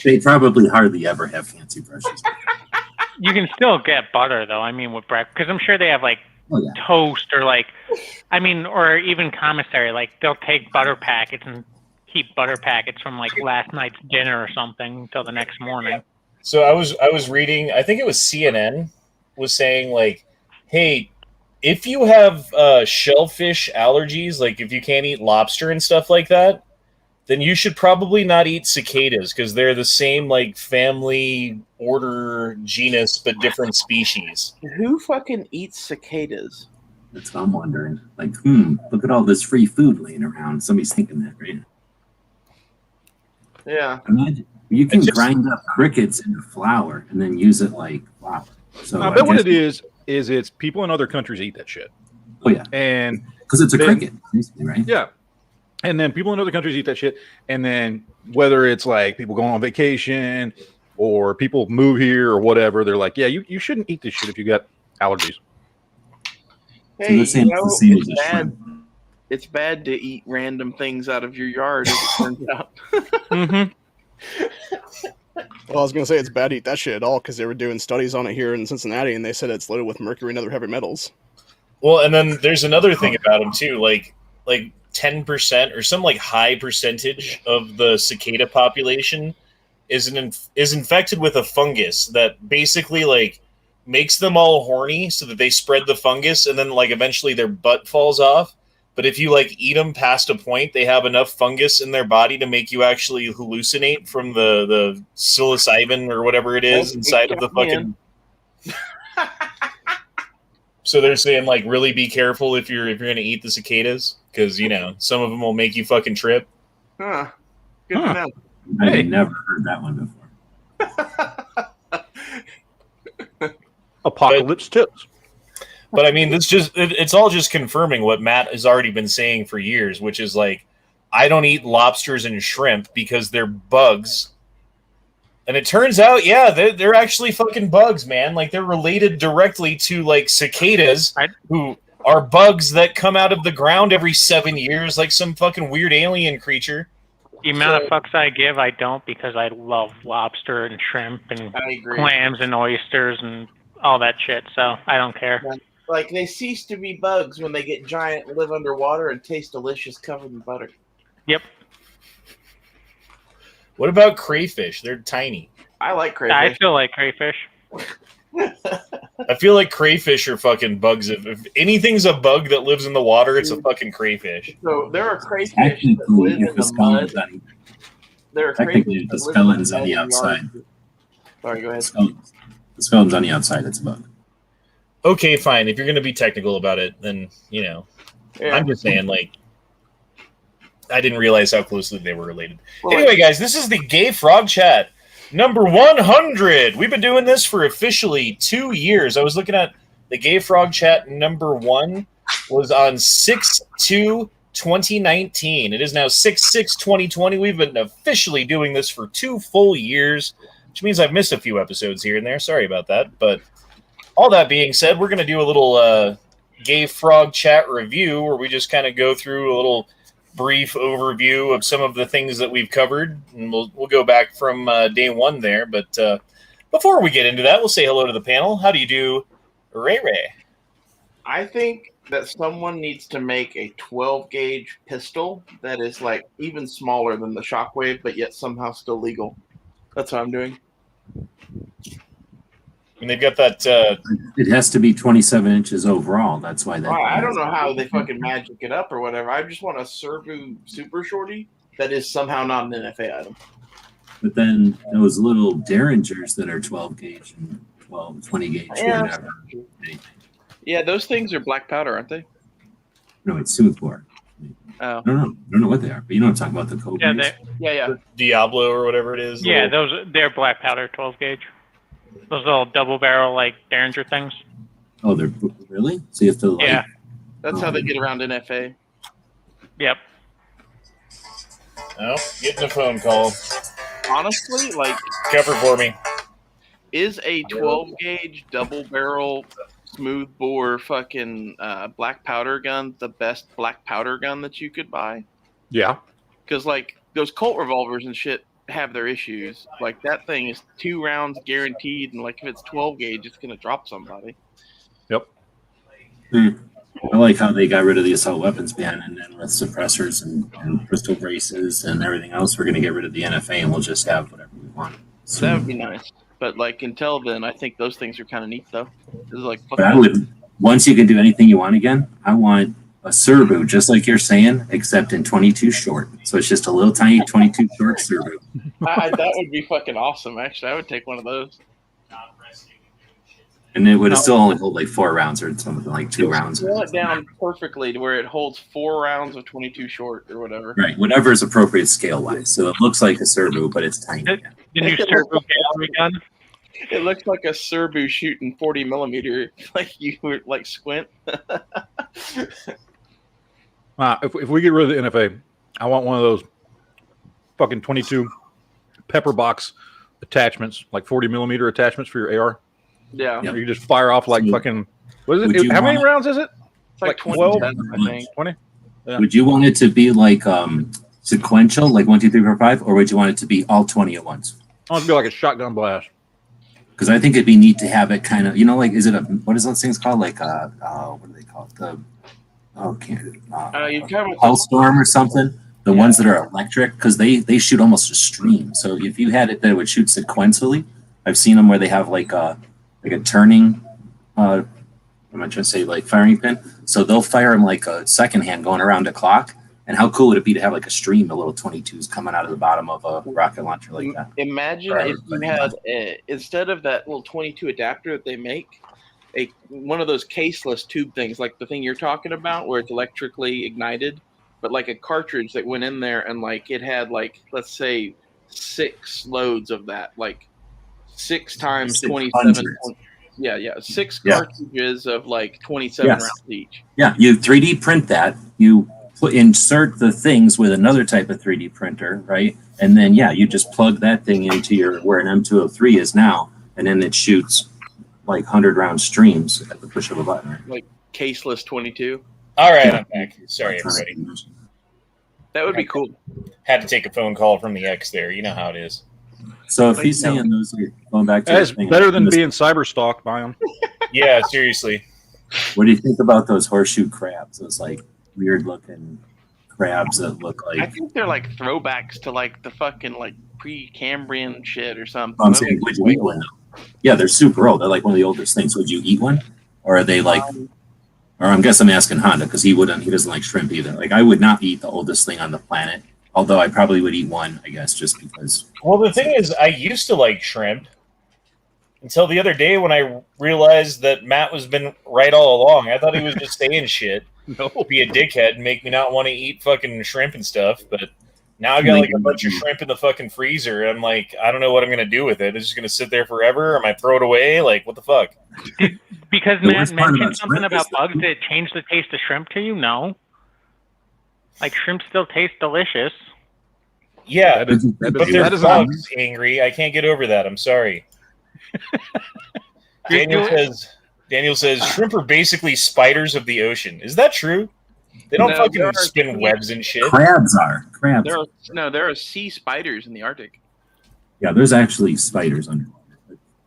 They probably hardly ever have fancy brushes. You can still get butter though. I mean, with breakfast, because I'm sure they have like toast or like, I mean, or even commissary. Like they'll take butter packets and keep butter packets from like last night's dinner or something until the next morning. So I was reading. I think it was CNN was saying like, hey, if you have shellfish allergies, like if you can't eat lobster and stuff like that, then you should probably not eat cicadas because they're the same like family, order, genus, but different species. Who fucking eats cicadas? That's what I'm wondering. Like, look at all this free food laying around. Somebody's thinking that, right? Yeah. Imagine you can grind up crickets into flour and then use it like flour. So I bet what it is it's people in other countries eat that shit. Oh yeah, and because it's a cricket, basically, right? Yeah. And then people in other countries eat that shit. And then whether it's like people going on vacation or people move here or whatever, they're like, yeah, you shouldn't eat this shit if you got allergies. Hey, it's bad to eat random things out of your yard, as it turns out. Well, I was going to say it's bad to eat that shit at all because they were doing studies on it here in Cincinnati, and they said it's loaded with mercury and other heavy metals. Well, and then there's another thing about them too, like 10% or some like high percentage of the cicada population is infected with a fungus that basically like makes them all horny so that they spread the fungus and then like eventually their butt falls off. But if you like eat them past a point, they have enough fungus in their body to make you actually hallucinate from the psilocybin or whatever it is inside of the fucking. So they're saying like really be careful if you're going to eat the cicadas because you know some of them will make you fucking trip. Huh. Good to know. I never heard that one before. Apocalypse tips. But I mean, it's all just confirming what Matt has already been saying for years, which is like, I don't eat lobsters and shrimp because they're bugs. And it turns out, yeah, they're actually fucking bugs, man. Like they're related directly to like cicadas, who are bugs that come out of the ground every 7 years, like some fucking weird alien creature. The amount of fucks I give, I don't, because I love lobster and shrimp and clams and oysters and all that shit. So I don't care. Like they cease to be bugs when they get giant, live underwater, and taste delicious, covered in butter. Yep. What about crayfish? They're tiny. I like crayfish. I feel like crayfish. I feel like crayfish are fucking bugs. If anything's a bug that lives in the water, it's a fucking crayfish. So there are crayfish that live in the mud. There are crayfish the skeleton's on the outside. Sorry, go ahead. The skeleton's on the outside. It's a bug. Okay, fine. If you're going to be technical about it, then, you know. Yeah. I'm just saying, like, I didn't realize how closely they were related. Well, anyway, guys, this is the Gay Frog Chat number 100. We've been doing this for officially 2 years. I was looking at the Gay Frog Chat number 1 was on 6/2/2019. It is now 6/6/2020. We've been officially doing this for 2 full years, which means I've missed a few episodes here and there. Sorry about that. But all that being said, we're going to do a little Gay Frog Chat review where we just kind of go through a little brief overview of some of the things that we've covered, and we'll go back from day one there. But before we get into that, we'll say hello to the panel. How do you do, Ray Ray? I think that someone needs to make a 12-gauge pistol that is like even smaller than the Shockwave, but yet somehow still legal. That's what I'm doing. And they've got that. It has to be 27 inches overall. That's why that. I don't know how they fucking magic it up or whatever. I just want a Serbu Super Shorty that is somehow not an NFA item. But then those little Derringers that are 12 gauge and 20 gauge, whatever. Yeah, those things are black powder, aren't they? No, it's smoothbore. Oh. I don't know what they are, but you know what I'm talking about, the Cobras? Yeah. Diablo or whatever it is. Yeah, they're black powder 12 gauge. Those little double barrel like Derringer things. Oh, they're really? So you have to like. Yeah. That's how they get around NFA. Yep. Oh, getting a phone call. Honestly, like. Cover for me. Is a 12 gauge double barrel smooth bore fucking black powder gun the best black powder gun that you could buy? Yeah. Because like those Colt revolvers and shit have their issues. Like that thing is 2 rounds guaranteed, and like if it's 12 gauge, it's gonna drop somebody. Yep. I like how they got rid of the assault weapons ban, and then with suppressors and crystal braces and everything else, we're going to get rid of the NFA, and we'll just have whatever we want. So that would be nice. But like until then, I think those things are kind of neat, though. It's like, but I would, once you can do anything you want again, I want a Sorry, just like you're saying, except in 22 short. So it's just a little tiny 22 short Sorry. That would be fucking awesome. Actually, I would take one of those. And it would still only hold like 4 rounds or something like 2 rounds. Scale it down perfectly to where it holds 4 rounds of 22 short or whatever. Right, whatever is appropriate scale wise. So it looks like a Sorry, but it's tiny. The new Sorry gallery gun. It looks like a Sorry shooting 40 millimeter. Like you were like squint. If we get rid of the NFA, I want one of those fucking 22 pepper box attachments, like 40 millimeter attachments for your AR. Yeah. You just fire off like fucking. What is it? How many rounds is it? It's like 12, 20, I think. 20. Yeah. Would you want it to be like sequential, like 1, 2, 3, 4, 5, or would you want it to be all 20 at once? I want it to be like a shotgun blast. Because I think it'd be neat to have it kind of, like, is it what is those things called? Like what do they call it? Pulse storm or something. The ones that are electric, because they shoot almost a stream. So if you had it that it would shoot sequentially, I've seen them where they have like a turning, I'm not trying to say like firing pin. So they'll fire them like a second hand going around a clock. And how cool would it be to have like a stream of little 22s coming out of the bottom of a rocket launcher like that? Imagine if you had, instead of that little 22 adapter that they make, one of those caseless tube things, like the thing you're talking about, where it's electrically ignited, but like a cartridge that went in there and like it had like, let's say 6 loads of that, like 6 times 27. Yeah. 6 cartridges of like 27 rounds each. Yeah, you 3D print that, you insert the things with another type of 3D printer, right? And then, you just plug that thing into where an M203 is now, and then it shoots like 100-round streams at the push of a button. Right? Like caseless 22. All right, I'm back. Sorry, everybody. That would be cool. Had to take a phone call from the ex there. You know how it is. So if he's saying those are going back to that's better than being cyber stalked by him. Yeah, seriously. What do you think about those horseshoe crabs? Those like weird looking crabs that look like, I think they're like throwbacks to like the fucking like pre-Cambrian shit or something. I'm saying, would you eat one though? Yeah, they're super old. They're like one of the oldest things. Would you eat one? Or are they like, or I'm asking Honda because he doesn't like shrimp either. Like I would not eat the oldest thing on the planet. Although I probably would eat one, I guess, just because. Well, the thing is, I used to like shrimp until the other day when I realized that Matt was been right all along. I thought he was just saying shit. No, be a dickhead and make me not want to eat fucking shrimp and stuff. But now I got like a bunch of shrimp in the fucking freezer. I'm like, I don't know what I'm gonna do with it. It's just gonna sit there forever. Am I throw it away? Like, what the fuck? Because Matt mentioned something about bugs that changed the taste of shrimp to you. No, like shrimp still tastes delicious. Yeah, but they're bugs, Angry. I can't get over that. I'm sorry. Daniel says shrimp are basically spiders of the ocean. Is that true? They don't fucking spin webs and shit. Crabs are. There are sea spiders in the Arctic. Yeah, there's actually spiders underwater.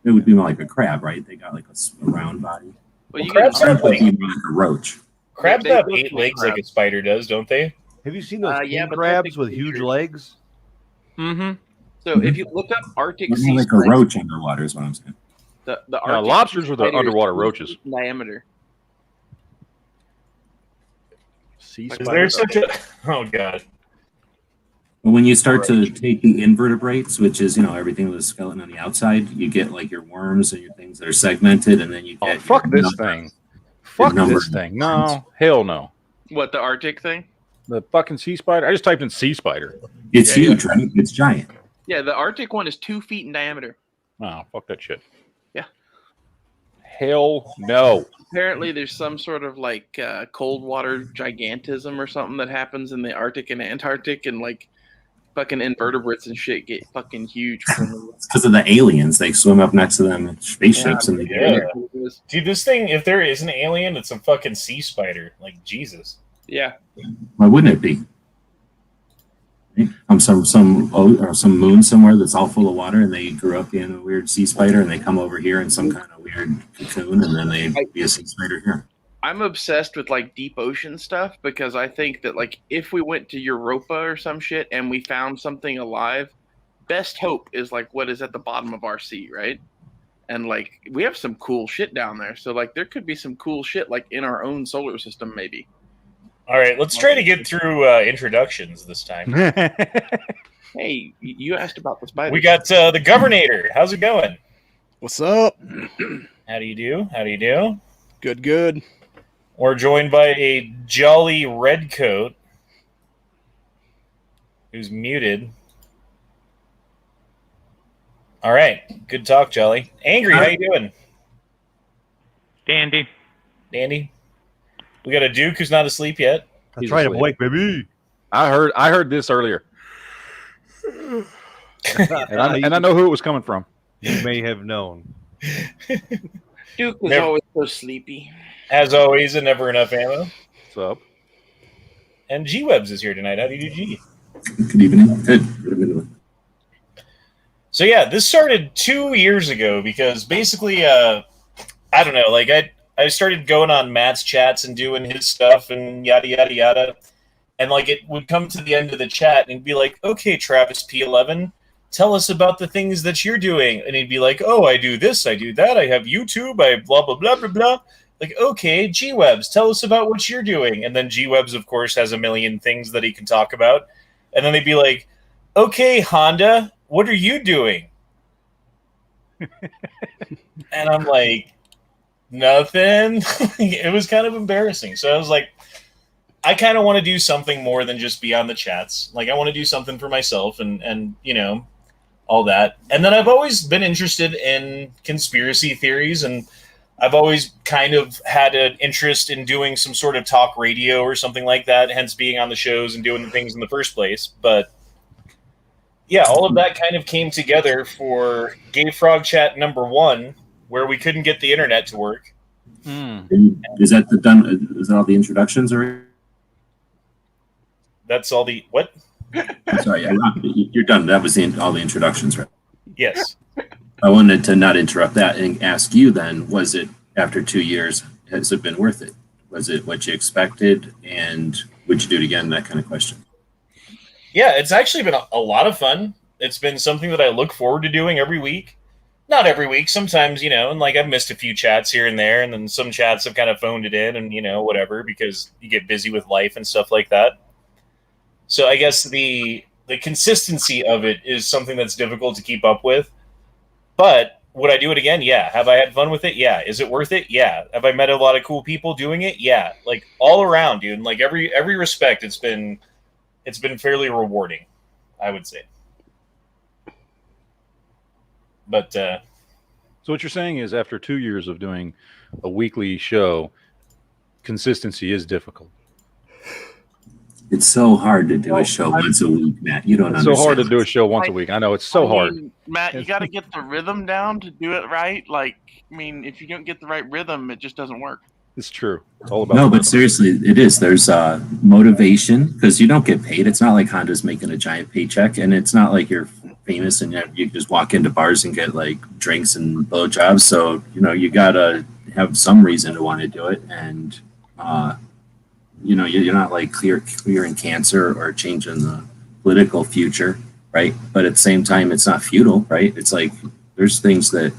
It would be more like a crab, right? They got like a round body. Well, crabs have like a roach. Crabs have 8 legs like a spider does, don't they? Have you seen those king crabs with huge legs? Mm-hmm. So if you look up Arctic sea like a roach underwater is what I'm saying. The Arctic lobsters are the underwater roaches. Diameter. Sea Is there such a... Oh, God. But when you start to take the invertebrates, which is, everything with a skeleton on the outside, you get like your worms and your things that are segmented, and then you get... fuck this thing. Fuck this thing. No. Hell no. What, the Arctic thing? The fucking sea spider? I just typed in sea spider. It's huge, right? It's giant. Yeah, the Arctic one is 2 feet in diameter. Oh, fuck that shit. Yeah. Hell no. Apparently there's some sort of like cold water gigantism or something that happens in the Arctic and Antarctic, and like fucking invertebrates and shit get fucking huge. It's because of the aliens. They swim up next to them in spaceships and they get in there. Dude, this thing, if there is an alien, it's a fucking sea spider. Like, Jesus. Yeah. Why wouldn't it be? some moon somewhere that's all full of water, and they grew up being a weird sea spider, and they come over here in some kind of weird cocoon, and then they be a sea spider here. I'm obsessed with like deep ocean stuff because I think that like if we went to Europa or some shit and we found something alive, best hope is like what is at the bottom of our sea, right? And like we have some cool shit down there, so like there could be some cool shit like in our own solar system, maybe. All right, let's try to get through introductions this time. Hey, you asked about the spider. We got the Governator. How's it going? What's up? How do you do? How do you do? Good, good. We're joined by a jolly redcoat who's muted. All right, good talk, Jolly. Angry, how you doing? Dandy. Dandy? We got a Duke who's not asleep yet. That's right, I'm awake, baby. I heard this earlier. and I know who it was coming from. You may have known. Duke was always so sleepy. As always, and never enough ammo. What's up? And G-Webs is here tonight. How do you do, G? Good evening. Good. So yeah, this started 2 years ago because basically, I don't know, like I started going on Matt's chats and doing his stuff and yada, yada, yada. And like it would come to the end of the chat and he'd be like, okay, Travis P11, tell us about the things that you're doing. And he'd be like, oh, I do this, I do that. I have YouTube, I blah, blah, blah, blah, blah. Like, okay, G-Webs, tell us about what you're doing. And then G-Webs, of course, has a million things that he can talk about. And then they'd be like, okay, Honda, what are you doing? And I'm like, nothing. It was kind of embarrassing. So I was like, I kind of want to do something more than just be on the chats. Like, I want to do something for myself and you know, all that. And then I've always been interested in conspiracy theories, and I've always kind of had an interest in doing some sort of talk radio or something like that, hence being on the shows and doing the things in the first place. But yeah, all of that kind of came together for Gay Frog Chat #1, where we couldn't get the internet to work. Is that done? Is that all the introductions, or that's all the what? Sorry, you're done. That was all the introductions, right? Yes. I wanted to not interrupt that and ask you then, was it, after 2 years, has it been worth it? Was it what you expected, and would you do it again? That kind of question. Yeah, it's actually been a lot of fun. It's been something that I look forward to doing every week. Not every week. Sometimes, you know, and like I've missed a few chats here and there, and then some chats have kind of phoned it in and, you know, whatever, because you get busy with life and stuff like that. So I guess the consistency of it is something that's difficult to keep up with. But would I do it again? Yeah. Have I had fun with it? Yeah. Is it worth it? Yeah. Have I met a lot of cool people doing it? Yeah. Like all around, dude. In like every respect, it's been fairly rewarding, I would say. But so what you're saying is, after 2 years of doing a weekly show, consistency is difficult. It's so hard to do a show once a week, Matt. You don't understand. It's so hard to do a show once a week. I know, it's so hard. Matt, you got to get the rhythm down to do it right. Like, I mean, if you don't get the right rhythm, it just doesn't work. It's true. It's all about no, but seriously, it is. There's motivation, because you don't get paid. It's not like Honda's making a giant paycheck, and it's not like you're famous and you just walk into bars and get like drinks and blowjobs. So, you know, you gotta have some reason to want to do it, and you know, you're not like clearing cancer or changing the political future, right? But at the same time, it's not futile, right? It's like there's things that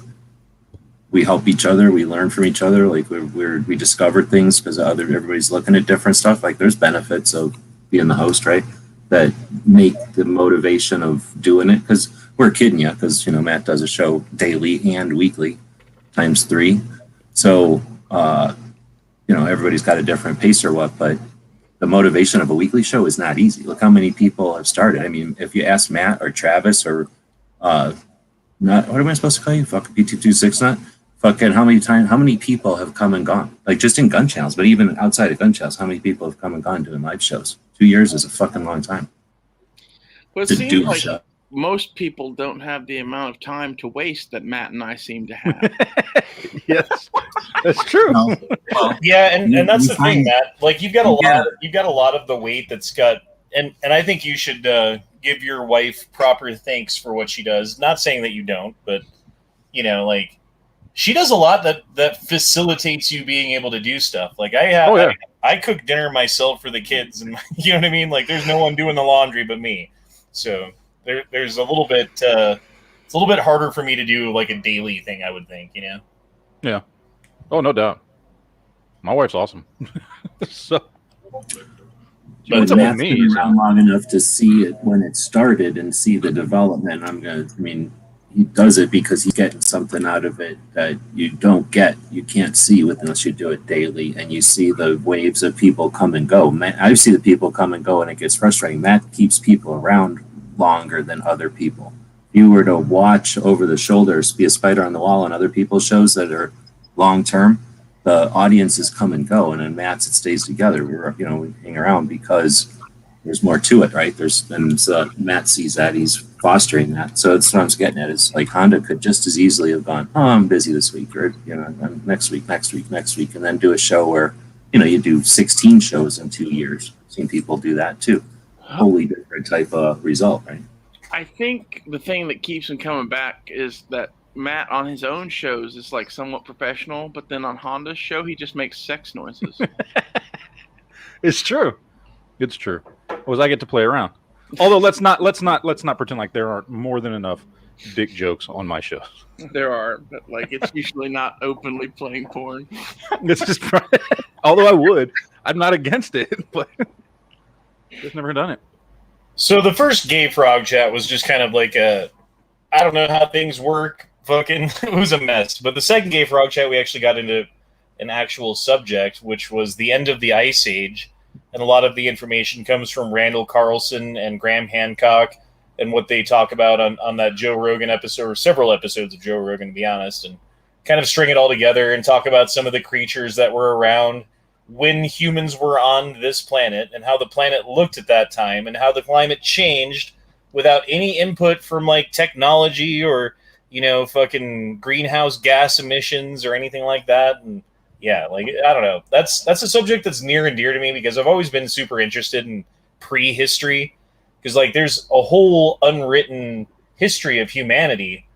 we help each other, we learn from each other, like we discover things because everybody's looking at different stuff. Like there's benefits of being the host, right? That make the motivation of doing it, because we're kidding you, because, you know, Matt does a show daily and weekly times 3. So, you know, everybody's got a different pace or what, but the motivation of a weekly show is not easy. Look how many people have started. I mean, if you ask Matt or Travis or not, what am I supposed to call you? Fucking P226 nut? Fucking how many people have come and gone? Like just in gun channels, but even outside of gun channels, how many people have come and gone doing live shows? 2 years is a fucking long time. Well, it seems like most people don't have the amount of time to waste that Matt and I seem to have. Yes, that's true. Well, yeah, and that's the thing, Matt. Like you've got a lot of the weight that's got, and I think you should give your wife proper thanks for what she does. Not saying that you don't, but you know, like she does a lot that facilitates you being able to do stuff. Like I cook dinner myself for the kids, and you know what I mean. Like there's no one doing the laundry but me, so there's a little bit. It's a little bit harder for me to do like a daily thing, I would think. You know. Yeah. Oh, no doubt. My wife's awesome. So. But Matt's been around long enough to see it when it started and see the development. He does it because he's getting something out of it that you can't see unless you do it daily, and you see the waves of people come and go. I see the people come and go, and it gets frustrating. Matt keeps people around longer than other people. If you were to watch over the shoulders, be a spider on the wall on other people's shows that are long term, the audiences come and go, and in Matt's it stays together. We hang around because there's more to it, right? Matt sees that, he's fostering that. So that's what I was getting at. Is like Honda could just as easily have gone, oh, I'm busy this week, or next week, and then do a show where you do 16 shows in 2 years. I've seen people do that too. Wholly different type of result, right? I think the thing that keeps him coming back is that Matt on his own shows is like somewhat professional, but then on Honda's show he just makes sex noises. It's true. It's true. Was I get to play around? Although let's not pretend like there aren't more than enough dick jokes on my shows. There are, but like it's usually not openly playing porn. It's just although I'm not against it, but just never done it. So the first Gay Frog chat was just kind of like I don't know how things work. It was a mess. But the second Gay Frog chat, we actually got into an actual subject, which was the end of the Ice Age. And a lot of the information comes from Randall Carlson and Graham Hancock and what they talk about on that Joe Rogan episode, or several episodes of Joe Rogan, to be honest, and kind of string it all together and talk about some of the creatures that were around when humans were on this planet and how the planet looked at that time and how the climate changed without any input from like technology or, fucking greenhouse gas emissions or anything like that. And yeah, like, I don't know. That's a subject that's near and dear to me because I've always been super interested in prehistory, because like there's a whole unwritten history of humanity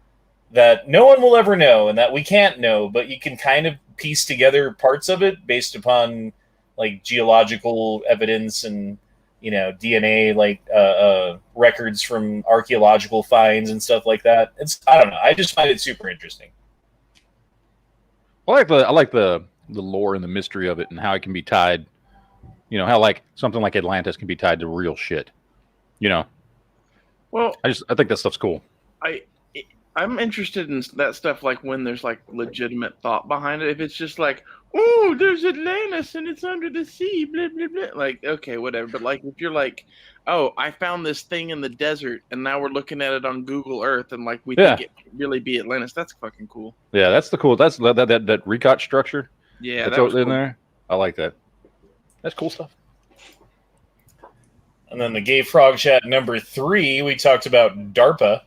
that no one will ever know and that we can't know, but you can kind of piece together parts of it based upon like geological evidence and DNA, like records from archaeological finds and stuff like that. I don't know. I just find it super interesting. I like the lore and the mystery of it and how it can be tied. How like something like Atlantis can be tied to real shit. Well, I think that stuff's cool. I'm interested in that stuff, like when there's like legitimate thought behind it. If it's just like, oh, there's Atlantis and it's under the sea, blah blah blah. Like, okay, whatever. But like, if you're like, oh, I found this thing in the desert and now we're looking at it on Google Earth and like we think it could really be Atlantis, that's fucking cool. Yeah, that's the cool. That's that recot structure. Yeah, that's in there. I like that. That's cool stuff. And then the Gay Frog chat number 3, we talked about DARPA.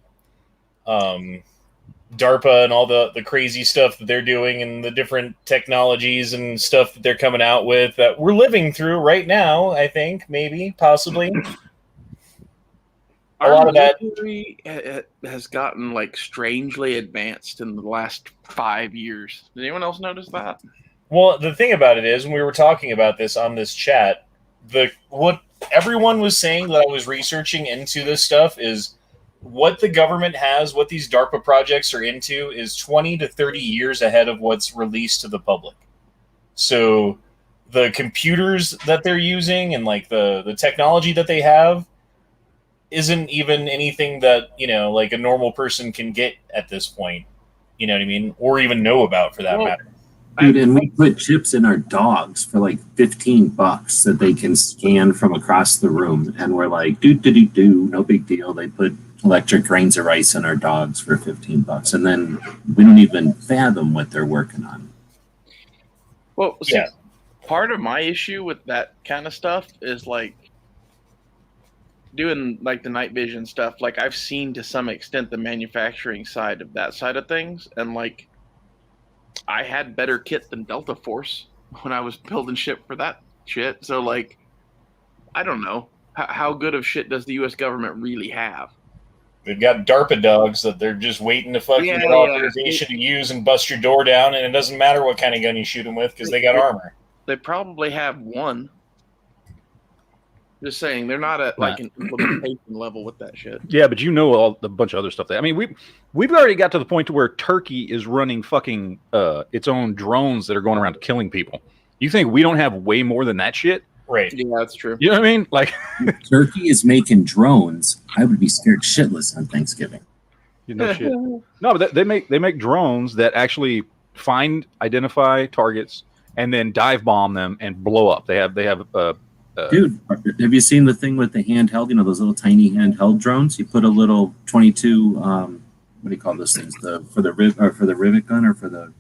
DARPA and all the crazy stuff that they're doing and the different technologies and stuff that they're coming out with that we're living through right now, I think, maybe, possibly. A lot of that has gotten like strangely advanced in the last 5 years. Did anyone else notice that? Well, the thing about it is, when we were talking about this on this chat, what everyone was saying that I was researching into this stuff is what the government has, what these DARPA projects are into, is 20 to 30 years ahead of what's released to the public. So the computers that they're using and like the technology that they have isn't even anything that, like a normal person can get at this point. You know what I mean? Or even know about, for that matter. Dude, and we put chips in our dogs for like $15 that they can scan from across the room. And we're like, do, no big deal. They put electric grains of rice in our dogs for $15. And then we don't even fathom what they're working on. Well, see, part of my issue with that kind of stuff is like doing like the night vision stuff. Like I've seen to some extent the manufacturing side of that side of things. And like, I had better kit than Delta Force when I was building shit for that shit. So like, I don't know. how good of shit does the U.S. government really have? They've got DARPA dogs that they're just waiting to fucking get authorization to use and bust your door down, and it doesn't matter what kind of gun you shoot them with because they got armor. They probably have one. Just saying, they're not at like an implementation level with that shit. Yeah, but you know a bunch of other stuff. I mean, we've already got to the point to where Turkey is running fucking its own drones that are going around killing people. You think we don't have way more than that shit? Right. Yeah, that's true. You know what I mean? Like, Turkey is making drones. I would be scared shitless on Thanksgiving. you know, shit. No, but they make drones that actually identify targets, and then dive bomb them and blow up. They have Dude, have you seen the thing with the handheld? You know those little tiny handheld drones. You put a little 22. What do you call those things? For the rivet gun or for the.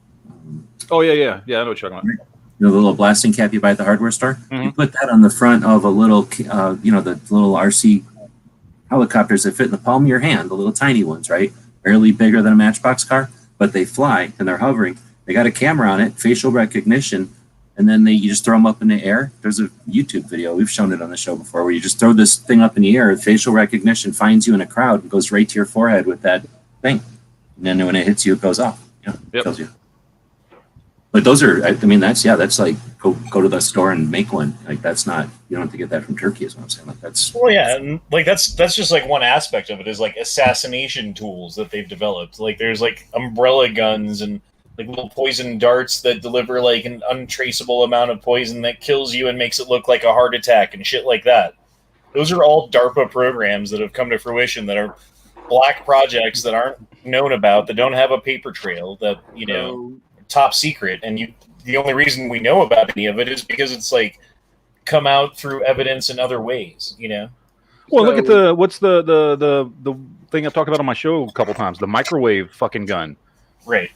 Oh yeah. I know what you're talking about. You know the little blasting cap you buy at the hardware store. Mm-hmm. You put that on the front of a little, the little RC helicopters that fit in the palm of your hand, the little tiny ones, right? Barely bigger than a Matchbox car, but they fly and they're hovering. They got a camera on it, facial recognition. And then you just throw them up in the air. There's a YouTube video. We've shown it on the show before where you just throw this thing up in the air. Facial recognition finds you in a crowd and goes right to your forehead with that thing. And then when it hits you, it goes off. It kills you. But those are, that's like go to the store and make one. Like that's not, you don't have to get that from Turkey is what I'm saying. Like that's. Well, yeah. And like that's just like one aspect of it is like assassination tools that they've developed. Like there's like umbrella guns and like little poison darts that deliver like an untraceable amount of poison that kills you and makes it look like a heart attack and shit like that. Those are all DARPA programs that have come to fruition that are black projects that aren't known about, that don't have a paper trail, that, top secret. And the only reason we know about any of it is because it's like come out through evidence in other ways, Well, look at what's the thing I've talked about on my show a couple times, the microwave fucking gun. Right.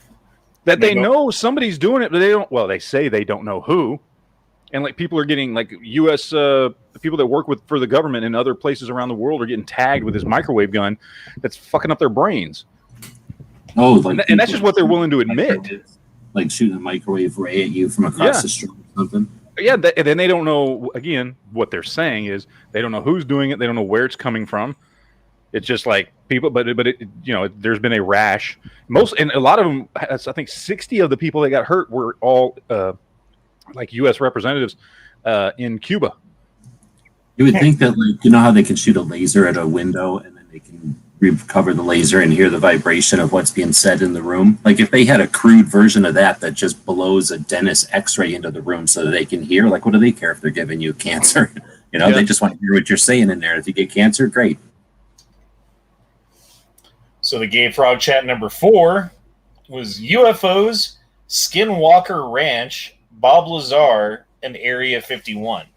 That they know somebody's doing it, but they don't. Well, they say they don't know who, and like people are getting like U.S. People that work for the government in other places around the world are getting tagged with this microwave gun that's fucking up their brains. Oh, like and that's just what they're willing to admit. Like shooting a microwave ray at you from across the street or something. Yeah, and then they don't know. Again, what they're saying is they don't know who's doing it. They don't know where it's coming from. It's just like people, but there's been a rash. And a lot of them, I think 60 of the people that got hurt were all like U.S. representatives in Cuba. You would think that, like, how they can shoot a laser at a window and then they can recover the laser and hear the vibration of what's being said in the room. Like if they had a crude version of that just blows a dentist X-ray into the room so that they can hear. Like, what do they care if they're giving you cancer? They just want to hear what you're saying in there. If you get cancer, great. So the Gay Frog Chat number 4 was UFOs, Skinwalker Ranch, Bob Lazar, and Area 51.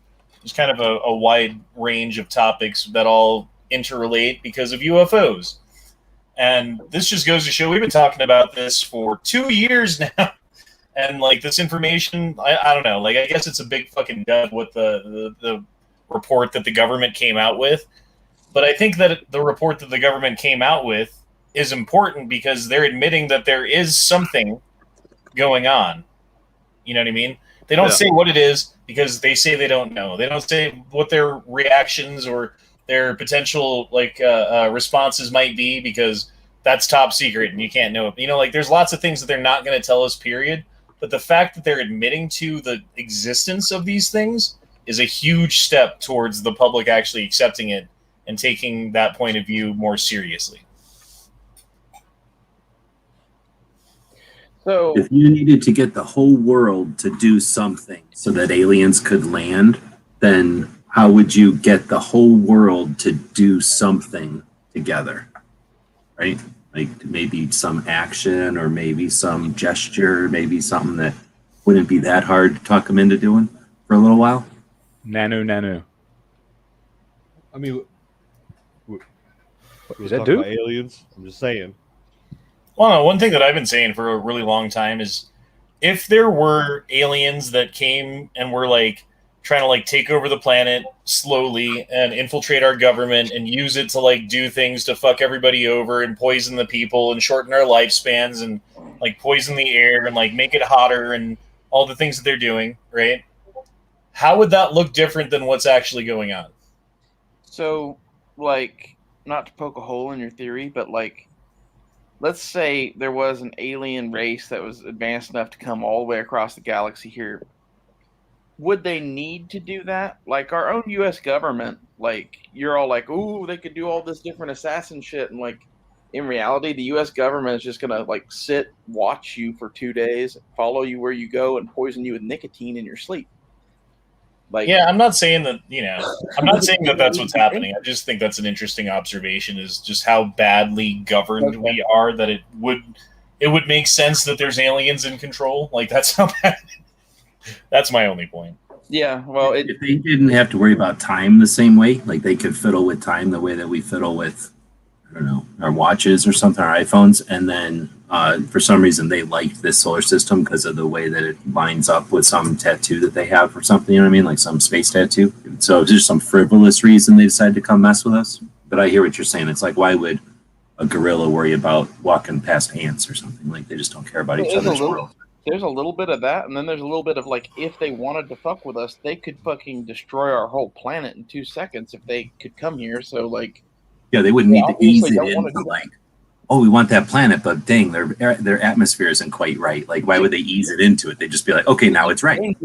It's kind of a wide range of topics that all interrelate because of UFOs. And this just goes to show we've been talking about this for 2 years now. And like this information, I don't know. Like I guess it's a big fucking dud with the report that the government came out with. But I think that the report that the government came out with is important because they're admitting that there is something going on. You know what I mean? They don't say what it is because they say they don't know. They don't say what their reactions or their potential responses might be because that's top secret and you can't know it. Like there's lots of things that they're not going to tell us, period. But the fact that they're admitting to the existence of these things is a huge step towards the public actually accepting it and taking that point of view more seriously. So if you needed to get the whole world to do something so that aliens could land, then how would you get the whole world to do something together? Right? Like maybe some action or maybe some gesture, maybe something that wouldn't be that hard to talk them into doing for a little while. Nanu. I mean, is that dude? Aliens? I'm just saying. Well, no, one thing that I've been saying for a really long time is if there were aliens that came and were like trying to like take over the planet slowly and infiltrate our government and use it to like do things to fuck everybody over and poison the people and shorten our lifespans and like poison the air and like make it hotter and all the things that they're doing, right? How would that look different than what's actually going on? So, like, not to poke a hole in your theory, but like, let's say there was an alien race that was advanced enough to come all the way across the galaxy here. Would they need to do that? Like our own U.S. government, like you're all like, "Ooh, they could do all this different assassin shit," and like, in reality, the U.S. government is just gonna like sit, watch you for 2 days, follow you where you go, and poison you with nicotine in your sleep. Like, Yeah, I'm not saying that, I'm not saying that that's what's happening. I just think that's an interesting observation, is just how badly governed we are, that it would make sense that there's aliens in control. Like, that's how bad. That's my only point. Yeah, well, if they didn't have to worry about time the same way, like they could fiddle with time the way that we fiddle with, I don't know, our watches or something, our iPhones, and then for some reason they liked this solar system because of the way that it lines up with some tattoo that they have or something, you know what I mean, like some space tattoo. So it's just some frivolous reason they decided to come mess with us. But I hear what you're saying. It's like, why would a gorilla worry about walking past ants or something? Like, they just don't care about each other's world. There's a little bit of that, and then there's a little bit of like, if they wanted to fuck with us, they could fucking destroy our whole planet in 2 seconds if they could come here. So like, yeah, they wouldn't need to ease it into like, oh, we want that planet, but dang, their atmosphere isn't quite right. Like, why would they ease it into it? They'd just be like, okay, now it's right.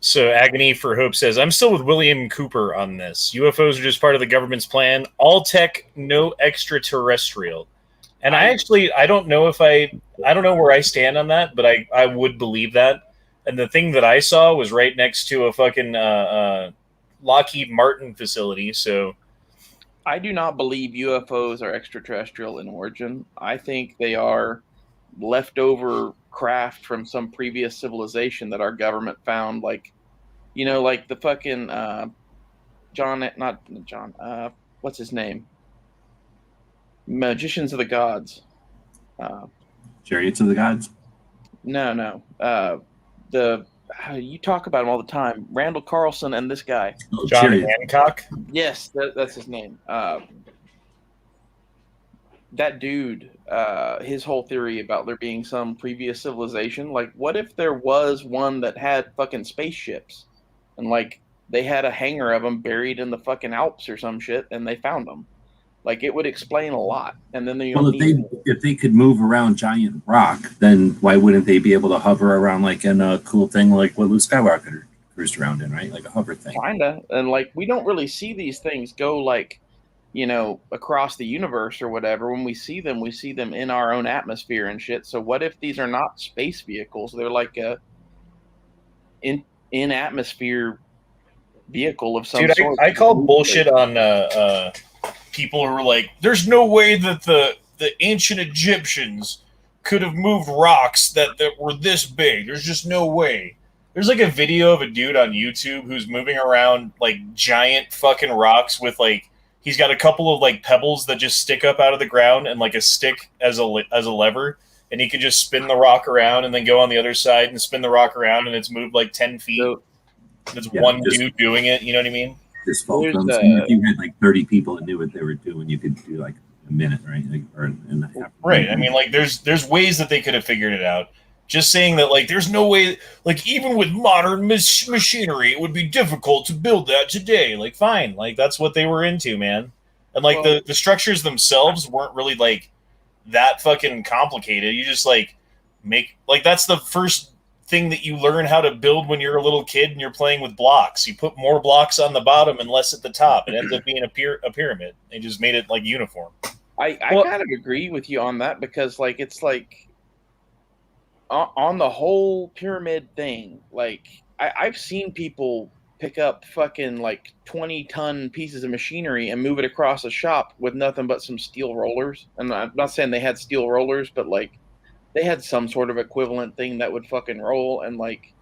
So Agony for Hope says, I'm still with William Cooper on this. UFOs are just part of the government's plan. All tech, no extraterrestrial. And I don't know where I stand on that, but I would believe that. And the thing that I saw was right next to a fucking Lockheed Martin facility. So I do not believe UFOs are extraterrestrial in origin. I think they are leftover craft from some previous civilization that our government found. Like, like the fucking what's his name? Magicians of the Gods. Chariots of the Gods? No. You talk about him all the time. Randall Carlson and this guy. Oh, John Hancock? Yes, that's his name. That dude, his whole theory about there being some previous civilization, like, what if there was one that had fucking spaceships and like they had a hangar of them buried in the fucking Alps or some shit and they found them? Like, it would explain a lot. And then if they could move around giant rock, then why wouldn't they be able to hover around like in a cool thing like what Luke Skywalker cruised around in, right? Like a hover thing. Kinda. And like, we don't really see these things go like, across the universe or whatever. When we see them in our own atmosphere and shit. So what if these are not space vehicles? They're like a in atmosphere vehicle of some sort. I call bullshit on people who are like, there's no way that the ancient Egyptians could have moved rocks that were this big. There's just no way. There's like a video of a dude on YouTube who's moving around like giant fucking rocks with like, he's got a couple of like pebbles that just stick up out of the ground and like a stick as a lever, and he can just spin the rock around and then go on the other side and spin the rock around, and it's moved like 10 feet. It's one dude doing it. You know what I mean? If you had like 30 people that knew what they were doing, you could do like a minute, right? Like, or in a half. Right. I mean, like, there's ways that they could have figured it out. Just saying that, like, there's no way, like, even with modern machinery, it would be difficult to build that today. Like, fine. Like, that's what they were into, man. And, like, the structures themselves weren't really, like, that fucking complicated. You just, like, that's the first thing that you learn how to build when you're a little kid and you're playing with blocks. You put more blocks on the bottom and less at the top. It ends up being a pyramid. They just made it, like, uniform. I kind of agree with you on that, because, like, it's like, on the whole pyramid thing, like, I've seen people pick up fucking like 20-ton pieces of machinery and move it across a shop with nothing but some steel rollers. And I'm not saying they had steel rollers, but like they had some sort of equivalent thing that would fucking roll. And like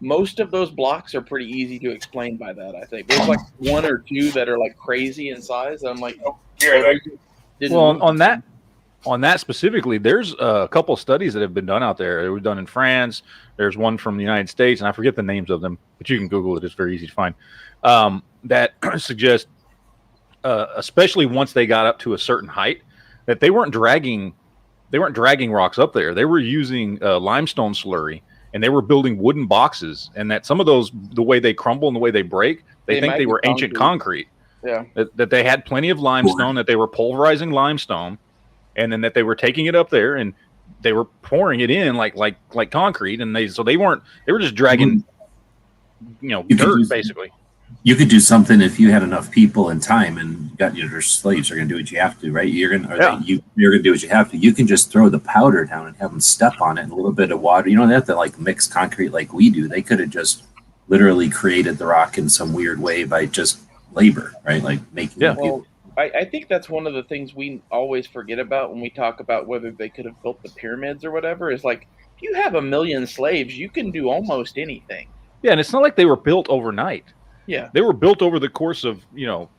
most of those blocks are pretty easy to explain by that. I think there's like one or two that are like crazy in size. I'm like, on that specifically, there's a couple of studies that have been done out there. They were done in France. There's one from the United States, and I forget the names of them, but you can Google it. It's very easy to find. That suggests, especially once they got up to a certain height, that they weren't dragging rocks up there. They were using limestone slurry, and they were building wooden boxes. And that some of those, the way they crumble and the way they break, They think might they be were ancient concrete. Yeah. That they had plenty of limestone, that they were pulverizing limestone, and then that they were taking it up there and they were pouring it in like concrete, and they were just dragging dirt basically. You could do something if you had enough people and time, and you got your slaves are going to do what you have to, right? You're going to do what you have to. You can just throw the powder down and have them step on it and a little bit of water. You don't have to like mix concrete like we do. They could have just literally created the rock in some weird way by just labor, right? Like making. Yeah. Well, I think that's one of the things we always forget about when we talk about whether they could have built the pyramids or whatever. Is like, if you have 1 million slaves, you can do almost anything. Yeah, and it's not like they were built overnight. Yeah, they were built over the course of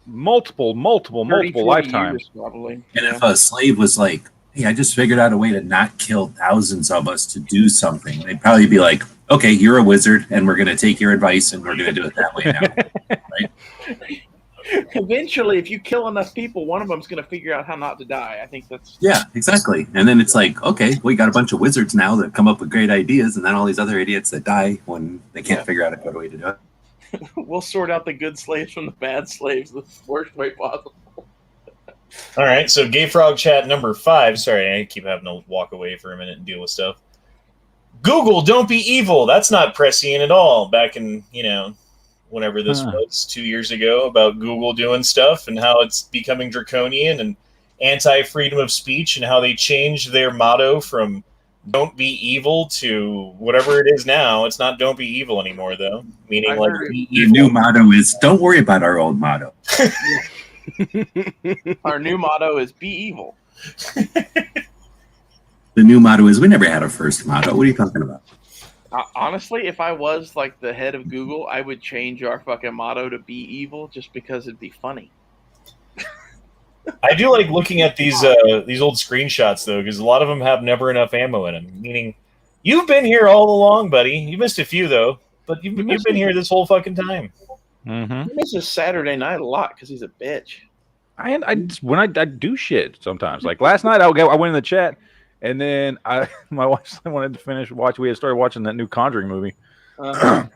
multiple 30, lifetimes. years, probably. And if a slave was like, "Hey, I just figured out a way to not kill thousands of us to do something," they'd probably be like, "Okay, you're a wizard, and we're going to take your advice, and we're going to do it that way now." Right? Eventually, if you kill enough people, one of them's going to figure out how not to die. I think that's exactly. And then it's like, okay, we got a bunch of wizards now that come up with great ideas, and then all these other idiots that die when they can't figure out a good way to do it. We'll sort out the good slaves from the bad slaves the worst way possible. All right, so Gay Frog Chat number 5. Sorry, I keep having to walk away for a minute and deal with stuff. Google, don't be evil. That's not prescient at all. Back in, whenever this was 2 years ago, about Google doing stuff and how it's becoming draconian and anti-freedom of speech, and how they changed their motto from "Don't be evil" to whatever it is now. It's not "Don't be evil" anymore, though. Meaning, like, be Your evil. new motto is "Don't worry about our old motto." Our new motto is "Be evil." The new motto is "We never had a first motto." What are you talking about? Honestly, if I was like the head of Google, I would change our fucking motto to "Be evil" just because it'd be funny. I do like looking at these old screenshots, though, because a lot of them have never enough ammo in them. Meaning, you've been here all along, buddy. You missed a few, though, but you've been here this whole fucking time. Mm-hmm. He misses Saturday night a lot because he's a bitch. When I do shit sometimes. Like last night, I went in the chat, and then my wife wanted to finish watch. We had started watching that new Conjuring movie, and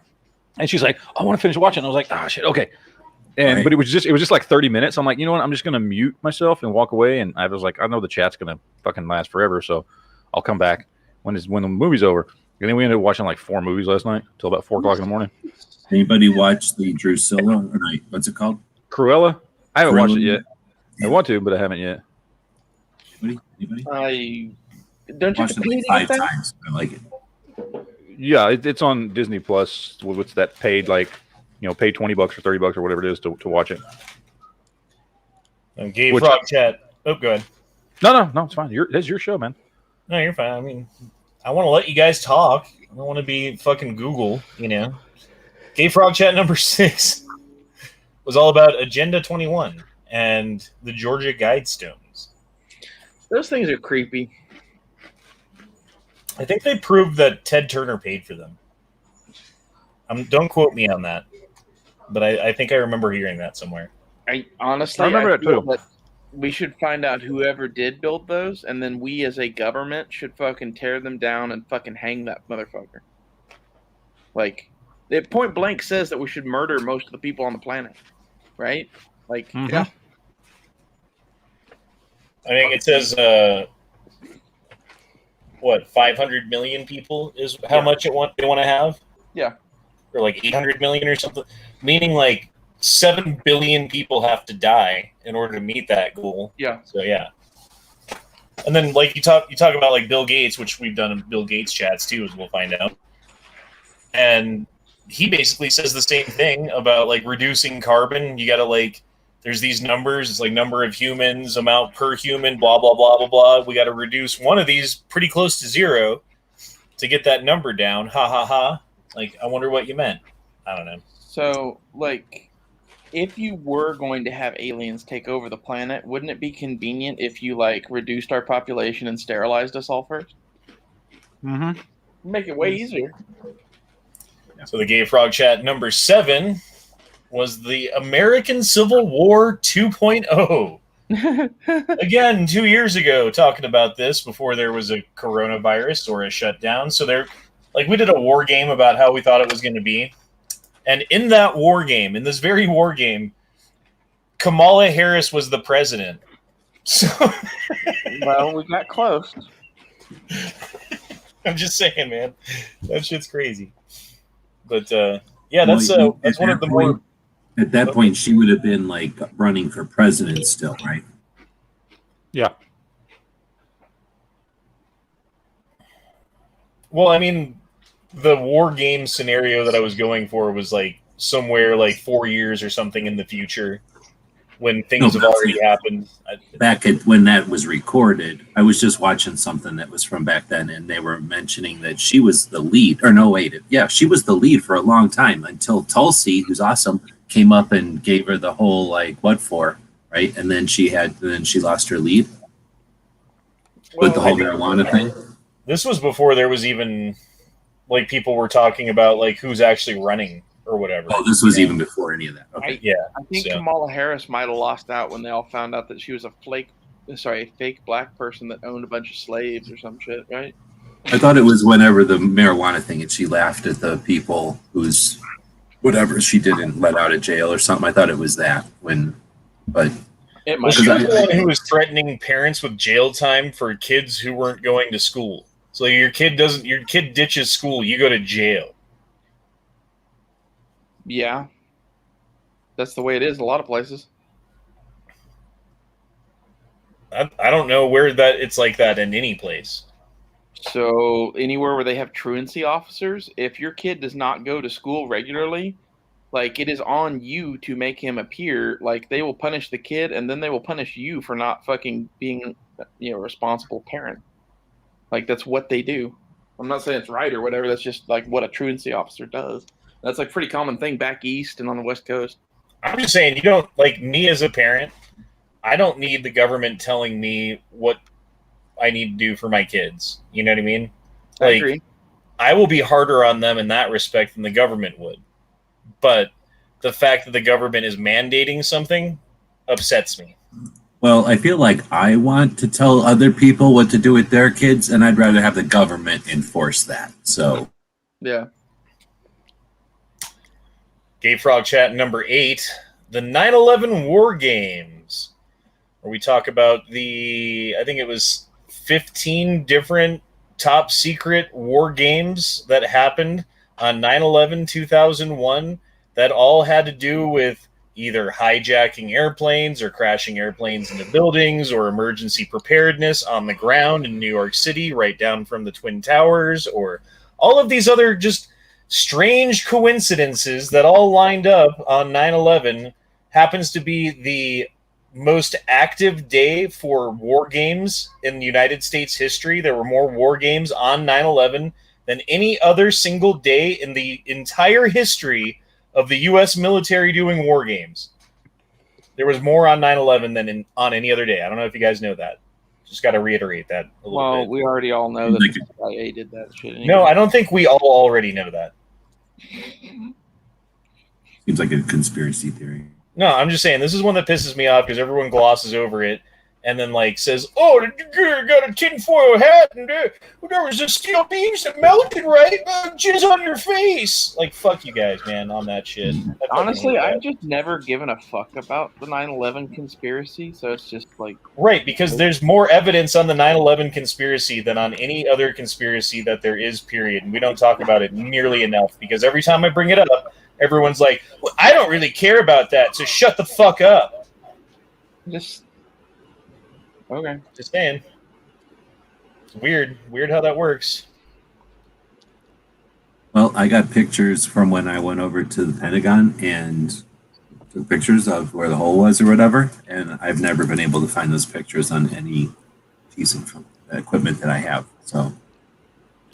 she's like, "I want to finish watching." I was like, "Oh shit, okay." And but it was just like 30 minutes. I'm like, you know what? I'm just gonna mute myself and walk away. And I was like, I know the chat's gonna fucking last forever, so I'll come back when the movie's over. And then we ended up watching like 4 movies last night till about 4 o'clock in the morning. Anybody watch the Drusilla? Or no, what's it called? Cruella? I haven't watched it yet. I want to, but I haven't yet. Anybody? Don't you Watched it like 5 times. I like it. Yeah, it's on Disney Plus. What's that paid like? Pay $20 or $30 or whatever it is to watch it. And Gay Frog Chat. Oh, go ahead. No, it's fine. That's your show, man. No, you're fine. I mean, I want to let you guys talk. I don't want to be fucking Google, Gay Frog Chat number 6 was all about Agenda 21 and the Georgia Guidestones. Those things are creepy. I think they proved that Ted Turner paid for them. Don't quote me on that, but I think I remember hearing that somewhere. I honestly remember that too. That we should find out whoever did build those, and then we as a government should fucking tear them down and fucking hang that motherfucker. Like, it point blank says that we should murder most of the people on the planet, right? Like, yeah. I think it says 500 million people is how much they want to have. Yeah. Or like 800 million or something, meaning like 7 billion people have to die in order to meet that goal. Yeah. So yeah. And then like you talk about like Bill Gates, which we've done in Bill Gates chats too, as we'll find out. And he basically says the same thing about like reducing carbon. You got to like, there's these numbers. It's like number of humans, amount per human, blah, blah, blah, blah, blah. We got to reduce one of these pretty close to 0 to get that number down. Ha, ha, ha. Like, I wonder what you meant. I don't know. So, like, if you were going to have aliens take over the planet, wouldn't it be convenient if you, like, reduced our population and sterilized us all first? Mm-hmm. Make it way easier. So the Gay Frog Chat number 7 was the American Civil War 2.0. Again, 2 years ago, talking about this before there was a coronavirus or a shutdown. So we did a war game about how we thought it was going to be. And in that war game, in this very war game, Kamala Harris was the president. So Well, we got close. I'm just saying, man, that shit's crazy. But yeah, that's one of the more. At that point, she would have been like running for president still, right? Yeah. Well, I mean, the war game scenario that I was going for was like somewhere like 4 years or something in the future, when things have already happened. Back at when that was recorded, I was just watching something that was from back then, and they were mentioning that she was the lead. Or no, wait, yeah, she was the lead for a long time until Tulsi, who's awesome, came up and gave her the whole like what for, right? And then she lost her lead with the whole marijuana thing. This was before there was even like people were talking about like who's actually running or whatever. Oh, this was even before any of that. Okay. I think Kamala Harris might have lost out when they all found out that she was a fake black person that owned a bunch of slaves or some shit, right? I thought it was whenever the marijuana thing, and she laughed at the people who's whatever she didn't let out of jail or something. I thought it was that but it might she was the one who was threatening parents with jail time for kids who weren't going to school. So your kid ditches school, you go to jail. Yeah. That's the way it is in a lot of places. I don't know where it's like that in any place. So anywhere where they have truancy officers, if your kid does not go to school regularly, like it is on you to make him appear. Like they will punish the kid, and then they will punish you for not fucking being, a responsible parent. Like that's what they do. I'm not saying it's right or whatever. That's just like what a truancy officer does. That's like a pretty common thing back east and on the West Coast. I'm just saying, you don't, like me as a parent, I don't need the government telling me what I need to do for my kids. You know what I mean? I agree. I will be harder on them in that respect than the government would. But the fact that the government is mandating something upsets me. Well, I feel like I want to tell other people what to do with their kids, and I'd rather have the government enforce that. So, yeah. Gay Frog Chat number 8, the 9/11 War Games, where we talk about I think it was 15 different top secret war games that happened on 9/11/2001 that all had to do with either hijacking airplanes or crashing airplanes into buildings or emergency preparedness on the ground in New York City, right down from the Twin Towers, or all of these other just strange coincidences that all lined up on 9/11. Happens to be the most active day for war games in the United States history. There were more war games on 9/11 than any other single day in the entire history of the U.S. military doing war games. There was more on 9/11 than on any other day. I don't know if you guys know that. Just got to reiterate that a little bit. Well, we already all know that the CIA did that shit. Anyway. No, I don't think we all already know that. Seems like a conspiracy theory. No, I'm just saying this is one that pisses me off because everyone glosses over it and then like says, "Oh, you got a tinfoil hat and there was a steel beams that melted, right? Jizz on your face." Like, fuck you guys, man, on that shit. Honestly, I've just never given a fuck about the 9/11 conspiracy, so it's just like right, because there's more evidence on the 9/11 conspiracy than on any other conspiracy that there is. Period. And we don't talk about it nearly enough because every time I bring it up, everyone's like, well, "I don't really care about that, so shut the fuck up." Just. Okay. Just saying. It's weird. Weird how that works. Well, I got pictures from when I went over to the Pentagon and took pictures of where the hole was or whatever, and I've never been able to find those pictures on any piece of equipment that I have. So,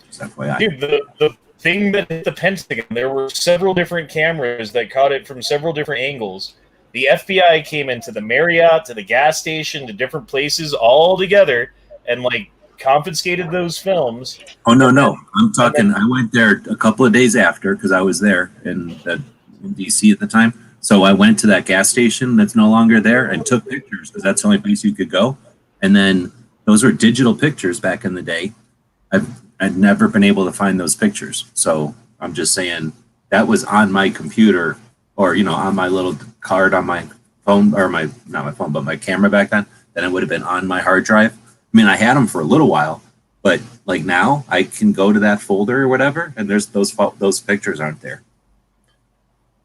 just FYI. Dude, the thing that hit the Pentagon, there were several different cameras that caught it from several different angles. The FBI came into the Marriott, to the gas station, to different places all together and like confiscated those films. Oh, no. I'm talking, I went there a couple of days after because I was there in D.C. at the time. So I went to that gas station that's no longer there and took pictures because that's the only place you could go. And then those were digital pictures back in the day. I'd never been able to find those pictures. So I'm just saying that was on my computer or, on my little card on my phone or not my phone, but my camera back then it would have been on my hard drive. I mean, I had them for a little while, but like now I can go to that folder or whatever, and there's those pictures aren't there.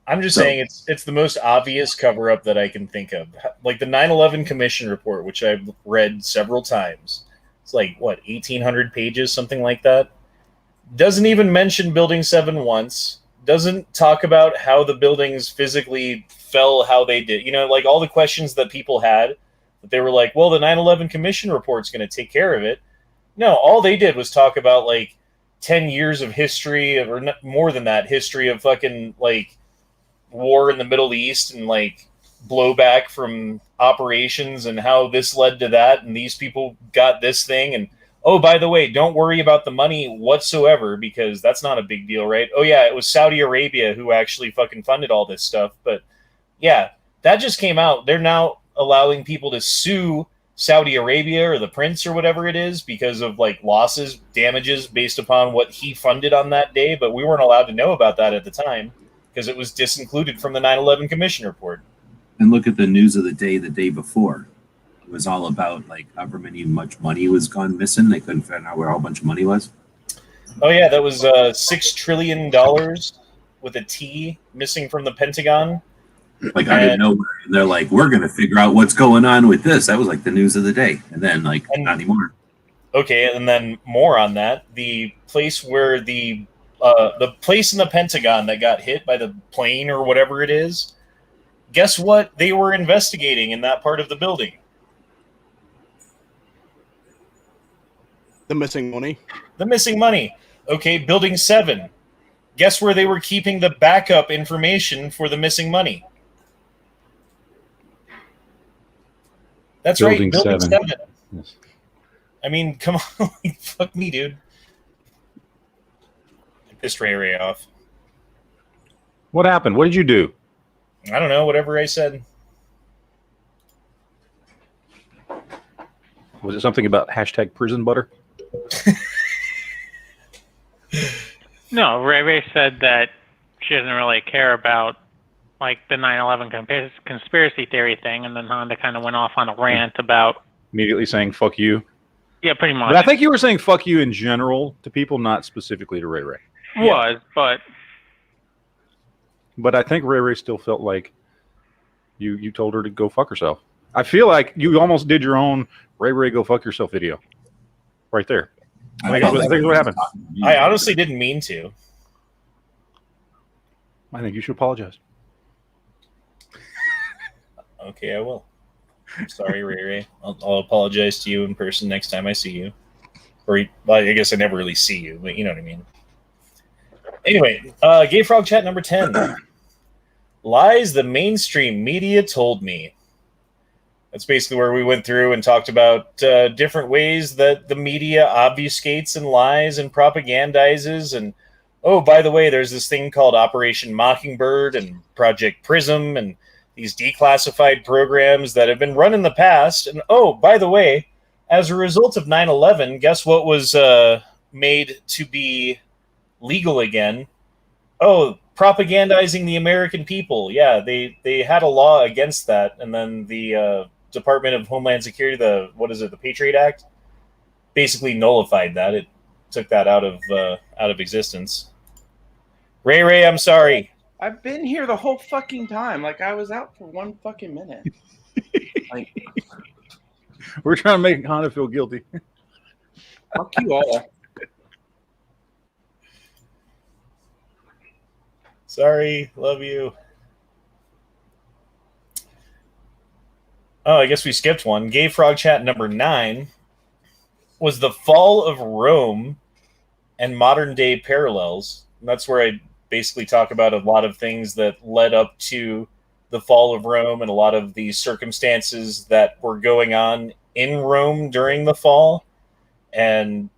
I'm just saying it's the most obvious cover-up that I can think of. Like the 9/11 Commission report, which I've read several times. It's like, 1,800 pages, something like that. Doesn't even mention Building 7 once. Doesn't talk about how the buildings physically fell, how they did. Like all the questions that people had, that they were like, well, the 9/11 Commission report's going to take care of it. No, all they did was talk about like 10 years of history, or more than that, history of fucking like war in the Middle East and like blowback from operations and how this led to that and these people got this thing, and oh, by the way, don't worry about the money whatsoever because that's not a big deal, right? Oh yeah, it was Saudi Arabia who actually fucking funded all this stuff. But yeah, that just came out. They're now allowing people to sue Saudi Arabia or the prince or whatever it is because of like losses, damages based upon what he funded on that day, but we weren't allowed to know about that at the time because it was disincluded from the 9/11 Commission report. And look at the news of the day before. It was all about like however much money was gone missing. They couldn't find out where a whole bunch of money was. Oh yeah, that was $6 trillion with a T missing from the Pentagon. Like I didn't know where. And they're like, we're going to figure out what's going on with this. That was like the news of the day. And then not anymore. Okay, and then more on that. The place where the place in the Pentagon that got hit by the plane or whatever it is, guess what they were investigating in that part of the building? The missing money. The missing money. Okay, Building 7. Guess where they were keeping the backup information for the missing money? That's Building right, Building 7. Yes. I mean, come on. Fuck me, dude. I pissed Ray off. What happened? What did you do? I don't know, whatever I said. Was it something about hashtag prison butter? No, Ray said that she doesn't really care about like the 9/11 conspiracy theory thing, and then Honda kind of went off on a rant about immediately saying "fuck you." Yeah, pretty much. But I think you were saying "fuck you" in general to people, not specifically to Ray. Was, but I think Ray still felt like you told her to go fuck herself. I feel like you almost did your own Ray go fuck yourself video right there. I think what happened. I honestly didn't mean to. I think you should apologize. Okay, I will. I'm sorry, Ray. I'll apologize to you in person next time I see you. Or, well, I guess I never really see you, but you know what I mean. Anyway, Gay Frog Chat number 10. Lies the mainstream media told me. That's basically where we went through and talked about different ways that the media obfuscates and lies and propagandizes. And, oh, by the way, there's this thing called Operation Mockingbird and Project Prism and these declassified programs that have been run in the past. And, oh, by the way, as a result of 9/11, guess what was made to be legal again? Oh, propagandizing the American people. Yeah, they had a law against that. And then the Department of Homeland Security, the Patriot Act, basically nullified that. It took that out of existence. Ray, I'm sorry. I've been here the whole fucking time. Like, I was out for 1 fucking minute. Like, we're trying to make Honda feel guilty. Fuck you all. Sorry, love you. Oh, I guess we skipped one. Gay Frog Chat number 9 was the fall of Rome and modern day parallels. And that's where I basically talk about a lot of things that led up to the fall of Rome and a lot of the circumstances that were going on in Rome during the fall, and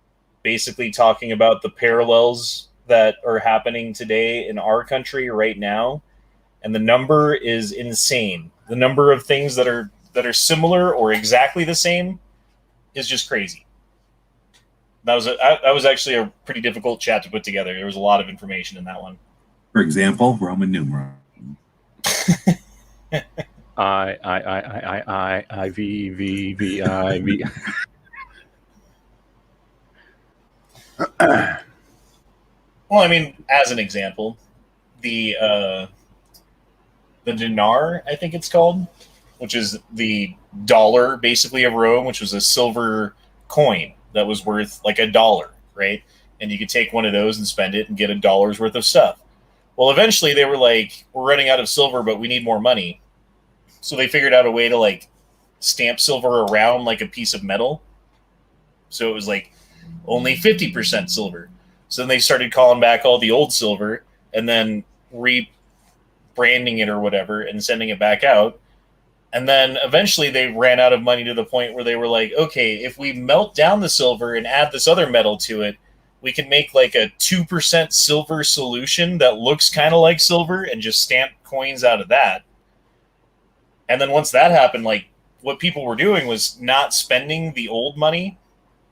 basically talking about the parallels that are happening today in our country right now. And the number is insane. The number of things that are similar or exactly the same is just crazy. That was actually a pretty difficult chat to put together. There was a lot of information in that one. For example, Roman numeral. I V. Well, I mean, as an example, the dinar, I think it's called, which is the dollar basically of Rome, which was a silver coin that was worth like $1, right? And you could take one of those and spend it and get $1 worth of stuff. Well, eventually they were like, we're running out of silver, but we need more money. So they figured out a way to like stamp silver around like a piece of metal. So it was like only 50% silver. So then they started calling back all the old silver and then rebranding it or whatever and sending it back out. And then eventually they ran out of money to the point where they were like, okay, if we melt down the silver and add this other metal to it, we can make like a 2% silver solution that looks kind of like silver and just stamp coins out of that. And then once that happened, like what people were doing was not spending the old money.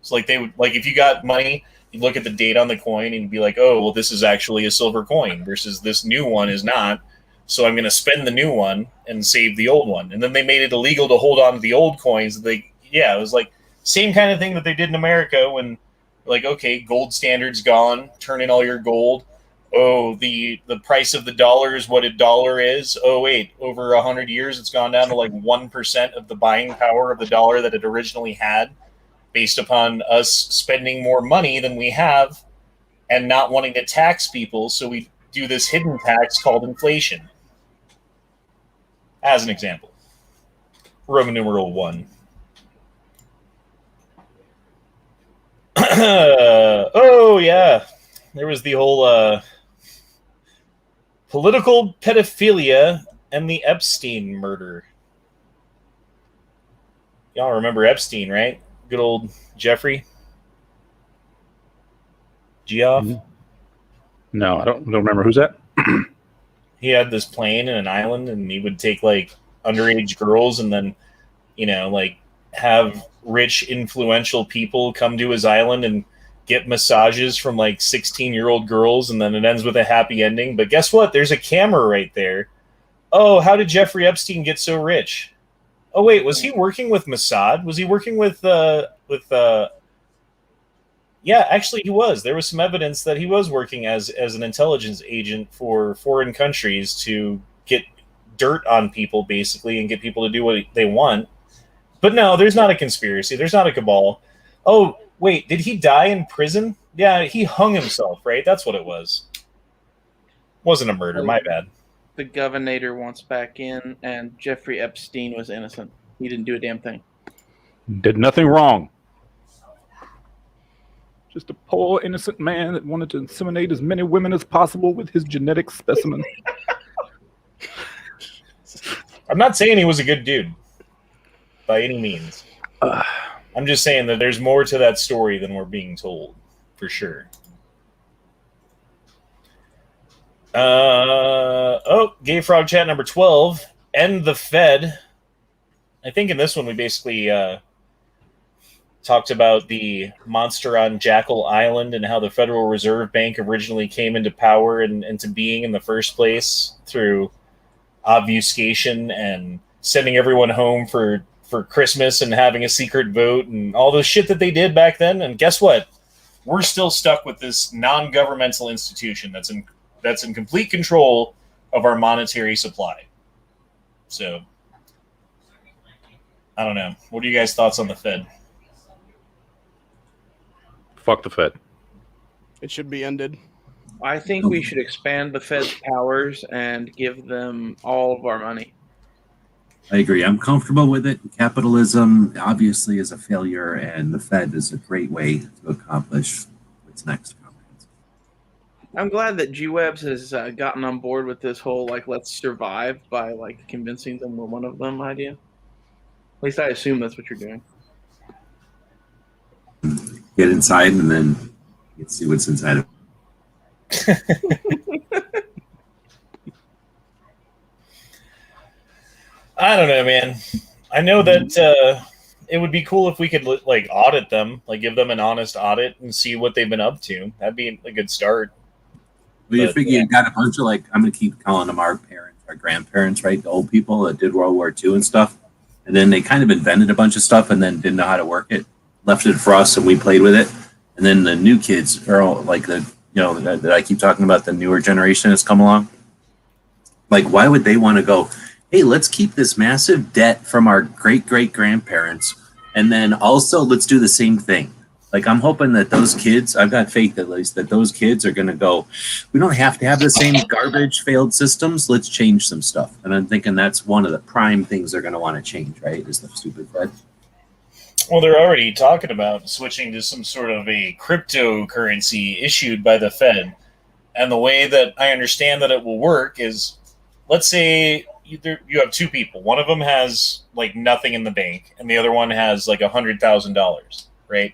So like they would, like if you got money, you'd look at the date on the coin and you'd be like, oh, well, this is actually a silver coin versus this new one is not. So I'm going to spend the new one and save the old one. And then they made it illegal to hold on to the old coins. It was like same kind of thing that they did in America when like, okay, gold standard's gone, turn in all your gold. Oh, the price of the dollar is what a dollar is. Oh, wait, over 100 years, it's gone down to like 1% of the buying power of the dollar that it originally had based upon us spending more money than we have and not wanting to tax people. So we do this hidden tax called inflation. As an example, Roman numeral 1. Oh, yeah. There was the whole political pedophilia and the Epstein murder. Y'all remember Epstein, right? Good old Jeffrey Geoff. No, I don't remember. Who's that? He had this plane in an island, and he would take like underage girls, and then like have rich, influential people come to his island and get massages from like 16-year-old girls, and then it ends with a happy ending. But guess what? There's a camera right there. Oh, how did Jeffrey Epstein get so rich? Oh, wait, was he working with Mossad? Was he working with yeah, actually he was. There was some evidence that he was working as an intelligence agent for foreign countries to get dirt on people, basically, and get people to do what they want. But no, there's not a conspiracy. There's not a cabal. Oh, wait, did he die in prison? Yeah, he hung himself, right? That's what it was. Wasn't a murder, my bad. The governor wants back in, and Jeffrey Epstein was innocent. He didn't do a damn thing. Did nothing wrong. Just a poor, innocent man that wanted to inseminate as many women as possible with his genetic specimen. I'm not saying he was a good dude, by any means. I'm just saying that there's more to that story than we're being told, for sure. Gay Frog Chat number 12. End the Fed. I think in this one we basically talked about the monster on Jackal Island and how the Federal Reserve Bank originally came into power and into being in the first place through obfuscation and sending everyone home for Christmas and having a secret vote and all the shit that they did back then. And guess what? We're still stuck with this non-governmental institution that's in complete control of our monetary supply. So, I don't know. What are you guys' thoughts on the Fed? Fuck the Fed. It should be ended. I think we should expand the Fed's powers and give them all of our money. I agree. I'm comfortable with it. Capitalism obviously is a failure, and the Fed is a great way to accomplish its next comprehensive. I'm glad that G-Webs has gotten on board with this whole let's survive by convincing them we're one of them idea. At least I assume that's what you're doing. Get inside and then you can see what's inside of it. I don't know, man. I know that it would be cool if we could audit them, give them an honest audit and see what they've been up to. That'd be a good start. But you But, figure you got a bunch of like, I'm gonna keep calling them our parents, our grandparents, right? The old people that did World War II and stuff, and then they kind of invented a bunch of stuff and then didn't know how to work it, left it for us, and we played with it. And then the new kids are all like that I keep talking about, the newer generation has come along. Like, why would they want to go, hey, let's keep this massive debt from our great grandparents, and then also let's do the same thing. Like, I'm hoping that those kids, I've got faith at least, that those kids are going to go, we don't have to have the same garbage failed systems. Let's change some stuff. And I'm thinking that's one of the prime things they're going to want to change, right? Is the stupid Fed. well, they're already talking about switching to some sort of a cryptocurrency issued by the Fed. And the way that I understand that it will work is, let's say you have two people. One of them has like nothing in the bank, and the other one has like $100,000, right?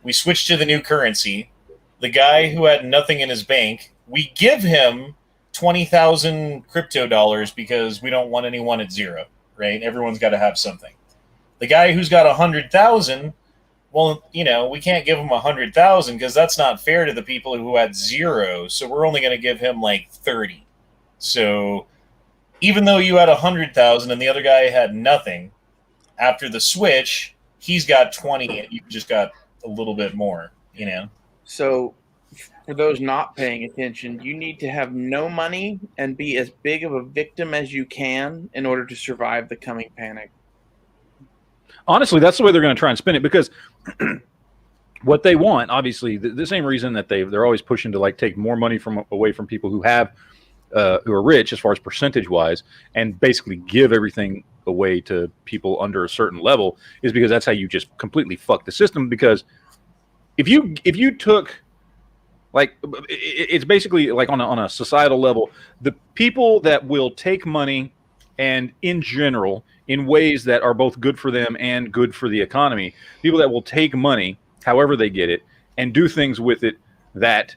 We switch to the new currency. The guy who had nothing in his bank, we give him 20,000 crypto dollars because we don't want anyone at zero, right? Everyone's got to have something. The guy who's got 100,000, well, we can't give him 100,000 because that's not fair to the people who had zero. So we're only going to give him like 30. So even though you had 100,000 and the other guy had nothing, after the switch, he's got 20 and you just got a little bit more, So for those not paying attention, you need to have no money and be as big of a victim as you can in order to survive the coming panic. Honestly, that's the way they're going to try and spin it, because what they want, obviously, the same reason that they're always pushing to like take more money away from people who are rich as far as percentage wise, and basically give everything away to people under a certain level, is because that's how you just completely fuck the system. Because if you took, like, it's basically like on a societal level, the people that will take money and in general in ways that are both good for them and good for the economy, people that will take money however they get it and do things with it that,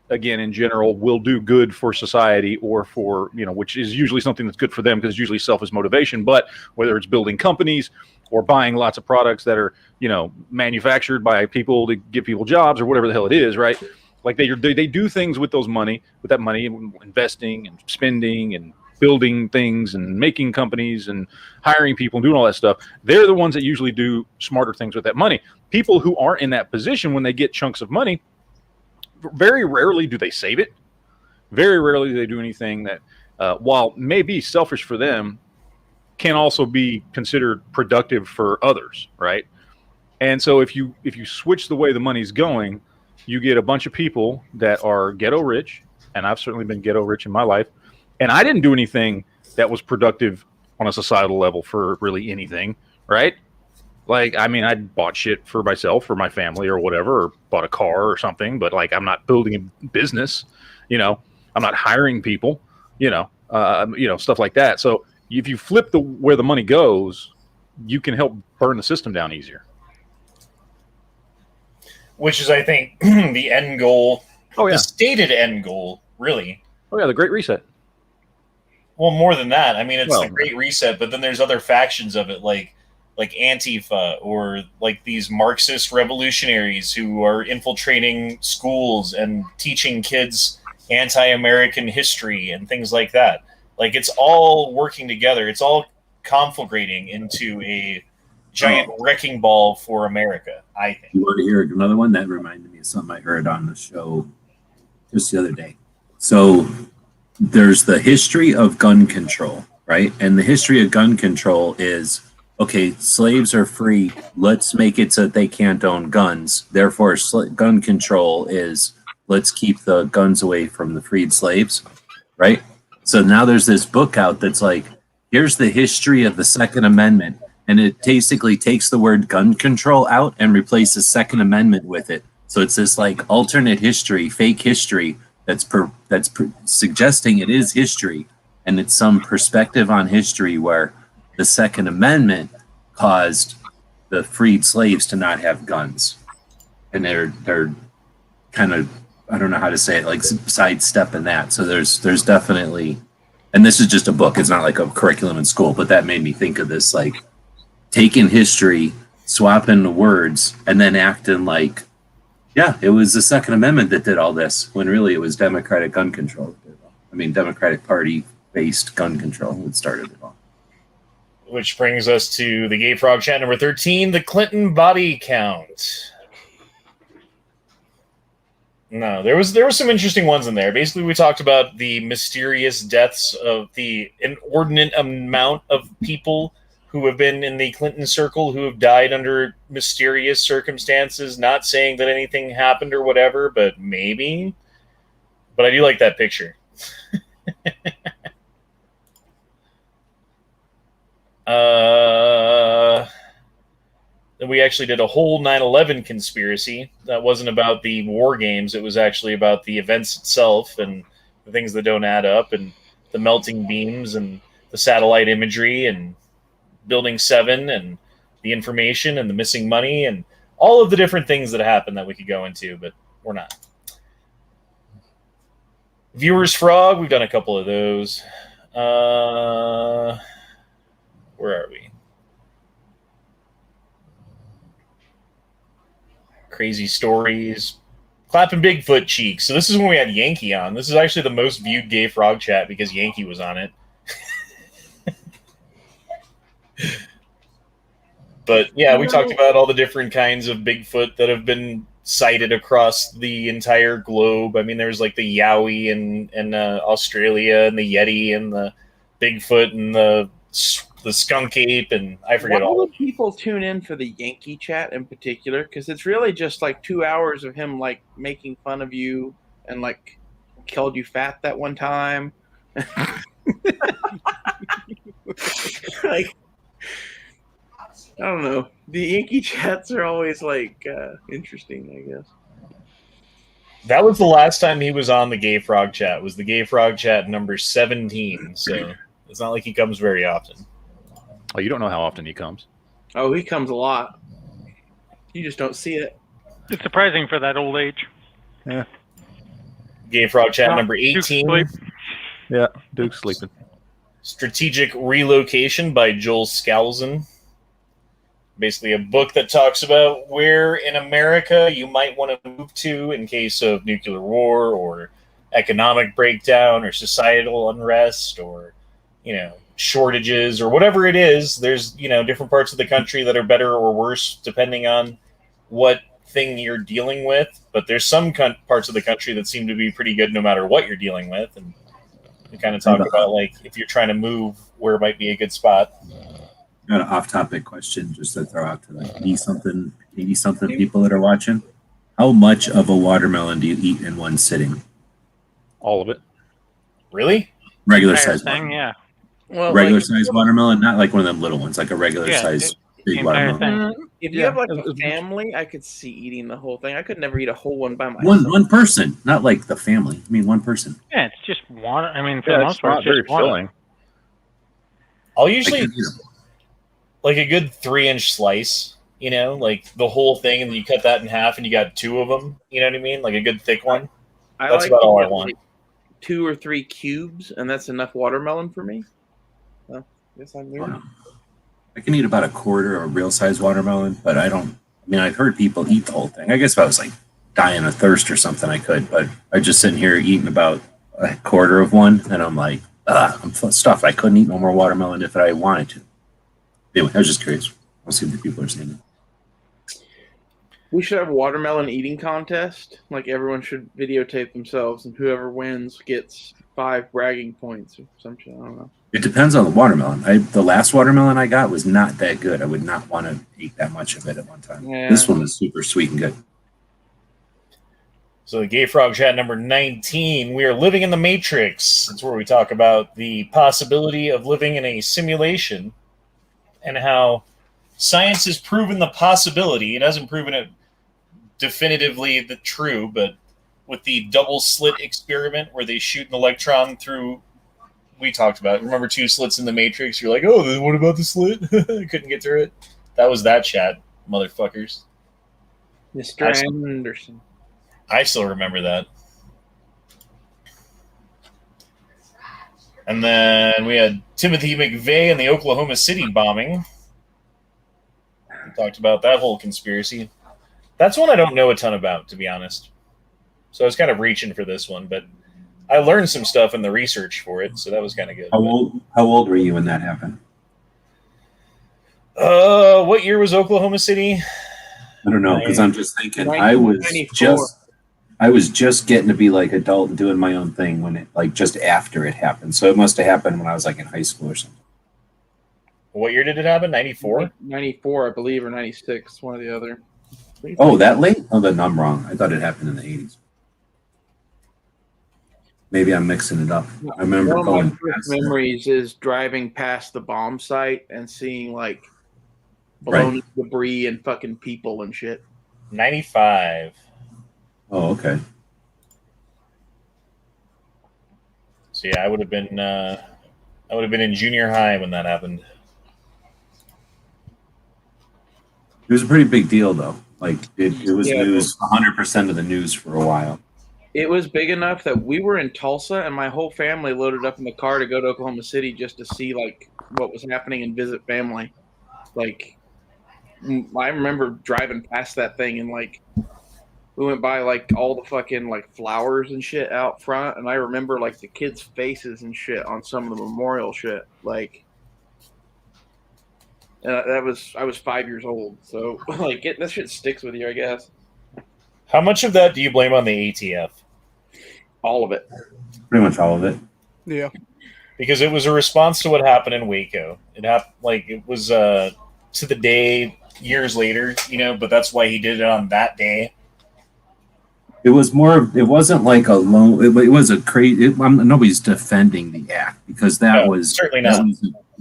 again, in general, will do good for society, or for, which is usually something that's good for them because it's usually selfish motivation. But whether it's building companies or buying lots of products that are, manufactured by people to give people jobs or whatever the hell it is, right? Like they do things with that money, investing and spending and building things and making companies and hiring people and doing all that stuff. They're the ones that usually do smarter things with that money. People who aren't in that position, when they get chunks of money, very rarely do they save it. Very rarely do they do anything that, while may be selfish for them, can also be considered productive for others, right? And so if you switch the way the money's going, you get a bunch of people that are ghetto rich, and I've certainly been ghetto rich in my life, and I didn't do anything that was productive on a societal level for really anything, right? Like, I mean, I bought shit for myself, for my family, or whatever, or bought a car or something. But like, I'm not building a business, I'm not hiring people, stuff like that. So if you flip where the money goes, you can help burn the system down easier. which is, I think, the end goal. Oh yeah, the stated end goal, really. Oh yeah, the Great Reset. Well, more than that. I mean, it's the Great Reset, but then there's other factions of it, like Antifa, or like these Marxist revolutionaries who are infiltrating schools and teaching kids anti-American history and things like that. Like, it's all working together. It's all conflagrating into a giant wrecking ball for America, I think. You want to hear another one? That reminded me of something I heard on the show just the other day. So there's the history of gun control, right? And the history of gun control is, okay, slaves are free. Let's make it so that they can't own guns. Therefore, gun control is, let's keep the guns away from the freed slaves, right? So now there's this book out that's like, here's the history of the Second Amendment. And it basically takes the word gun control out and replaces Second Amendment with it. So it's this like alternate history, fake history that's suggesting it is history. And it's some perspective on history where the Second Amendment caused the freed slaves to not have guns. And they're kind of, I don't know how to say it, like sidestepping that. So there's definitely, and this is just a book, it's not like a curriculum in school, but that made me think of this, like taking history, swapping the words, and then acting like Yeah, it was the Second Amendment that did all this, when really it was Democratic gun control. I mean, Democratic Party-based gun control that started it all. Which brings us to the Gay Frog Chat number 13, the Clinton body count. No, there was some interesting ones in there. Basically, we talked about the mysterious deaths of the inordinate amount of people who have been in the Clinton circle who have died under mysterious circumstances, not saying that anything happened or whatever, but maybe. But I do like that picture. Then we actually did a whole 9/11 conspiracy that wasn't about the war games. It was actually about the events itself and the things that don't add up and the melting beams and the satellite imagery and Building 7 and the information and the missing money and all of the different things that happened that we could go into, but we're not. Viewers Frog, we've done a couple of those. Where are we? Crazy stories. Clapping Bigfoot cheeks. So this is when we had Yankee on. This is actually the most viewed Gay Frog Chat because Yankee was on it. But yeah, we talked about all the different kinds of Bigfoot that have been sighted across the entire globe. I mean, there's like the Yowie in Australia and the Yeti and the Bigfoot and the skunk ape and I forget all. Why would people tune in for the Yankee Chat in particular? Because it's really just like 2 hours of him like making fun of you and like called you fat that one time. Like, I don't know. The Yankee Chats are always like interesting, I guess. That was the last time he was on the Gay Frog Chat. Was the Gay Frog Chat number 17? So it's not like he comes very often. Oh, you don't know how often he comes. Oh, he comes a lot. You just don't see it. It's surprising for that old age. Yeah. Gay Frog Chat number 18. Yeah, Duke's sleeping. Strategic Relocation by Joel Skousen. Basically a book that talks about where in America you might want to move to in case of nuclear war or economic breakdown or societal unrest or, shortages or whatever it is. There's, different parts of the country that are better or worse depending on what thing you're dealing with. But there's some parts of the country that seem to be pretty good no matter what you're dealing with. And we kind of talk about, like, if you're trying to move, where might be a good spot. Got an off-topic question just to throw out to like 80-something people that are watching. How much of a watermelon do you eat in one sitting? All of it. Really? Regular size watermelon. Yeah. Well, regular like, size watermelon, not like one of them little ones, like a regular size big watermelon. if you have like a family, I could see eating the whole thing. I could never eat a whole one by myself. One person, not like the family. I mean, one person. Yeah, it's just water. I mean, for the most part, it's very just water. filling. I'll usually like a good 3-inch slice, like the whole thing, and then you cut that in half, and you got 2 of them. You know what I mean? Like a good thick one. That's about all I want. Like 2 or 3 cubes, and that's enough watermelon for me. Well, I guess I'm weird. I can eat about a quarter of a real size watermelon, but I've heard people eat the whole thing. I guess if I was like dying of thirst or something, I could, but I'm just sitting here eating about a quarter of one, and I'm like, I'm stuffed. I couldn't eat no more watermelon if I wanted to. Anyway, I was just curious. I'll see what the people are saying. We should have a watermelon eating contest. Like, everyone should videotape themselves, and whoever wins gets 5 bragging points or some shit. I don't know. It depends on the watermelon. The last watermelon I got was not that good. I would not want to eat that much of it at one time. Yeah. This one was super sweet and good. So the Gay Frog Chat number 19, we are living in the Matrix. It's where we talk about the possibility of living in a simulation and how science has proven the possibility. It hasn't proven it definitively true, but with the double slit experiment where they shoot an electron through, we talked about it. Remember 2 slits in the Matrix? You're like, oh, what about the slit? I couldn't get through it. That was that chat, motherfuckers. Mr. Anderson. I still remember that. And then we had Timothy McVeigh and the Oklahoma City bombing. We talked about that whole conspiracy. That's one I don't know a ton about, to be honest. So I was kind of reaching for this one, but I learned some stuff in the research for it, so that was kind of good. How old were you when that happened? What year was Oklahoma City? I don't know, because I'm just thinking 1994. I was just getting to be like adult and doing my own thing when it like just after it happened. So it must have happened when I was like in high school or something. What year did it happen? 94? 94, I believe, or 96, one or the other. Oh, that late? Oh, then I'm wrong. I thought it happened in the 80s. Maybe I'm mixing it up. I remember One of going my first memories is driving past the bomb site and seeing like blown debris and fucking people and shit. 95. Oh, okay. So yeah, I would have been in junior high when that happened. It was a pretty big deal, though. Like it was Yeah, news, 100% of the news for a while. It was big enough that we were in Tulsa and my whole family loaded up in the car to go to Oklahoma City just to see like what was happening and visit family. Like I remember driving past that thing and like we went by like all the fucking like flowers and shit out front, and I remember like the kids' faces and shit on some of the memorial shit. Like I was 5 years old, so like that shit sticks with you, I guess. How much of that do you blame on the ATF? All of it. Pretty much all of it. Yeah. Because it was a response to what happened in Waco. It happened like it was to the day years later, but that's why he did it on that day. It was more. It wasn't like a lone. It was a crazy. Nobody's defending the act because that was certainly not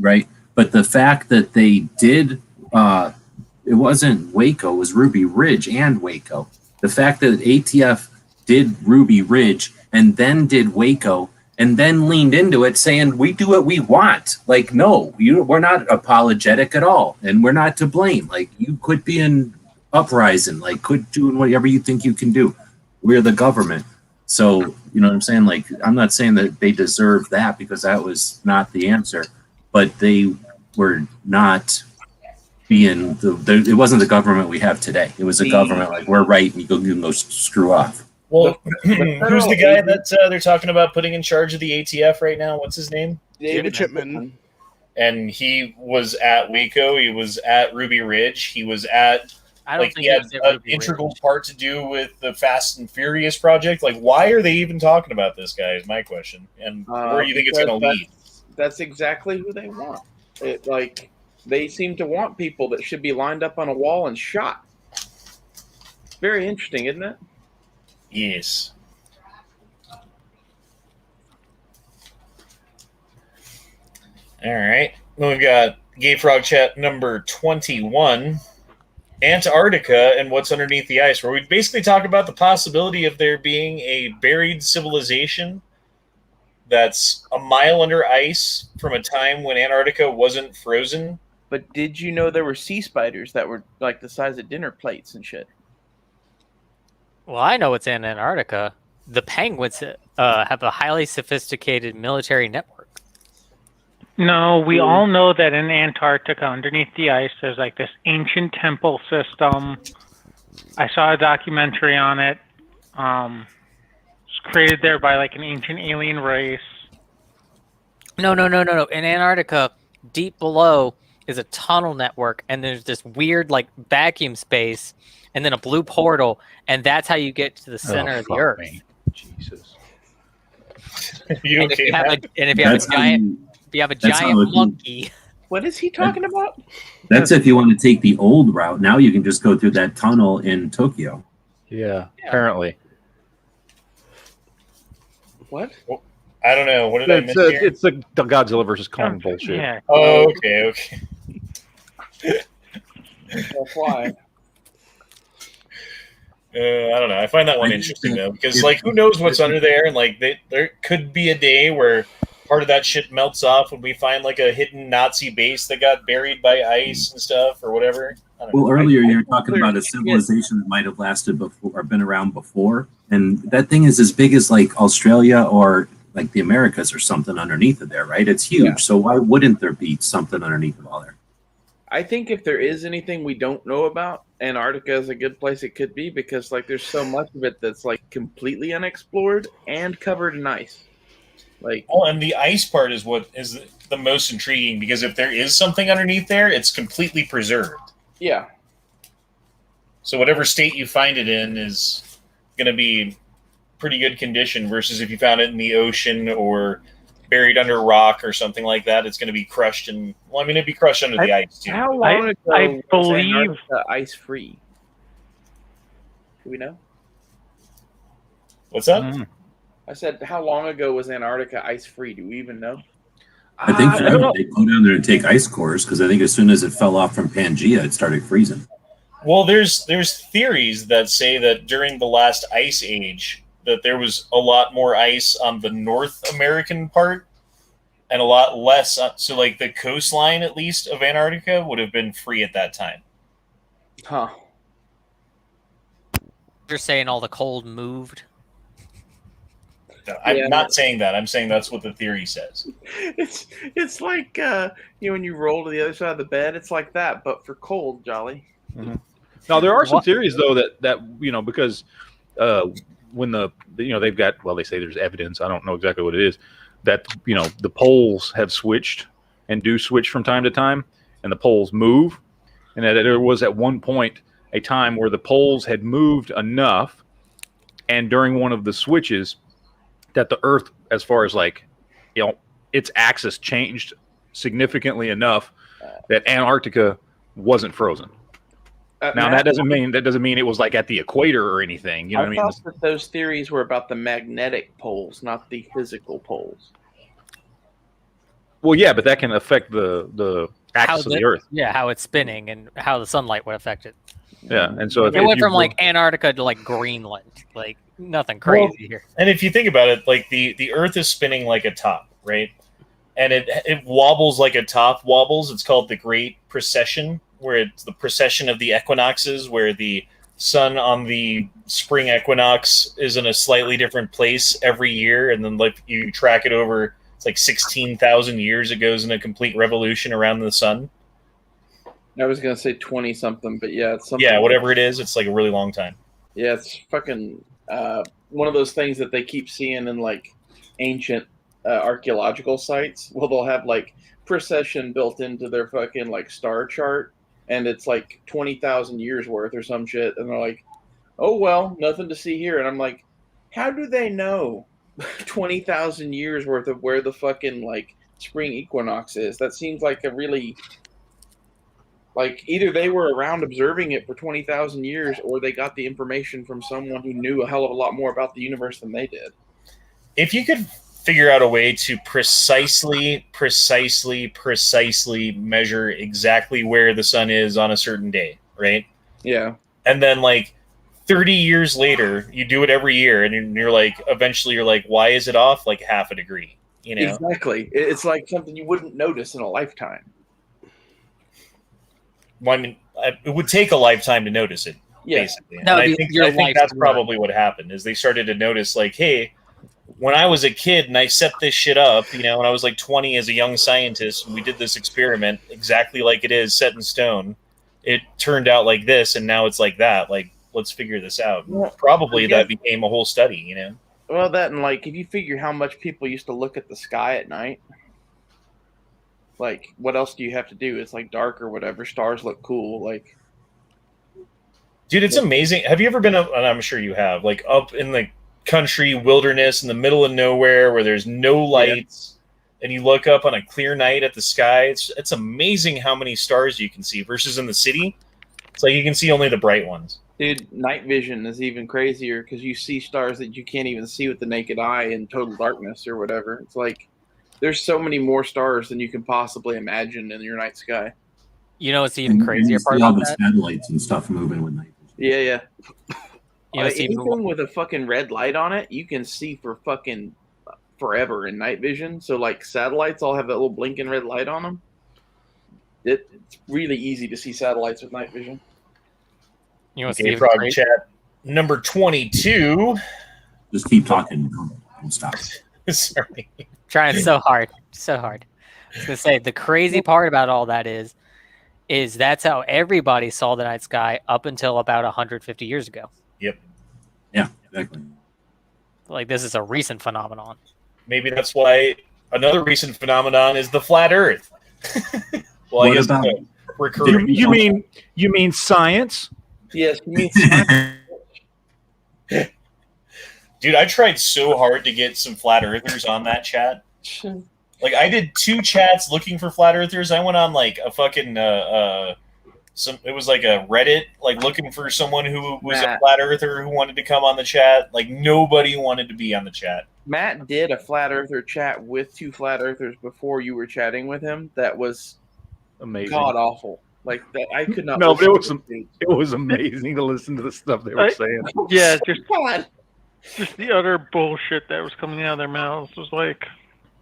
right. But the fact that they did, it wasn't Waco. It was Ruby Ridge and Waco. The fact that ATF did Ruby Ridge and then did Waco and then leaned into it, saying we do what we want. Like, no, we're not apologetic at all, and we're not to blame. Like, you quit being uprising. Like, quit doing whatever you think you can do. We're the government. So, you know what I'm saying? Like, I'm not saying that they deserve that because that was not the answer, but they were not being it wasn't the government we have today. It was a government like, we're right, and you can go screw off. Well, who's the guy that they're talking about putting in charge of the ATF right now? What's his name? David Chipman. And he was at Waco. He was at Ruby Ridge. He was at he had an integral part to do with the Fast and Furious project. Like, why are they even talking about this guy is my question. And where do you think it's going to lead? That's exactly who they want. They seem to want people that should be lined up on a wall and shot. Very interesting, isn't it? Yes. All right. We've got Gay Frog Chat number 21. Antarctica and what's underneath the ice, where we basically talk about the possibility of there being a buried civilization that's a mile under ice from a time when Antarctica wasn't frozen. But did you know there were sea spiders that were like the size of dinner plates and shit? Well, I know what's in Antarctica. The penguins have a highly sophisticated military network. No, we all know that in Antarctica, underneath the ice, there's like this ancient temple system. I saw a documentary on it. It's created there by like an ancient alien race. No. In Antarctica, deep below is a tunnel network, and there's this weird like vacuum space, and then a blue portal, and that's how you get to the center of the Earth. Me. Jesus. If you have a giant monkey. What is he talking about? That's if you want to take the old route. Now you can just go through that tunnel in Tokyo. Yeah. Apparently. What? Well, I don't know. What did I miss here? It's the Godzilla versus Kong bullshit. Yeah. Oh, okay. That's why. I don't know. I find that one interesting though, because like, who knows what's under there, and like, there could be a day where part of that shit melts off when we find like a hidden Nazi base that got buried by ice and stuff or whatever. I don't know. Well, earlier you were talking about a civilization that might have lasted before or been around before, and that thing is as big as like Australia or like the Americas or something underneath of there, right? It's huge. Yeah. So why wouldn't there be something underneath of all there? I think if there is anything we don't know about, Antarctica is a good place it could be because like there's so much of it that's like completely unexplored and covered in ice. Like, well, and the ice part is what is the most intriguing because if there is something underneath there, it's completely preserved. yeah, So whatever state you find it in is going to be pretty good condition versus if you found it in the ocean or buried under rock or something like that, it's going to be crushed and well, I mean, it'd be crushed under the ice too. how long ago I was believe- Antarctica ice free? Do we know? What's that? Mhm. I said, how long ago was Antarctica ice free? Do we even know? I think I don't know. they go down there and take ice cores because I think as soon as it fell off from Pangea, it started freezing. Well, there's theories that say that during the last ice age that there was a lot more ice on the North American part and a lot less so like the coastline at least of Antarctica would have been free at that time. Huh. You're saying all the cold moved. No, I'm Yeah. not saying that. I'm saying that's what the theory says. It's like when you roll to the other side of the bed, it's like that, but for cold, Jolly. Now there are some What? theories though that because when they've got they say there's evidence, I don't know exactly what it is, that the poles have switched and do switch from time to time and the poles move, and that there was at one point a time where the poles had moved enough and during one of the switches that the earth as far as its axis changed significantly enough that Antarctica wasn't frozen. Now that doesn't mean it was like at the equator or anything. You know what I mean? thought that those theories were about the magnetic poles, not the physical poles. Well, yeah, but that can affect the axis of the Earth. Yeah, how it's spinning and how the sunlight would affect it. Yeah, and so It went from like Antarctica to like Greenland, like nothing crazy here. And if you think about it, like the Earth is spinning like a top, right? And it wobbles like a top wobbles. It's called the Great Precession, where it's the precession of the equinoxes, where the sun on the spring equinox is in a slightly different place every year, and then like you track it over, it's like 16,000 years. It goes in a complete revolution around the sun. I was gonna say 20 something, but yeah, it's something. Yeah, whatever it is, it's like a really long time. Yeah, it's fucking one of those things that they keep seeing in like ancient archaeological sites. Well, they'll have like precession built into their fucking like star chart, and it's like 20,000 years worth or some shit, and they're like, "Oh well, nothing to see here." And I'm like, "How do they know 20,000 years worth of where the fucking like spring equinox is?" That seems like a really like either they were around observing it for 20,000 years, or they got the information from someone who knew a hell of a lot more about the universe than they did. If you could figure out a way to precisely measure exactly where the sun is on a certain day, right? Yeah. And then like 30 years later, you do it every year, and you're like, eventually you're like, why is it off like half a degree? You know? Exactly. It's like something you wouldn't notice in a lifetime. Well, I mean, it would take a lifetime to notice it, Yeah. basically. And That would I be think your that's life's work. probably what happened is they started to notice like, hey, when I was a kid and I set this shit up, when I was like 20 as a young scientist, and we did this experiment exactly like it is set in stone, it turned out like this, and now it's like that. Like, let's figure this out. Well, Probably I guess- that became a whole study, Well, that and like if you figure how much people used to look at the sky at night, like what else do you have to do? It's like dark or whatever. Stars look cool. Like Dude, it's amazing. Have you ever been up, and I'm sure you have, like up in the country wilderness in the middle of nowhere where there's no lights, and you look up on a clear night at the sky? It's amazing how many stars you can see versus in the city. It's like you can see only the bright ones. dude, night vision is even crazier because you see stars that you can't even see with the naked eye in total darkness or whatever. It's like there's so many more stars than you can possibly imagine in your night sky. You know what's even And crazier you part see all about the that? satellites and stuff moving with night. Yeah, yeah. You know what's even Anything with a fucking red light on it, you can see for fucking forever in night vision. So like satellites all have that little blinking red light on them. It's really easy to see satellites with night vision. You know what's Okay, even Frog crazier? Chat number 22. Just keep talking. Don't stop. Sorry. Trying so hard, so hard. I was gonna say the crazy part about all that is is that's how everybody saw the night sky up until about 150 years ago. Yep. Yeah, exactly. Like, this is a recent phenomenon. Maybe that's why another recent phenomenon is the flat Earth. Well, What I guess about- recurring. You mean science? Yes, me. Dude, I tried so hard to get some flat earthers on that chat. Like, I did 2 chats looking for flat earthers. I went on like a fucking it was like a Reddit, like looking for someone who was a Matt. flat earther who wanted to come on the chat. Like, nobody wanted to be on the chat. Matt did a flat earther chat with 2 flat earthers before you were chatting with him. That was Amazing. god awful. Like that, I could not. No, but it listen was to these. It was amazing to listen to the stuff they were saying. Yeah, God, just the utter bullshit that was coming out of their mouths was like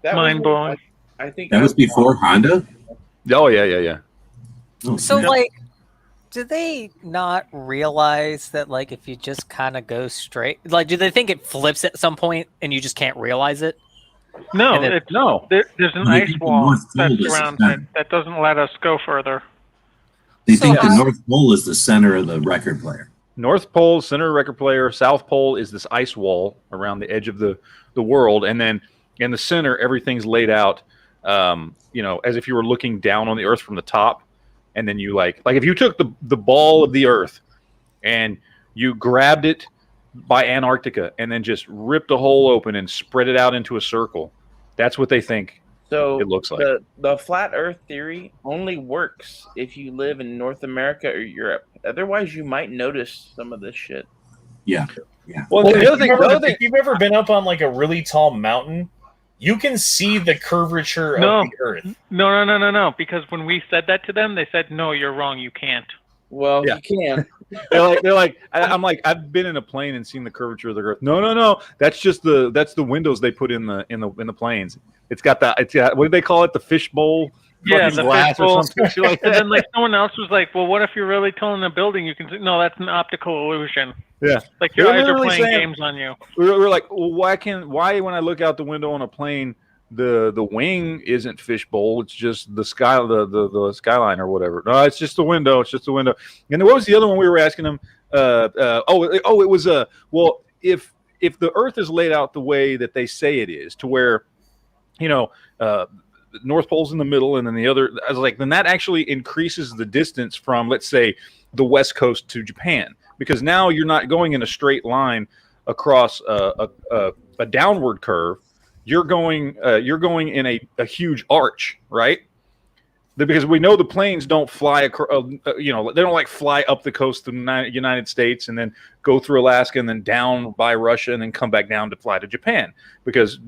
that mind blowing. Was, I think That was before Honda? Oh yeah. Oh, So, snap. like, do they not realize that, like, if you just kind of go straight, like, do they think it flips at some point and you just can't realize it? No, And then- it's No. there's an They ice think the wall North that Pole is surrounds the it that doesn't let us go further. They So think the I- North Pole is the center of the record player. North Pole, center record player. South Pole is this ice wall around the edge of the world, and then in the center, everything's laid out, as if you were looking down on the Earth from the top, and then you like if you took the ball of the Earth and you grabbed it by Antarctica and then just ripped a hole open and spread it out into a circle. That's what they think So it looks like. the flat Earth theory only works if you live in North America or Europe. Otherwise, you might notice some of this shit. Yeah. Well, Well, the other thing, if you've ever been up on like a really tall mountain, you can see the curvature No. of the Earth. No. Because when we said that to them, they said, "No, you're wrong. You can't." Well, Yeah. you can. they're like, I'm like, I've been in a plane and seen the curvature of the Earth. No. That's just the windows they put in the planes. It's got what do they call it? The fishbowl. Yeah, fucking the glass fishbowl. or something shit like And that. then like someone else was like, "Well, what if you're really tall in a building? You can see." No, that's an optical illusion. Yeah. Like your They're eyes are literally playing saying- games on you. We're like, well, why when I look out the window on a plane, the wing isn't fishbowl, it's just the sky, the skyline or whatever. No, it's just the window. It's just the window. And what was the other one we were asking them? It was well, if the Earth is laid out the way that they say it is, to where, the North Pole's in the middle, and then the other, I was like, then that actually increases the distance from, let's say, the West Coast to Japan, because now you're not going in a straight line across a downward curve. You're going in a huge arch, right? Because we know the planes don't fly across, they don't like fly up the coast of the United States and then go through Alaska and then down by Russia and then come back down to fly to Japan, because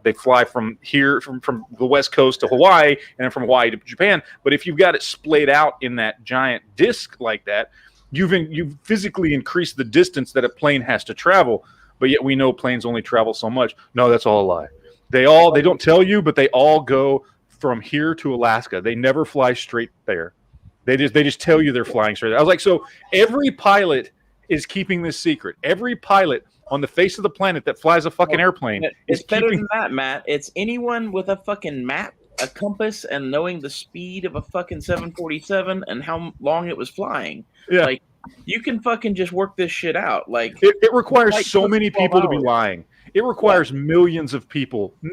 they fly from here from the West Coast to Hawaii and then from Hawaii to Japan. But if you've got it splayed out in that giant disc like that, you've physically increased the distance that a plane has to travel. But yet we know planes only travel so much. No, that's all a lie. They don't tell you, but they all go from here to Alaska. They never fly straight there. They just tell you they're flying straight. I was like, so every pilot is keeping this secret. Every pilot on the face of the planet that flies a fucking airplane It's is better keeping. than that, Matt. It's anyone with a fucking map, a compass, and knowing the speed of a fucking 747 and how long it was flying. Yeah. Like, you can fucking just work this shit out. Like, It requires like so many 12 people to be hours. lying. It requires millions of people to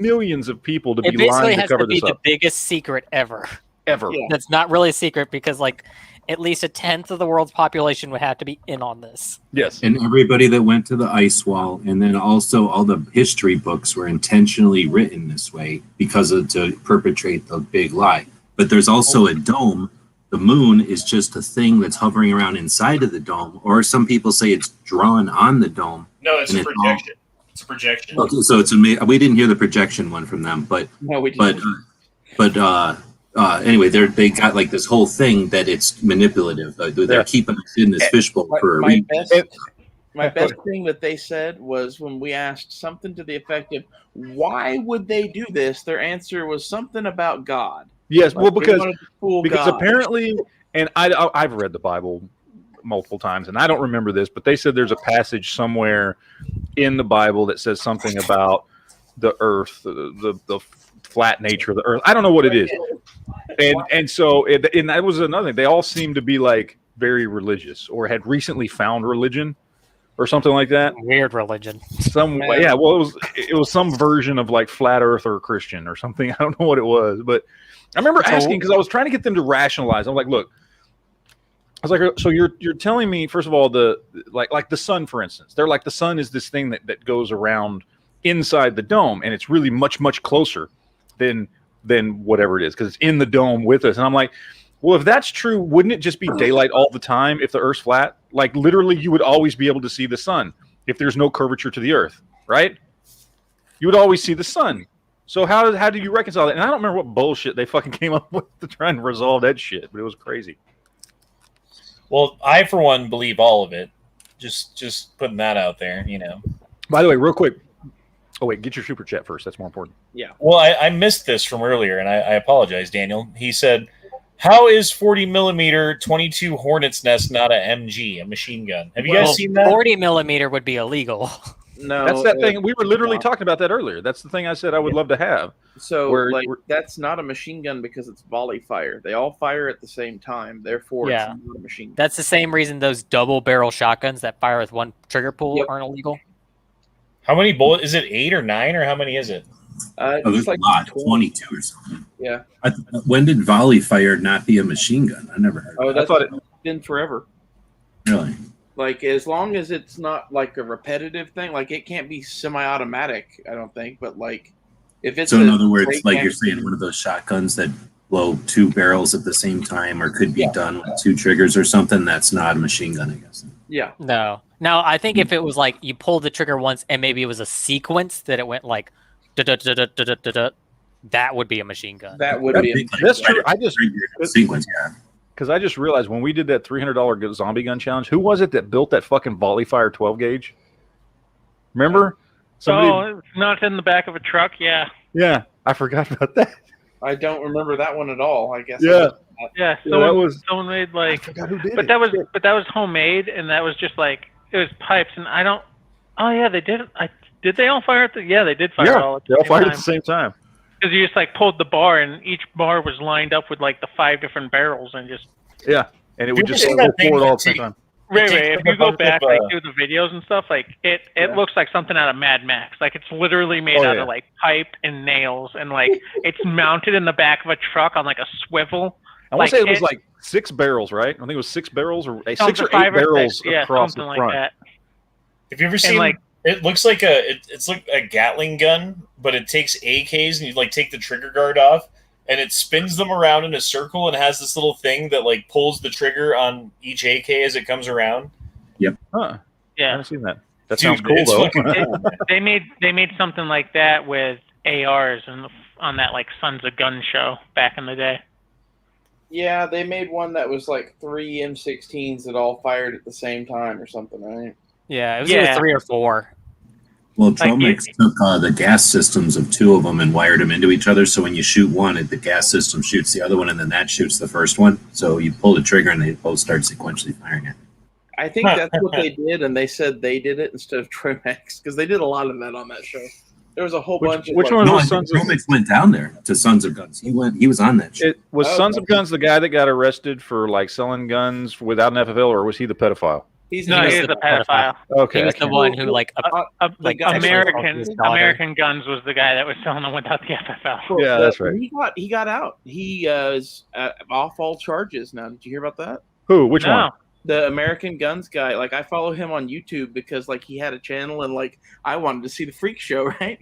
It be basically lying to has cover to be this the up. biggest secret ever. Ever. Yeah. That's not really a secret, because like at least a tenth of the world's population would have to be in on this. Yes. And everybody that went to the ice wall, and then also all the history books were intentionally written this way to perpetrate the big lie. But there's also a dome. The moon is just a thing that's hovering around inside of the dome, or some people say it's drawn on the dome. No, it's And a it's projection. It's a projection. Okay, so it's amazing. We didn't hear the projection one from them, but no, we didn't. anyway, they got like this whole thing that it's manipulative. They're Yeah. keeping us in this fishbowl for a my reason. best thing that they said was when we asked something to the effect of, why would they do this? Their answer was something about God. Yes. Like, Well, they because wanted to fool because God. apparently, and I've read the Bible multiple times, and I don't remember this, but they said there's a passage somewhere in the Bible that says something about the Earth, the flat nature of the Earth. I don't know what it is, And so and that was another thing. They all seemed to be like very religious or had recently found religion or something like that. Weird religion. Yeah. Well, it was some version of like flat Earth or Christian or something. I don't know what it was, but I remember asking because I was trying to get them to rationalize. I'm like, look, I was like, so you're telling me first of all like the sun, for instance, they're like the sun is this thing that goes around inside the dome, and it's really much closer than whatever it is because it's in the dome with us. And I'm like, well, if that's true, wouldn't it just be daylight all the time if the Earth's flat? Like literally, you would always be able to see the sun if there's no curvature to the Earth, right? You would always see the sun. So how do you reconcile that? And I don't remember what bullshit they fucking came up with to try and resolve that shit, but it was crazy. Well, I for one believe all of it. Just putting that out there, you know. By the way, real quick. Oh wait, get your super chat first. That's more important. Yeah. Well, I missed this from earlier, and I apologize, Daniel. He said, "How is 40 millimeter 22 Hornet's Nest not a MG, a machine gun?" Have you guys seen that? 40 millimeter would be illegal. No, That's that thing. We were literally talking about that earlier. That's the thing I said I would love to have. So that's not a machine gun because it's volley fire. They all fire at the same time. Therefore, it's not a machine gun. That's the same reason those double barrel shotguns that fire with one trigger pull aren't illegal. How many bullets? Is it 8 or 9 or how many is it? There's like a lot, 22 or something. Yeah. When did volley fire not be a machine gun? I never heard. Oh, that's been forever. Really? Like as long as it's not like a repetitive thing, like it can't be semi-automatic. I don't think, but like if it's so in other words, like you're saying, one of those shotguns that blow 2 barrels at the same time, or could be done with 2 triggers or something. That's not a machine gun, I guess. Yeah. No. Now, I think if it was like you pulled the trigger once and maybe it was a sequence that it went like da-da-da-da-da-da-da, that would be a machine gun. That would be. That's true. I just sequence, yeah. Because I just realized when we did that $300 zombie gun challenge, who was it that built that fucking volley fire 12 gauge? Remember? Somebody... it's not in the back of a truck. Yeah. Yeah, I forgot about that. I don't remember that one at all. I guess. Yeah. Someone made like. I forgot who did but it. that was homemade, and that was just like it was pipes, and I don't. Oh yeah, they did. Did they all fire at the? Yeah, they did fire all at the they all same fired time. at the same time. Because you just like pulled the bar, and each bar was lined up with like the 5 different barrels, and just. Yeah, and it would just seen go that thing forward all at that the same time. Right. If you go back of, like through the videos and stuff, like it looks like something out of Mad Max. Like it's literally made out of like pipe and nails, and like it's mounted in the back of a truck on like a swivel. I want to say it was like 6 barrels, right? I think it was 6 barrels or 6 or 8 barrels across the front. Like that. Have you ever seen like? It looks like it's like a Gatling gun, but it takes AKs and you like take the trigger guard off, and it spins them around in a circle and has this little thing that like pulls the trigger on each AK as it comes around. Yep. Huh. Yeah. I haven't seen that. That sounds cool though. They made something like that with ARs and on that like Sons of Gun show back in the day. Yeah, they made one that was like 3 M16s that all fired at the same time or something, right? Yeah, it was either 3 or 4. Well, Tromix took the gas systems of 2 of them and wired them into each other. So when you shoot one, the gas system shoots the other one, and then that shoots the first one. So you pull the trigger, and they both start sequentially firing it. I think that's what they did, and they said they did it instead of Tromix because they did a lot of that on that show. There was a whole bunch. Which of, one No, was I Sons think of Tromix went down there to Sons of Guns. He was on that show. It was Sons of Guns the guy that got arrested for like selling guns without an FFL, or was he the pedophile? He's the pedophile. Okay, He was the one who like American Guns was the guy that was selling them without the FFL. Yeah, that's right. He got out. He is off all charges now. Did you hear about that? Who? Which one? The American Guns guy. Like I follow him on YouTube because like he had a channel and like I wanted to see the freak show, right?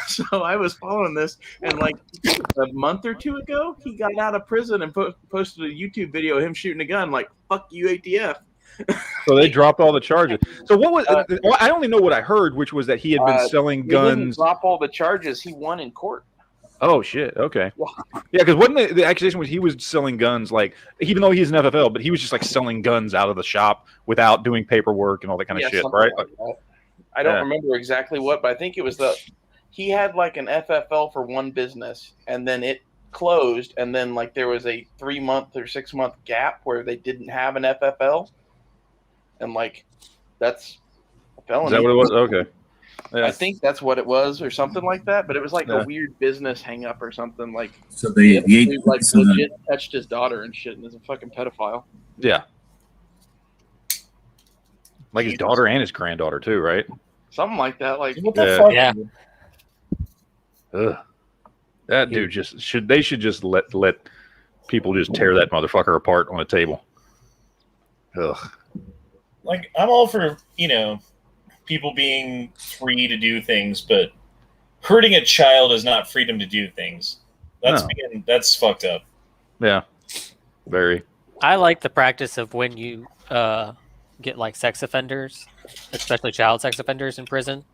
So I was following this, and like a month or 2 ago, he got out of prison and posted a YouTube video of him shooting a gun. Like fuck you, ATF. So they dropped all the charges. So what was? I only know what I heard, which was that he had been selling guns. He didn't drop all the charges. He won in court. Oh shit! Okay. Yeah, because wasn't the accusation was he was selling guns, like even though he's an FFL, but he was just like selling guns out of the shop without doing paperwork and all that kind of shit, right? Like I don't remember exactly what, but I think it was he had like an FFL for one business, and then it closed, and then like there was a 3-month or 6-month gap where they didn't have an FFL, and like that's a felony. Is that what it was? Okay. I think that's what it was, or something like that. But it was like a weird business hang up or something. Like, so the dude, like legit touched his daughter and shit, and is a fucking pedophile. Yeah. Like his daughter and his granddaughter too, right? Something like that. Like, what the fuck? Yeah. Ugh. That dude they should just let people just tear that motherfucker apart on a table. Ugh. Like, I'm all for, people being free to do things, but hurting a child is not freedom to do things. That's fucked up. Yeah. Very. I like the practice of when you get like sex offenders, especially child sex offenders in prison,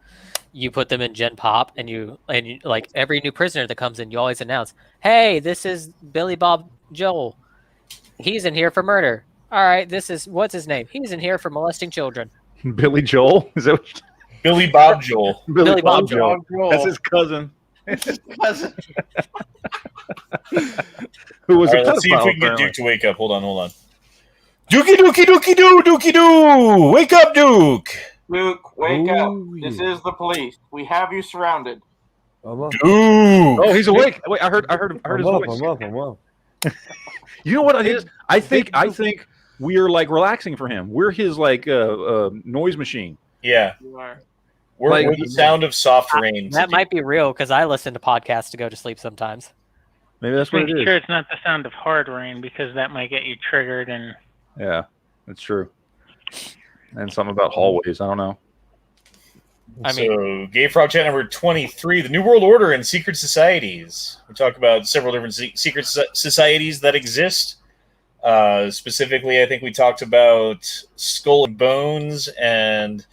you put them in Gen Pop, and you like every new prisoner that comes in, you always announce, "Hey, this is Billy Bob Joel. He's in here for murder. All right, this is what's his name? He's in here for molesting children." Billy Joel? Is that what Billy Bob Joel? Billy Bob Joel. That's his cousin. Cousin. Who was All a right, let's see if we can get apparently. Duke to wake up. Hold on. Dookie, dookie, dookie, doo, dookie, doo. Wake up, Duke. Luke, wake Ooh, up. yeah. This is the police. We have you surrounded. I'm up. Duke. Oh, he's awake. Wait, I heard his I'm voice. I'm up. You know what it is? I think we are like relaxing for him. We're his like noise machine. Yeah. You are. We're the sound of soft rain. That might be real because I listen to podcasts to go to sleep sometimes. Maybe that's what Make it is. sure it's not the sound of hard rain because that might get you triggered. And Yeah, that's true. And something about hallways. I don't know. So, Gay Frog Chat number 23, the New World Order and Secret Societies. We talk about several different secret societies that exist. Specifically, I think we talked about Skull and Bones and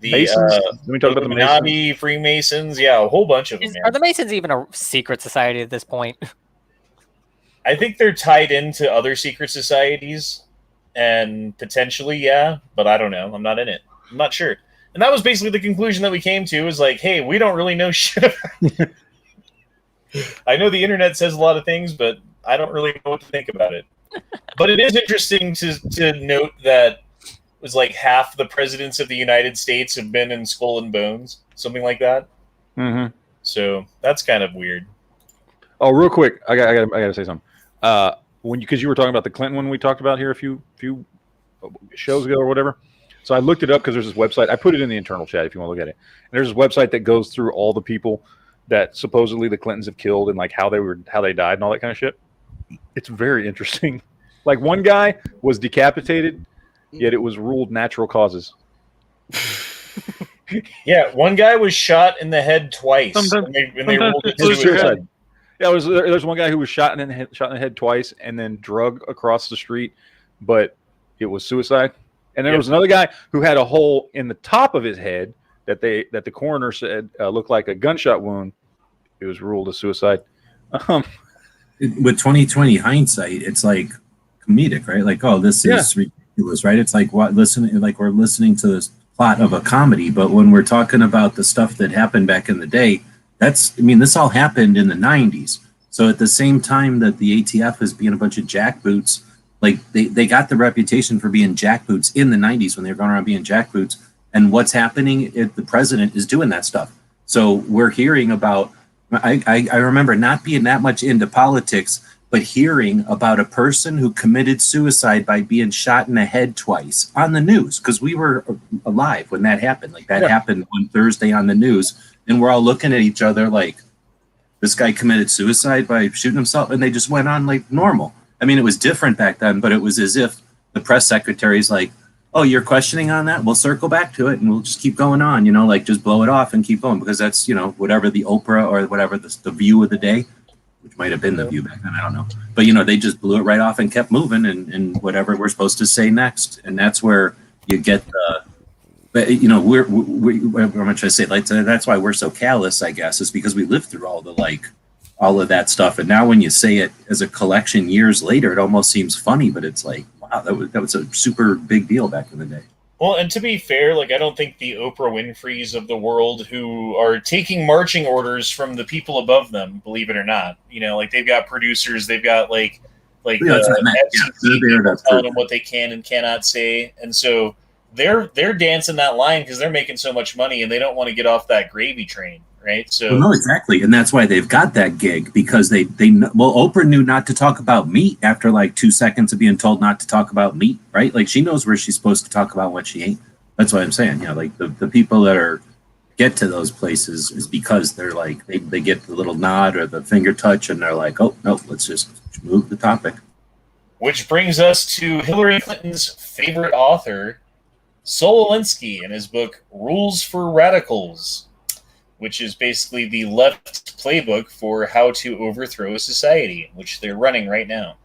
the Masons? Did we talk about the Illuminati, Freemasons. Yeah, a whole bunch of them. Are the Masons even a secret society at this point? I think they're tied into other secret societies, and potentially, yeah, but I don't know. I'm not in it. I'm not sure. And that was basically the conclusion that we came to, is like, hey, we don't really know shit. I know the internet says a lot of things, but I don't really know what to think about it. But it is interesting to note that it was like half the presidents of the United States have been in Skull and Bones, something like that. Mm-hmm. So that's kind of weird. Oh, real quick, I gotta say something. Because you were talking about the Clinton one we talked about here a few shows ago or whatever. So I looked it up because there's this website. I put it in the internal chat if you want to look at it. And there's this website that goes through all the people that supposedly the Clintons have killed and like how they died and all that kind of shit. It's very interesting. Like one guy was decapitated, yet it was ruled natural causes. Yeah, one guy was shot in the head twice. And they ruled it suicide. Yeah, there's one guy who was shot in the head twice and then drug across the street, but it was suicide. And there was another guy who had a hole in the top of his head that the coroner said looked like a gunshot wound. It was ruled a suicide. With 2020 hindsight, it's like comedic, right? Like, oh, this is ridiculous, right? It's like we're listening to this plot of a comedy, but when we're talking about the stuff that happened back in the day, this all happened in the 90s. So at the same time that the ATF is being a bunch of jackboots, like they got the reputation for being jackboots in the 90s when they were going around being jackboots. And what's happening if the president is doing that stuff? So we're hearing about, I remember not being that much into politics, but hearing about a person who committed suicide by being shot in the head twice on the news, because we were alive when that happened. Like that happened on Thursday on the news, and we're all looking at each other like, this guy committed suicide by shooting himself, and they just went on like normal. I mean, it was different back then, but it was as if the press secretary's like, oh, you're questioning on that? We'll circle back to it and we'll just keep going on, like just blow it off and keep going, because that's, whatever the Oprah or whatever the view of the day, which might have been the view back then, I don't know. But, they just blew it right off and kept moving and whatever we're supposed to say next. And that's where you get I'm trying to say, like, that's why we're so callous, I guess, is because we lived through all of that stuff. And now when you say it as a collection years later, it almost seems funny, but it's like, wow, that was a super big deal back in the day. Well, and to be fair, like, I don't think the Oprah Winfreys of the world who are taking marching orders from the people above them, believe it or not, like they've got producers, they've got telling them what they can and cannot say. And so they're dancing that line because they're making so much money and they don't want to get off that gravy train, right? So well, no, exactly, and that's why they've got that gig, because Oprah knew not to talk about meat after like 2 seconds of being told not to talk about meat, right? Like she knows where she's supposed to talk about what she ate. That's what I'm saying. Like the people that get to those places is because they're like they get the little nod or the finger touch and they're like, oh no, let's just move the topic. Which brings us to Hillary Clinton's favorite author, Saul Alinsky, in his book Rules for Radicals, which is basically the left playbook for how to overthrow a society, which they're running right now.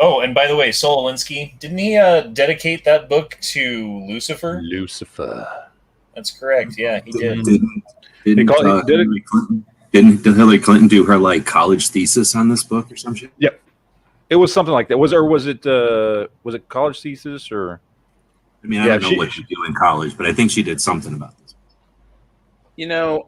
Oh, and by the way, Saul Alinsky, didn't he dedicate that book to Lucifer? Lucifer. That's correct. Yeah, he did. Didn't Hillary Clinton do her like college thesis on this book or some shit? Yep. It was something like that. Was it college thesis or? I mean, I don't know what you do in college, but I think she did something about this.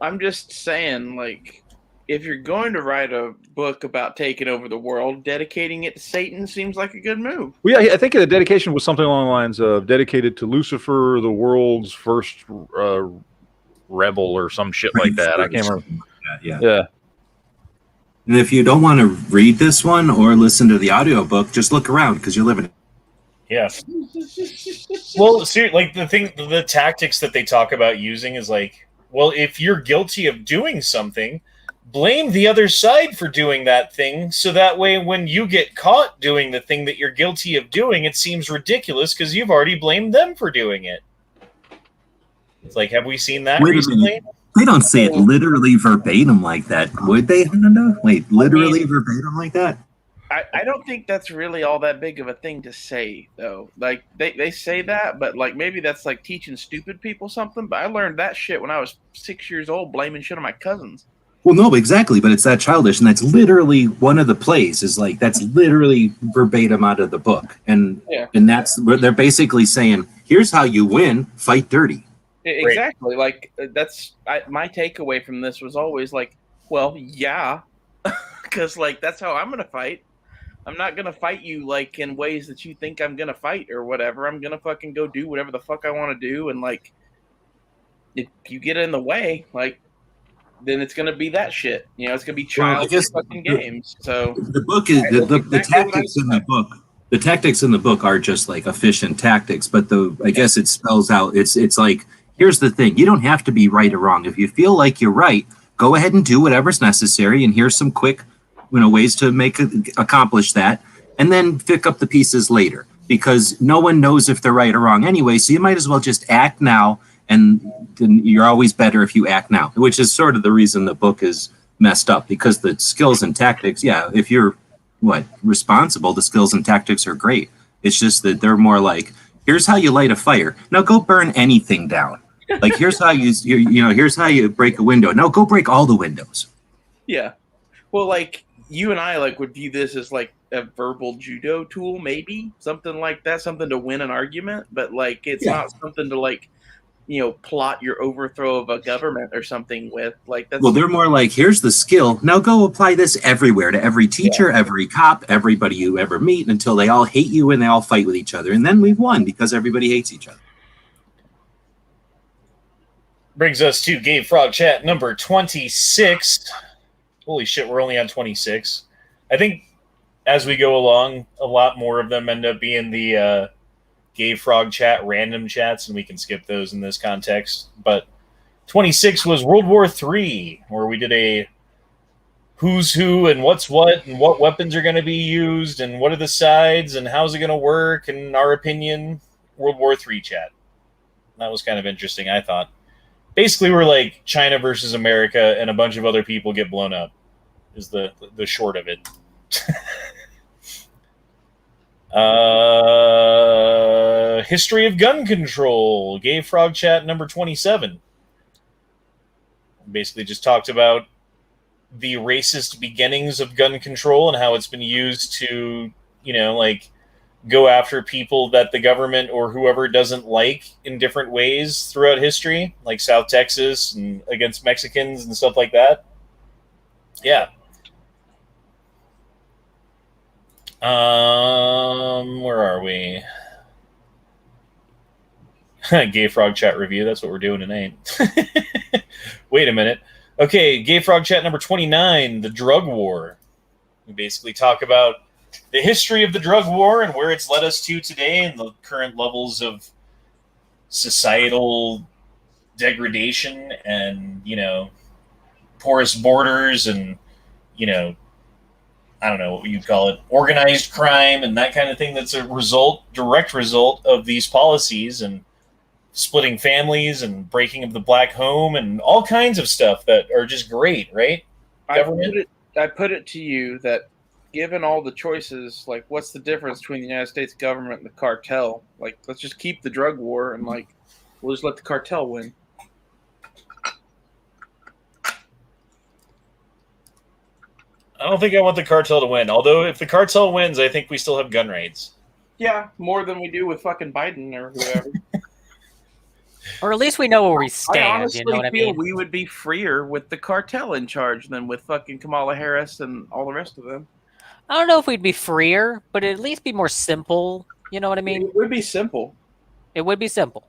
I'm just saying, like, if you're going to write a book about taking over the world, dedicating it to Satan seems like a good move. Well, yeah, I think the dedication was something along the lines of dedicated to Lucifer, the world's first rebel, or some shit like that. I can't remember. Yeah. And if you don't want to read this one or listen to the audiobook, just look around because you're living it. Yeah. Well, like the tactics that they talk about using is like, well, if you're guilty of doing something, blame the other side for doing that thing, so that way when you get caught doing the thing that you're guilty of doing, it seems ridiculous because you've already blamed them for doing it. It's like, have we seen that recently? They don't say it literally verbatim like that, would they? No. Wait, literally verbatim like that? I don't think that's really all that big of a thing to say, though. Like, they say that, but, like, maybe that's, like, teaching stupid people something. But I learned that shit when I was 6 years old, blaming shit on my cousins. Well, no, exactly, but it's that childish, and that's literally one of the plays. Is like that's literally verbatim out of the book, and that's where they're basically saying, "Here's how you win: fight dirty." Exactly. Like my takeaway from this was always like, well, yeah, because like that's how I'm gonna fight. I'm not gonna fight you like in ways that you think I'm gonna fight or whatever. I'm gonna fucking go do whatever the fuck I want to do, and like, if you get in the way, like, then it's gonna be that shit. It's gonna be childish fucking games. So the book is the tactics in the book. The tactics in the book are just like efficient tactics, but I guess it spells out. It's like, here's the thing: you don't have to be right or wrong. If you feel like you're right, go ahead and do whatever's necessary. And here's some quick, ways to accomplish that, and then pick up the pieces later. Because no one knows if they're right or wrong anyway. So you might as well just act now. And then you're always better if you act now, which is sort of the reason the book is messed up, because the skills and tactics, if you're responsible, the skills and tactics are great. It's just that they're more like, here's how you light a fire. Now go burn anything down. Like, here's how here's how you break a window. Now go break all the windows. Yeah. Well, like, you and I would view this as like a verbal judo tool, maybe something like that, something to win an argument, but like, it's not something to like, plot your overthrow of a government or something with. Like, that's. Well, they're more like, here's the skill. Now go apply this everywhere, to every teacher, every cop, everybody you ever meet, until they all hate you and they all fight with each other. And then we've won because everybody hates each other. Brings us to Gay Frog Chat number 26. Holy shit, we're only on 26. I think as we go along, a lot more of them end up being the Gay Frog Chat random chats, and we can skip those in this context. But 26 was World War III, where we did a who's who and what's what and what weapons are going to be used and what are the sides and how's it going to work and our opinion. World War III chat. That was kind of interesting, I thought. Basically, we're like China versus America and a bunch of other people get blown up is the short of it. History of gun control. Gay Frog Chat number 27. Basically just talked about the racist beginnings of gun control and how it's been used to, go after people that the government or whoever doesn't like in different ways throughout history, like South Texas and against Mexicans and stuff like that. Yeah. Where are we? Gay Frog Chat review. That's what we're doing tonight. Wait a minute. Okay, Gay Frog Chat number 29, the drug war. We basically talk about the history of the drug war and where it's led us to today and the current levels of societal degradation and, porous borders and, I don't know what you'd call it, organized crime and that kind of thing that's a direct result of these policies and splitting families and breaking of the black home and all kinds of stuff that are just great, right? I put it to you that given all the choices, like, what's the difference between the United States government and the cartel? Like, let's just keep the drug war and, like, we'll just let the cartel win. I don't think I want the cartel to win. Although, if the cartel wins, I think we still have gun rights. Yeah, more than we do with fucking Biden or whoever. Or at least we know where we stand. I honestly you know what I feel mean? we would be freer with the cartel in charge than with fucking Kamala Harris and all the rest of them. I don't know if we'd be freer, but it'd at least be more simple. You know what I mean? It would be simple. It would be simple.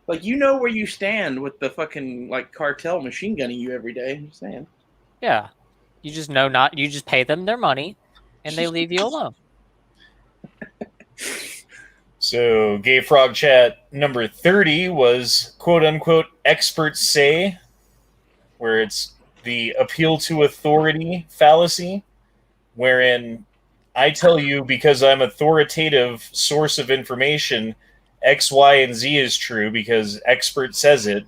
Like, you know where you stand with the fucking, like, cartel machine gunning you every day. I'm just saying. Yeah. You just you just pay them their money and they leave you alone. So, Gay Frog Chat number 30 was quote unquote experts say, where it's the appeal to authority fallacy, wherein I tell you because I'm authoritative source of information, X, Y, and Z is true because expert says it,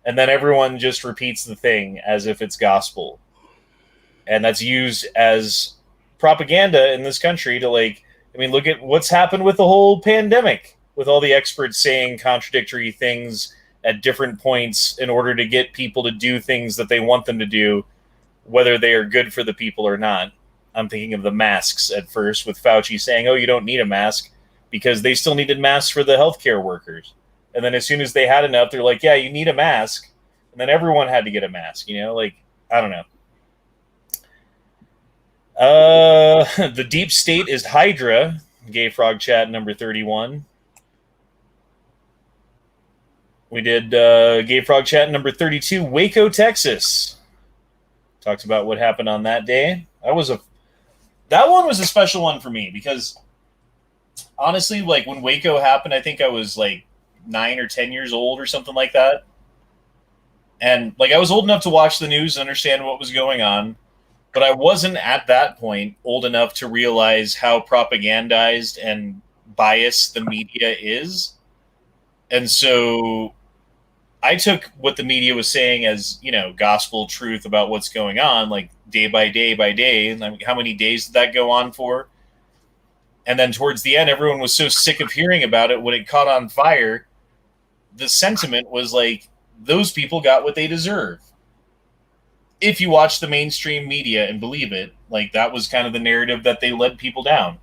and then everyone just repeats the thing as if it's gospel. And that's used as propaganda in this country to, like, I mean, look at what's happened with the whole pandemic, with all the experts saying contradictory things at different points in order to get people to do things that they want them to do, whether they are good for the people or not. I'm thinking of the masks at first, with Fauci saying, oh, you don't need a mask, because they still needed masks for the healthcare workers. And then as soon as they had enough, they're like, yeah, you need a mask. And then everyone had to get a mask, like, I don't know. The deep state is Hydra, Gay Frog Chat number 31. We did Gay Frog Chat number 32, Waco, Texas. Talked about what happened on that day. That one was a special one for me because honestly, like, when Waco happened, I think I was like 9 or 10 years old or something like that. And, like, I was old enough to watch the news and understand what was going on. But I wasn't at that point old enough to realize how propagandized and biased the media is. And so I took what the media was saying as, gospel truth about what's going on, like day by day by day. And how many days did that go on for? And then towards the end, everyone was so sick of hearing about it when it caught on fire. The sentiment was like, those people got what they deserve. If you watch the mainstream media and believe it, like, that was kind of the narrative that they led people down,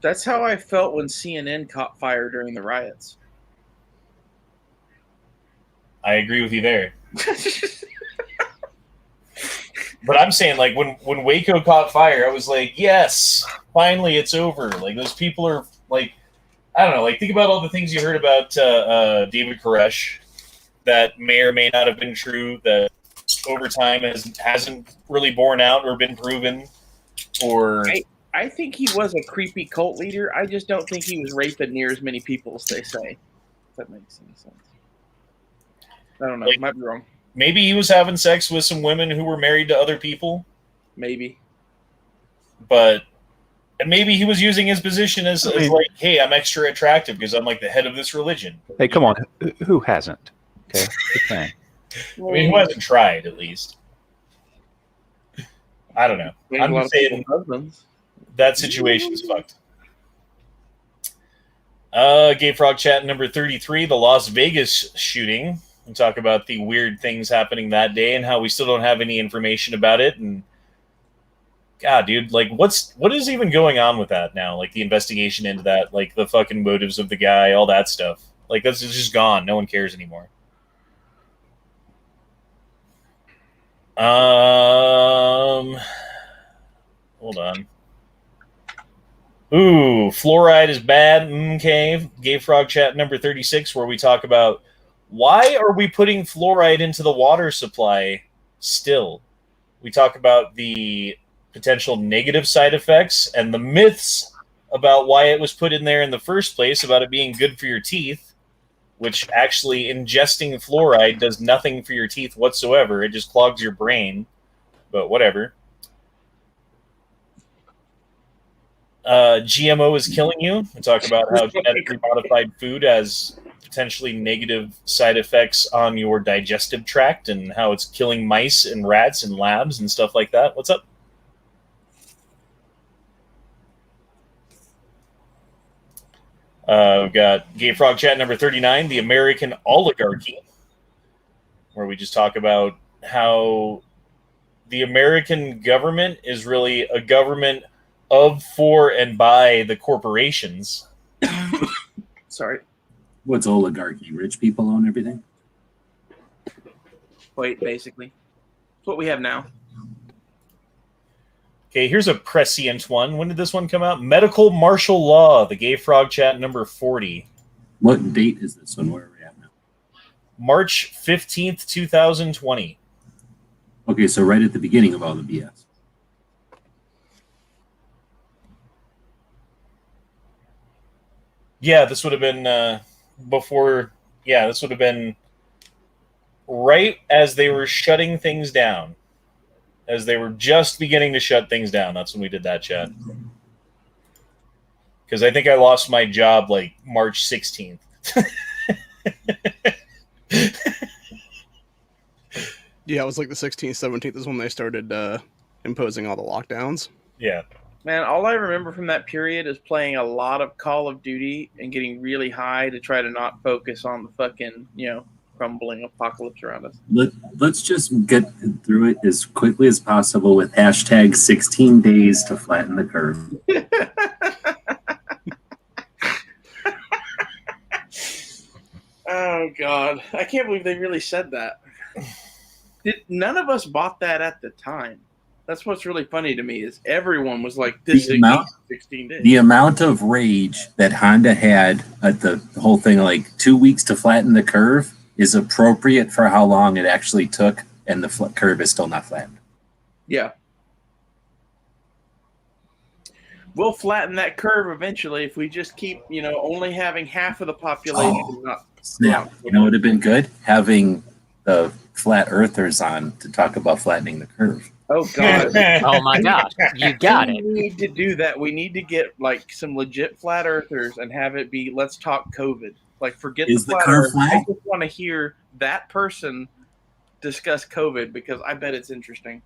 That's how I felt when CNN caught fire during the riots. I agree with you there. But I'm saying, like, when Waco caught fire, I was like, yes, finally it's over. Like, those people are, like, I don't know, like, think about all the things you heard about David Koresh that may or may not have been true, that over time hasn't really borne out or been proven, or I think he was a creepy cult leader. I just don't think he was raping near as many people as they say. If that makes any sense. I don't know. Like, might be wrong. Maybe he was having sex with some women who were married to other people. Maybe. And maybe he was using his position as like, hey, I'm extra attractive because I'm like the head of this religion. Hey, come on. Who hasn't? Okay. Good thing. I mean, who hasn't tried, at least? I don't know. I'm just saying that situation's fucked. Gay Frog Chat number 33, the Las Vegas shooting. We talk about the weird things happening that day and how we still don't have any information about it. And God, dude, like, what is even going on with that now? Like, the investigation into that, like the fucking motives of the guy, all that stuff. Like, that's just gone. No one cares anymore. Hold on. Ooh, fluoride is bad. Okay. Gay Frog Chat number 36, where we talk about why are we putting fluoride into the water supply still? We talk about the potential negative side effects and the myths about why it was put in there in the first place, about it being good for your teeth, which actually ingesting fluoride does nothing for your teeth whatsoever. It just clogs your brain, but whatever. GMO is killing you. We talk about how genetically modified food has potentially negative side effects on your digestive tract and how it's killing mice and rats in labs and stuff like that. What's up? We've got Gay Frog Chat number 39, the American oligarchy, where we just talk about how the American government is really a government of, for, and by the corporations. Sorry. What's oligarchy? Rich people own everything? Wait, basically. It's what we have now. Okay, here's a prescient one. When did this one come out? Medical martial law, the Gay Frog Chat number 40. What date is this one? Where are we at now? March 15th, 2020. Okay, so right at the beginning of all the BS. Yeah, this would have been before. Yeah, this would have been right as they were shutting things down. As they were just beginning to shut things down. That's when we did that, chat. Because I think I lost my job like March 16th. Yeah, it was like the 16th, 17th is when they started imposing all the lockdowns. Yeah. Man, all I remember from that period is playing a lot of Call of Duty and getting really high to try to not focus on the fucking, crumbling apocalypse around us. Let's just get through it as quickly as possible with hashtag 16 days to flatten the curve. Oh, God. I can't believe they really said that. None of us bought that at the time. That's what's really funny to me is everyone was like, this is 16 days. The amount of rage that Honda had at the whole thing, like 2 weeks to flatten the curve, is appropriate for how long it actually took, and the curve is still not flattened. Yeah. We'll flatten that curve eventually if we just keep, only having half of the population. Snap. You know what would have been good? Having the flat earthers on to talk about flattening the curve. Oh, God. Oh, my gosh. You got it. We need to do that. We need to get, some legit flat earthers and have it be, let's talk COVID. Forget Is the the flat curve earth. flat? I just want to hear that person discuss COVID because I bet it's interesting.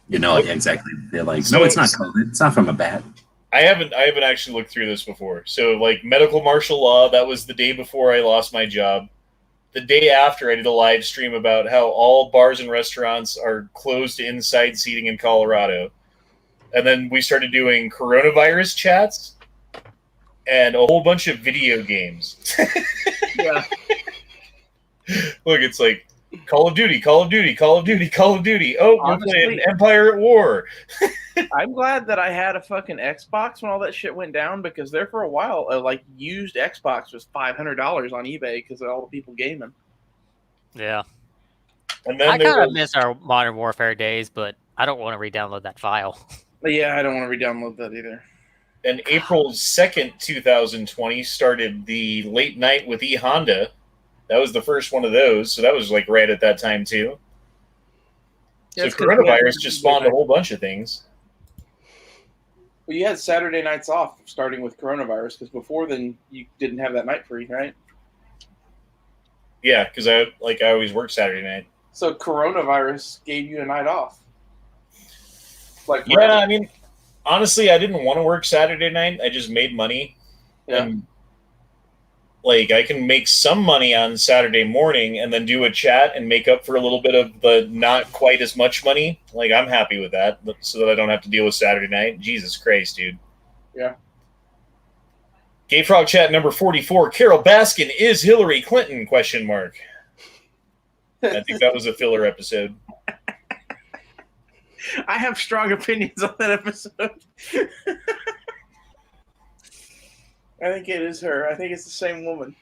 Exactly. They're like, no, it's not COVID. It's not from a bat. I haven't actually looked through this before. So, medical martial law, that was the day before I lost my job. The day after, I did a live stream about how all bars and restaurants are closed to inside seating in Colorado. And then we started doing coronavirus chats and a whole bunch of video games. Yeah. Look, it's like Call of Duty, Call of Duty, Call of Duty, Call of Duty. Oh, Honestly, we're playing Empire at War. I'm glad that I had a fucking Xbox when all that shit went down because there for a while, used Xbox was $500 on eBay because of all the people gaming. Yeah. And then I kind of miss our Modern Warfare days, but I don't want to re-download that file. But yeah, I don't want to re-download that either. And April 2nd, 2020 started the Late Night with E Honda. That was the first one of those, so that was right at that time too. Yeah, so coronavirus just spawned a whole bunch of things. Well, you had Saturday nights off starting with coronavirus because before then you didn't have that night free, right? Yeah, because I always work Saturday night. So coronavirus gave you a night off. Yeah, I mean, honestly, I didn't want to work Saturday night. I just made money. Yeah. And, I can make some money on Saturday morning and then do a chat and make up for a little bit of the not quite as much money. I'm happy with that so that I don't have to deal with Saturday night. Jesus Christ, dude. Yeah. Gay Frog Chat number 44. Carol Baskin is Hillary Clinton? ? I think that was a filler episode. I have strong opinions on that episode. I think it is her. I think it's the same woman.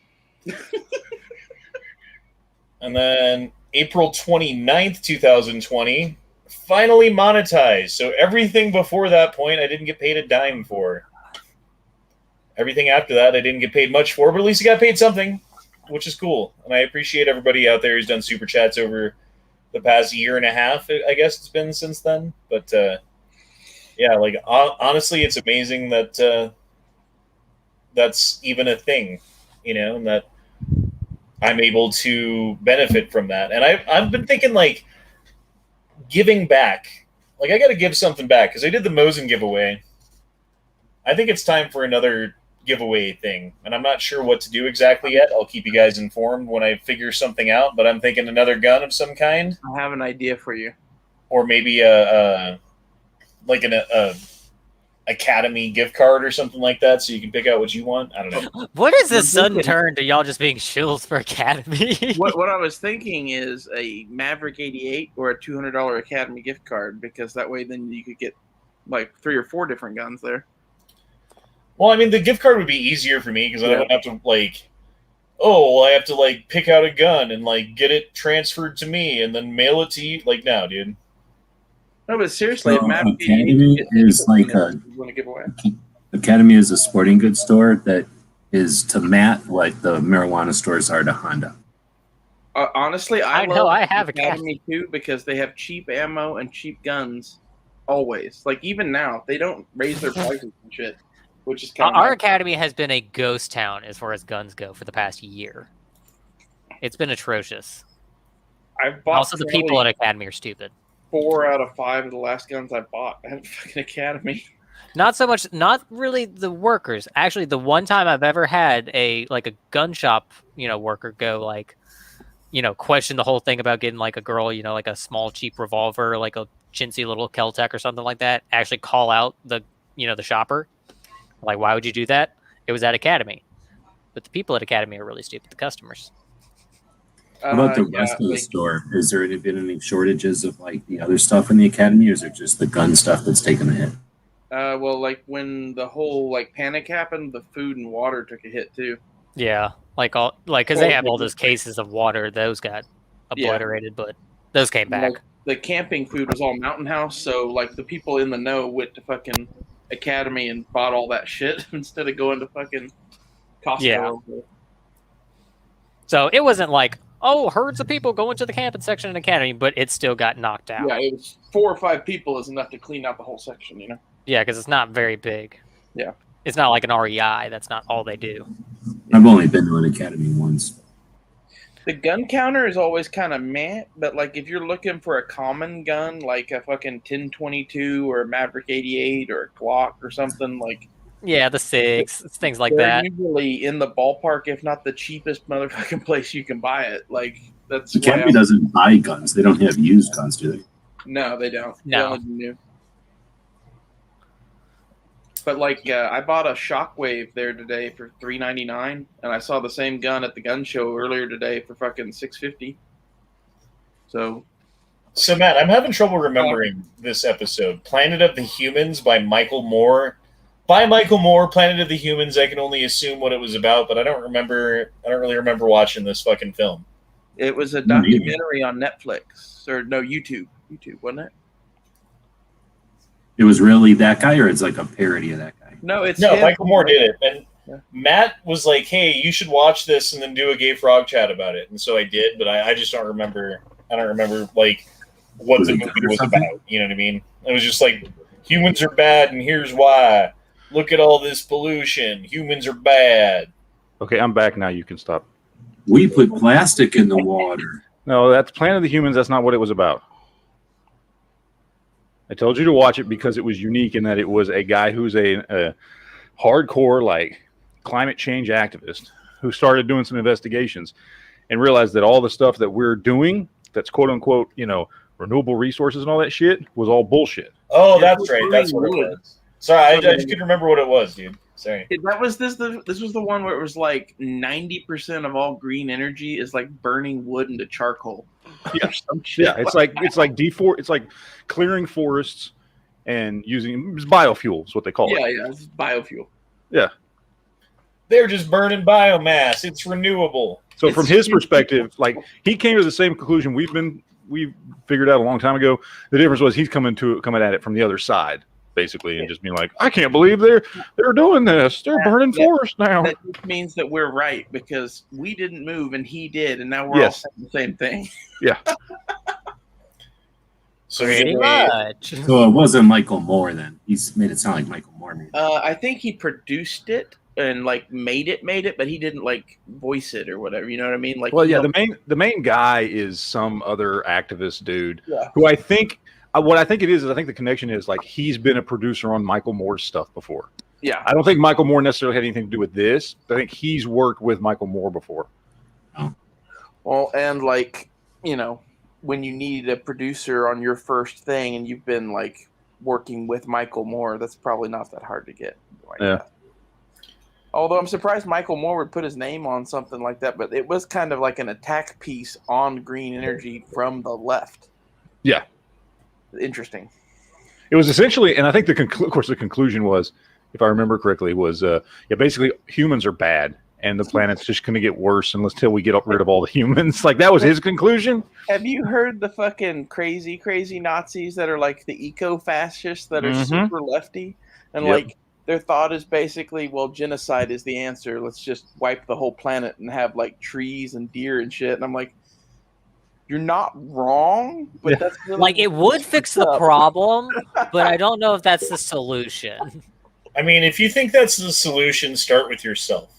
And then April 29th, 2020, finally monetized. So everything before that point, I didn't get paid a dime for. Everything after that, I didn't get paid much for, but at least I got paid something, which is cool. And I appreciate everybody out there who's done super chats over the past year and a half, I guess it's been since then. But yeah, like honestly, it's amazing that that's even a thing, and that I'm able to benefit from that. And I've been thinking, like, giving back. Like, I got to give something back because I did the Mosin giveaway. I think it's time for another giveaway thing, and I'm not sure what to do exactly yet. I'll keep you guys informed when I figure something out, but I'm thinking another gun of some kind. I have an idea for you. Or maybe a Academy gift card or something like that, so you can pick out what you want. I don't know. What is this sudden turn to y'all just being shills for Academy? What I was thinking is a Maverick 88 or a $200 Academy gift card, because that way then you could get like 3 or 4 different guns there. Well, I mean, the gift card would be easier for me because I don't have to, like, I have to, like, pick out a gun and, like, get it transferred to me and then mail it to you. Like, no, dude. No, but seriously, So Academy is like Academy is a sporting goods store that is to Matt like the marijuana stores are to Honda. Honestly, I know I have Academy too, because they have cheap ammo and cheap guns always. Like, even now, they don't raise their prices and shit, which is kind of our Academy has been a ghost town as far as guns go for the past year. It's been atrocious. I've bought also, the people at Academy are stupid. 4 out of 5 of the last guns I bought at fucking Academy. Not so much, not really the workers. Actually, the one time I've ever had a gun shop, worker go question the whole thing about getting like a girl, like a small cheap revolver, like a chintzy little Kel-Tec or something like that. Actually call out the shopper. Like, why would you do that? It was at Academy. But the people at Academy are really stupid, the customers. How about the rest of the store? Has there been any shortages of like the other stuff in the Academy, or is it just the gun stuff that's taken a hit? Well, like when the whole panic happened, the food and water took a hit too. Yeah, because they have all those cases of water, those got obliterated, but those came back. Like, the camping food was all Mountain House, so like the people in the know went to fucking Academy and bought all that shit instead of going to fucking Costco. Yeah. So it wasn't like, herds of people going to the camping section in Academy, but it still got knocked out. Yeah, it was 4 or 5 people is enough to clean out the whole section, Yeah, because it's not very big. Yeah. It's not like an REI. That's not all they do. I've only been to an Academy once. The gun counter is always kind of meh, but like if you're looking for a common gun, like a fucking 1022 or a Maverick 88 or a Glock or something, like... Yeah, the 6, things like they're that. Usually in the ballpark, if not the cheapest motherfucking place you can buy it. Like, that's Academy doesn't buy guns. They don't have used guns, do they? No, they don't. No. They only do new. But like, I bought a Shockwave there today for $3.99, and I saw the same gun at the gun show earlier today for fucking $6.50. So Matt, I'm having trouble remembering this episode. Planet of the Humans by Michael Moore. By Michael Moore, Planet of the Humans. I can only assume what it was about, but I don't really remember watching this fucking film. It was a documentary on Netflix, or no, YouTube, wasn't it? It was really that guy, or it's like a parody of that guy? No, Michael Moore did it, and Matt was like, "Hey, you should watch this and then do a gay frog chat about it." And so I did, but I just don't remember. I don't remember like what the movie was about. You know what I mean? It was just like, humans are bad, and here's why. Look at all this pollution. Humans are bad. Okay, I'm back now. You can stop. We put plastic in the water. No, that's Planet of the Humans. That's not what it was about. I told you to watch it because it was unique in that it was a guy who's a hardcore climate change activist who started doing some investigations and realized that all the stuff that we're doing that's quote unquote, renewable resources and all that shit was all bullshit. Oh, that's right. That's what it was. Sorry, I just couldn't remember what it was, dude. Sorry. That was this was the one where it was like 90% of all green energy is like burning wood into charcoal. Yeah, it's like it's like clearing forests and using biofuel is what they call it. Yeah, it's biofuel. Yeah. They're just burning biomass. It's renewable. So from his perspective, like he came to the same conclusion we figured out a long time ago. The difference was he's coming at it from the other side, basically, and just being like, I can't believe they're doing this. They're burning forests now. That just means that we're right because we didn't move and he did, and now we're all saying the same thing. Yeah. So Pretty much. So it wasn't Michael Moore then. He's made it sound like Michael Moore made it. I think he produced it and like made it, but he didn't like voice it or whatever. You know what I mean? Like, well, yeah, the main guy is some other activist dude Yeah. who I think what I think it is I think the connection is like he's been a producer on Michael Moore's stuff before. Yeah. I don't think Michael Moore necessarily had anything to do with this, but I think he's worked with Michael Moore before. Well, and like, you know, when you need a producer on your first thing and you've been like working with Michael Moore, that's probably not that hard to get. Like that. Although I'm surprised Michael Moore would put his name on something like that, but it was kind of like an attack piece on green energy from the left. Yeah. Interesting. It was essentially, and I think of course the conclusion was, if I remember correctly, was basically humans are bad and the planet's just going to get worse until we get rid of all the humans. Like that was his conclusion. Have you heard the fucking crazy Nazis that are like the eco-fascists that are super lefty? And like their thought is basically, well, genocide is the answer. Let's just wipe the whole planet and have like trees and deer and shit. And I'm like, you're not wrong, but that's really like it would fix the problem, but I don't know if that's the solution. I mean, if you think that's the solution, start with yourself.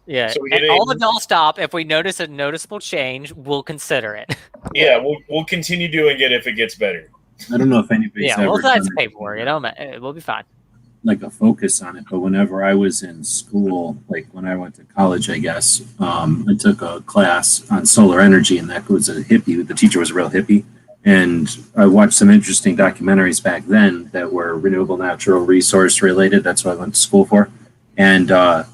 Yeah, So and all of y'all stop. If we notice a noticeable change, we'll consider it. Yeah, we'll continue doing it if it gets better. I don't know if anybody's Yeah, ever we'll sign done some paperwork. You know, we'll be fine. like a focus on it, but whenever I was in school, like when I went to college, I guess, I took a class on solar energy, and that was a hippie. The teacher was a real hippie. And I watched some interesting documentaries back then that were renewable natural resource related. That's what I went to school for. And at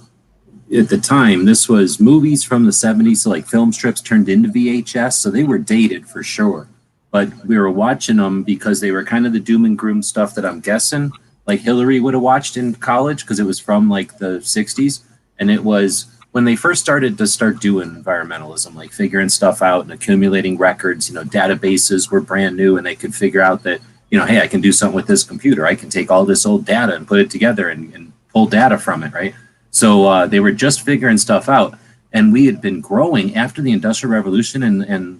the time, this was movies from the 70s, so like film strips turned into VHS. So they were dated for sure. But we were watching them because they were kind of the doom and gloom stuff that I'm guessing like Hillary would have watched in college because it was from like the 60s. And it was when they first started doing environmentalism, like figuring stuff out and accumulating records, databases were brand new and they could figure out that, hey, I can do something with this computer. I can take all this old data and put it together and pull data from it, right? So they were just figuring stuff out. And we had been growing after the Industrial Revolution and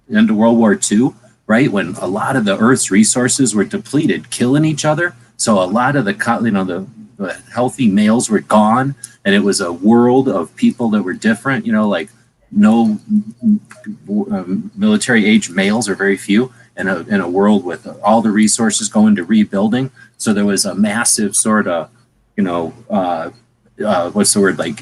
into World War II, right? When a lot of the Earth's resources were depleted, killing each other. So a lot of the healthy males were gone, and it was a world of people that were different, like no military age males or very few, and in a world with all the resources going to rebuilding. So there was a massive sort of,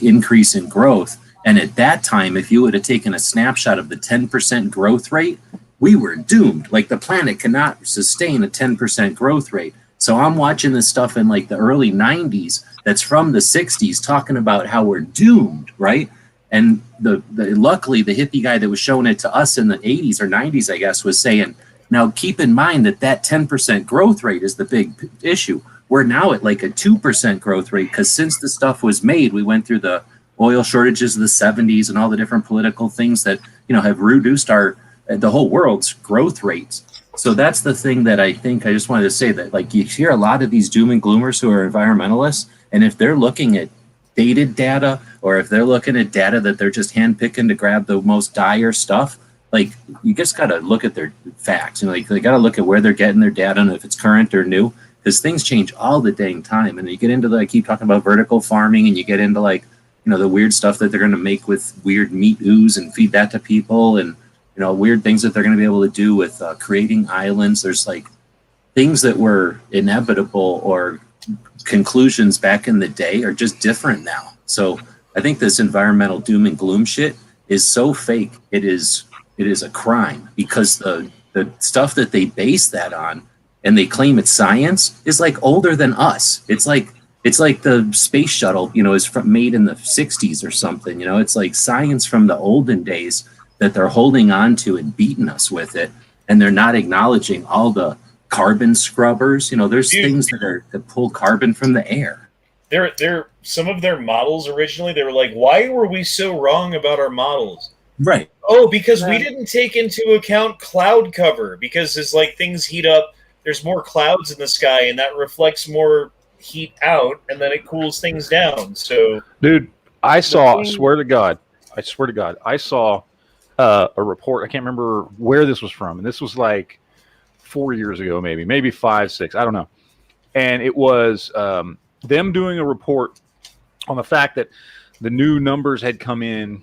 increase in growth. And at that time, if you would have taken a snapshot of the 10% growth rate, we were doomed. Like the planet cannot sustain a 10% growth rate. So I'm watching this stuff in like the early 90s that's from the 60s talking about how we're doomed, right? And luckily the hippie guy that was showing it to us in the 80s or 90s, I guess, was saying, now keep in mind that 10% growth rate is the big issue. We're now at like a 2% growth rate because since the stuff was made, we went through the oil shortages of the 70s and all the different political things that, have reduced the whole world's growth rates. So that's the thing that I think I just wanted to say, that like you hear a lot of these doom and gloomers who are environmentalists, and if they're looking at dated data or if they're looking at data that they're just handpicking to grab the most dire stuff, like you just got to look at their facts. Like they got to look at where they're getting their data and if it's current or new, because things change all the dang time. And you get into I keep talking about vertical farming, and you get into like, the weird stuff that they're going to make with weird meat ooze and feed that to people, and weird things that they're going to be able to do with creating islands. There's like things that were inevitable or conclusions back in the day are just different now. So I think this environmental doom and gloom shit is so fake. It is a crime, because the stuff that they base that on and they claim it's science is like older than us. It's like the space shuttle, is made in the 60s or something. It's like science from the olden days that they're holding on to and beating us with it, and they're not acknowledging all the carbon scrubbers. There's things that pull carbon from the air. they're some of their models originally, they were like, why were we so wrong about our models? Right. Oh, because we didn't take into account cloud cover, because as like things heat up, there's more clouds in the sky, and that reflects more heat out, and then it cools things down. So, dude, I swear to God, I saw a report. I can't remember where this was from, and this was like 4 years ago, maybe 5, 6, I don't know. And it was them doing a report on the fact that the new numbers had come in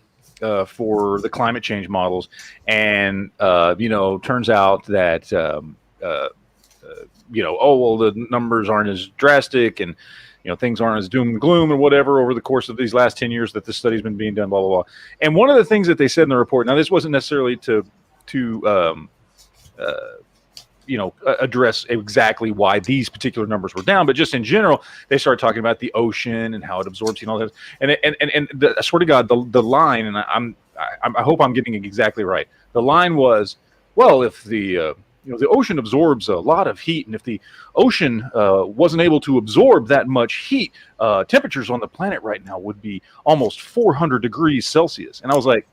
for the climate change models, and turns out that the numbers aren't as drastic, and things aren't as doom and gloom or whatever over the course of these last 10 years that this study's been being done, blah blah blah. And one of the things that they said in the report, now this wasn't necessarily to address exactly why these particular numbers were down, but just in general, they started talking about the ocean and how it absorbs heat and all that. And I swear to God, the line, and I hope I'm getting it exactly right. The line was, well, if the ocean absorbs a lot of heat, and if the ocean wasn't able to absorb that much heat, temperatures on the planet right now would be almost 400 degrees Celsius. And I was like,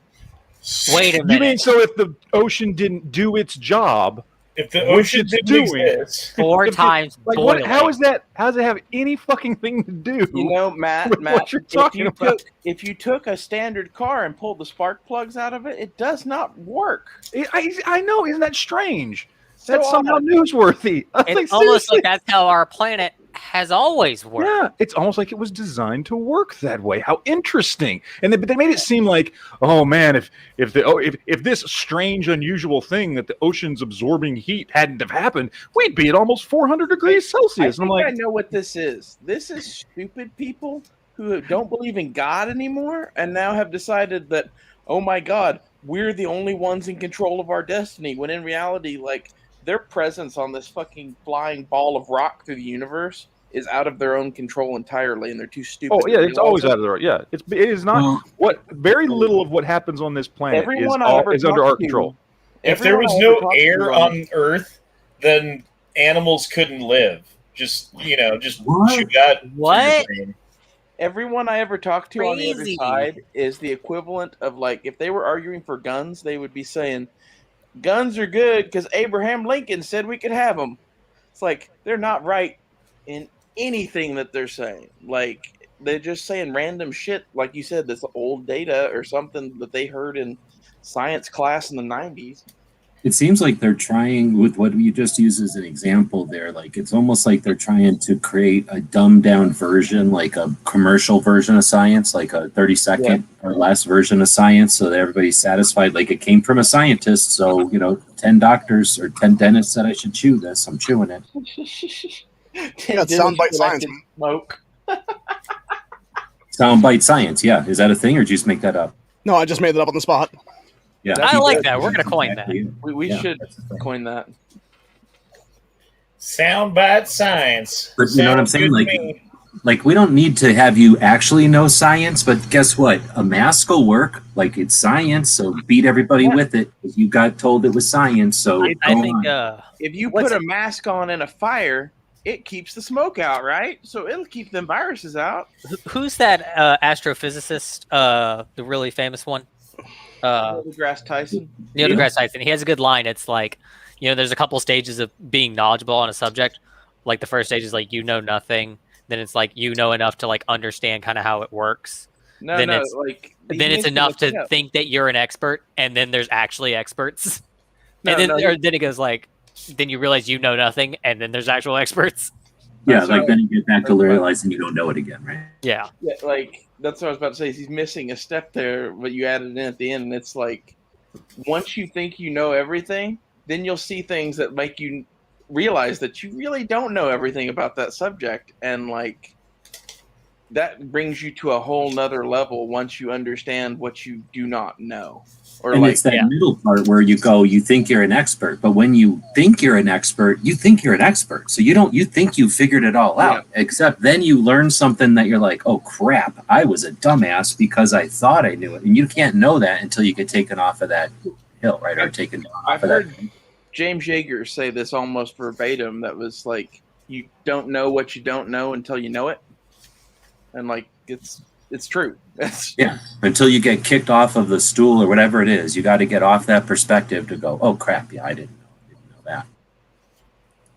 wait a minute. You mean so if the ocean didn't do its job? if the ocean didn't exist, 4 times Like boiling. how is that? How does it have any fucking thing to do? Matt, with what you're talking about? If you took a standard car and pulled the spark plugs out of it, it does not work. I know, isn't that strange? So That's somehow odd. newsworthy. It's almost like that's how our planet has always worked. Yeah, it's almost like it was designed to work that way. How interesting! And they made it seem like, oh man, if this strange, unusual thing that the ocean's absorbing heat hadn't have happened, we'd be at almost 400 degrees Celsius. And I'm like, I know what this is. This is stupid people who don't believe in God anymore, and now have decided that, oh my God, we're the only ones in control of our destiny. When in reality, like, their presence on this fucking flying ball of rock through the universe is out of their own control entirely, and they're too stupid. oh yeah, it's always out of the yeah. It is not what very little of what happens on this planet is under our control. If there was no air on Earth, then animals couldn't live. Just shoot that. What? Everyone I ever talked to on the other Crazy. side is the equivalent of, like, if they were arguing for guns, they would be saying, guns are good because Abraham Lincoln said we could have them. It's like, they're not right in anything that they're saying. Like, they're just saying random shit, like you said, that's old data or something that they heard in science class in the 90s. It seems like they're trying, with what you just used as an example there, like it's almost like they're trying to create a dumbed down version, like a commercial version of science, like a 30-second or less version of science, so that everybody's satisfied. Like, it came from a scientist, so 10 doctors or 10 dentists said I should chew this, I'm chewing it. Yeah, it's soundbite science. Smoke. Soundbite science, yeah. Is that a thing, or did you just make that up? No, I just made it up on the spot. Yeah, I like that. We're gonna coin that. We should coin that. Soundbite science. But you know what I'm saying? Sounds good to me. Like, we don't need to have you actually know science, but guess what? A mask will work. Like, it's science, so beat everybody with it. You got told it was science, so I go think on. If you What's put a mask on in a fire, it keeps the smoke out, right? So it'll keep them viruses out. who's that astrophysicist, the really famous one? Neil deGrasse Tyson. Neil deGrasse Tyson. He has a good line. It's like, there's a couple stages of being knowledgeable on a subject. Like, the first stage is like, you know nothing. Then it's like, you know enough to like understand kind of how it works. Then It's enough to think that you're an expert, and then there's actually experts. Then it goes like, then you realize you know nothing, and then there's actual experts. Yeah, like then you get back to realizing you don't know it again, right? Yeah. Yeah, like, that's what I was about to say. He's missing a step there, but you added in at the end, and it's like, once you think you know everything, then you'll see things that make you realize that you really don't know everything about that subject, and like, that brings you to a whole nother level once you understand what you do not know. Or And like, it's that middle part where you think you're an expert, but when you think you're an expert, you think you're an expert. So you think you figured it all out, except then you learn something that you're like, oh crap, I was a dumbass because I thought I knew it. And you can't know that until you get taken off of that hill, right? Or taken off I've of heard that. James Yeager say this almost verbatim. That was like, you don't know what you don't know until you know it. and like it's true. Yeah, until you get kicked off of the stool or whatever it is, you got to get off that perspective to go, oh crap, yeah, I didn't know that.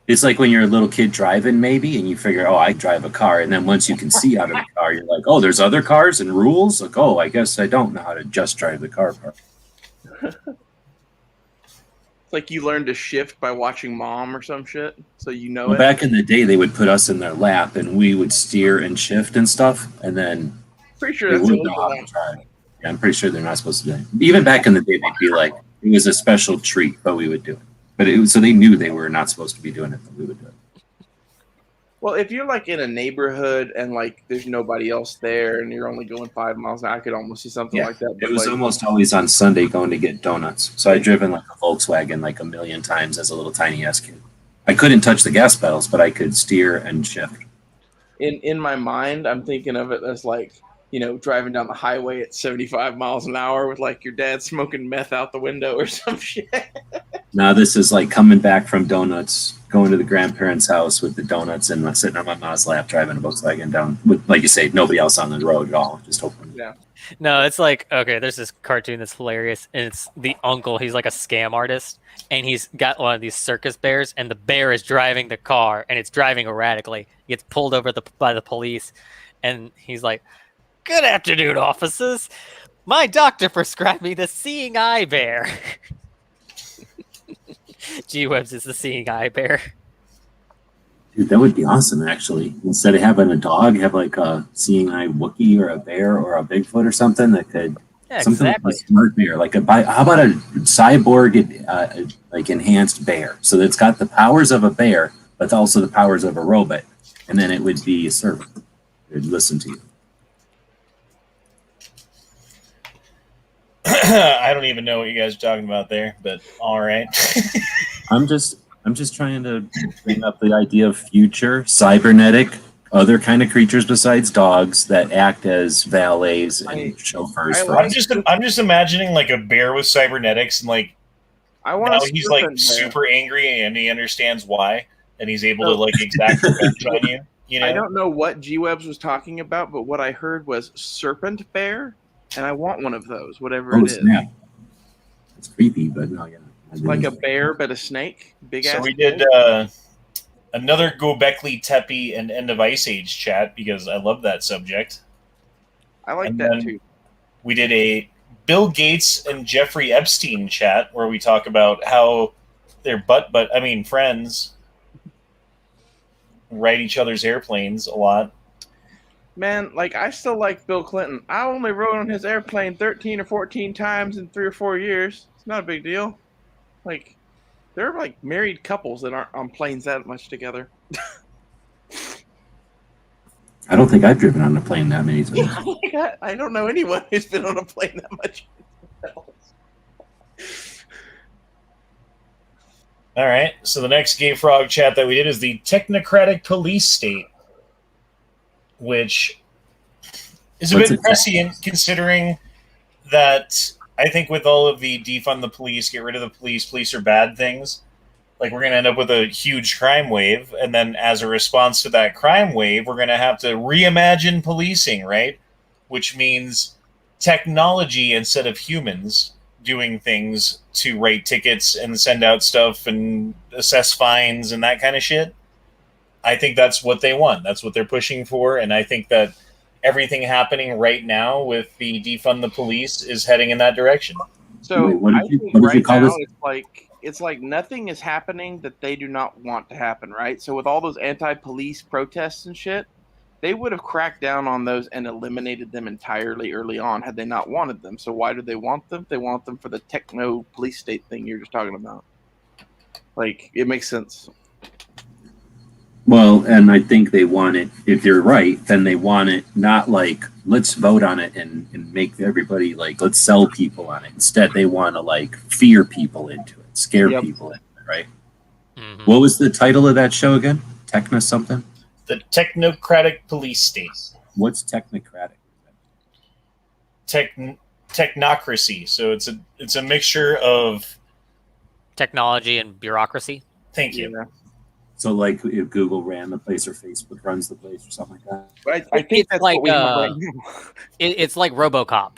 It's like when you're a little kid driving, maybe, and you figure, oh, I drive a car, and then once you can see out of the car, you're like, oh, there's other cars and rules. Like, oh, I guess I don't know how to just drive the car part. It's like you learn to shift by watching Mom or some shit, so you know Well, it. back in the day, they would put us in their lap, and we would steer and shift and stuff, and then Pretty sure we that's wouldn't know how to drive. Yeah, I'm pretty sure they're not supposed to do it. Even back in the day, they'd be like, it was a special treat, but we would do it. But it was, so they knew they were not supposed to be doing it, but we would do it. Well, if you're like in a neighborhood and like there's nobody else there and you're only going 5 miles an hour, I could almost see something like that. It was like, almost always on Sunday going to get donuts. So I'd driven like a Volkswagen like a million times as a little tiny ass kid. I couldn't touch the gas pedals, but I could steer and shift. in my mind, I'm thinking of it as like, you know, driving down the highway at 75 miles an hour with like your dad smoking meth out the window or some shit. Now this is like coming back from donuts, going to the grandparents' house with the donuts and sitting on my mom's lap driving a Volkswagen down with, like you say, nobody else on the road at all. Just hoping. Yeah. No, it's like, okay, there's this cartoon that's hilarious, and it's the uncle. He's like a scam artist, and he's got one of these circus bears, and the bear is driving the car, and it's driving erratically. He gets pulled over by the police, and he's like, "Good afternoon, officers. My doctor prescribed me the seeing eye bear." G-Webs is the seeing eye bear. Dude, that would be awesome, actually. Instead of having a dog, have like a seeing eye Wookiee or a bear or a Bigfoot or something that could, Yeah, something exactly. like a smart bear. Like how about a cyborg, like enhanced bear? So that it's got the powers of a bear, but also the powers of a robot. And then it would be a servant. It would listen to you. I don't even know what you guys are talking about there, but all right. I'm just trying to bring up the idea of future cybernetic, other kind of creatures besides dogs that act as valets and chauffeurs. For I'm us. just imagining like a bear with cybernetics, and like I want now to he's like super angry and he understands why, and he's able to like exact revenge on you. You know, I don't know what G-Webs was talking about, but what I heard was serpent bear, and I want one of those, whatever it is. Snap. It's creepy, but no, yeah. Like a bear, but a snake. Big ass. So we did another Gobekli Tepe and End of Ice Age chat because I love that subject. I like And that then too. We did a Bill Gates and Jeffrey Epstein chat where we talk about how they're friends write each other's airplanes a lot. Man, like I still like Bill Clinton. I only rode on his airplane 13 or 14 times in 3 or 4 years. It's not a big deal. Like, there are like married couples that aren't on planes that much together. I don't think I've driven on a plane that many times. I don't know anyone who's been on a plane that much. All right. So the next Gay Frog chat that we did is the technocratic police state, which is a bit prescient considering that I think with all of the defund the police, get rid of the police are bad things, like we're going to end up with a huge crime wave. And then as a response to that crime wave, we're going to have to reimagine policing, right? Which means technology instead of humans doing things to write tickets and send out stuff and assess fines and that kind of shit. I think that's what they want. That's what they're pushing for. And I think that everything happening right now with the defund the police is heading in that direction. So Wait, what I did you- think what did you right call now this? it's like nothing is happening that they do not want to happen, right? So with all those anti-police protests and shit, they would have cracked down on those and eliminated them entirely early on had they not wanted them. So why do they want them? They want them for the techno police state thing you're just talking about. Like, it makes sense. Well, and I think they want it, if you're right, then they want it not like, let's vote on it and make everybody like, let's sell people on it. Instead, they want to like fear people into it, scare people into it, right? Mm-hmm. What was the title of that show again? Techno something? The technocratic police state. What's technocratic? Technocracy. So it's a mixture of technology and bureaucracy. Thank you. Yeah. So like if Google ran the place or Facebook runs the place or something like that. But I think It's that's like, what we have right now. It's like RoboCop.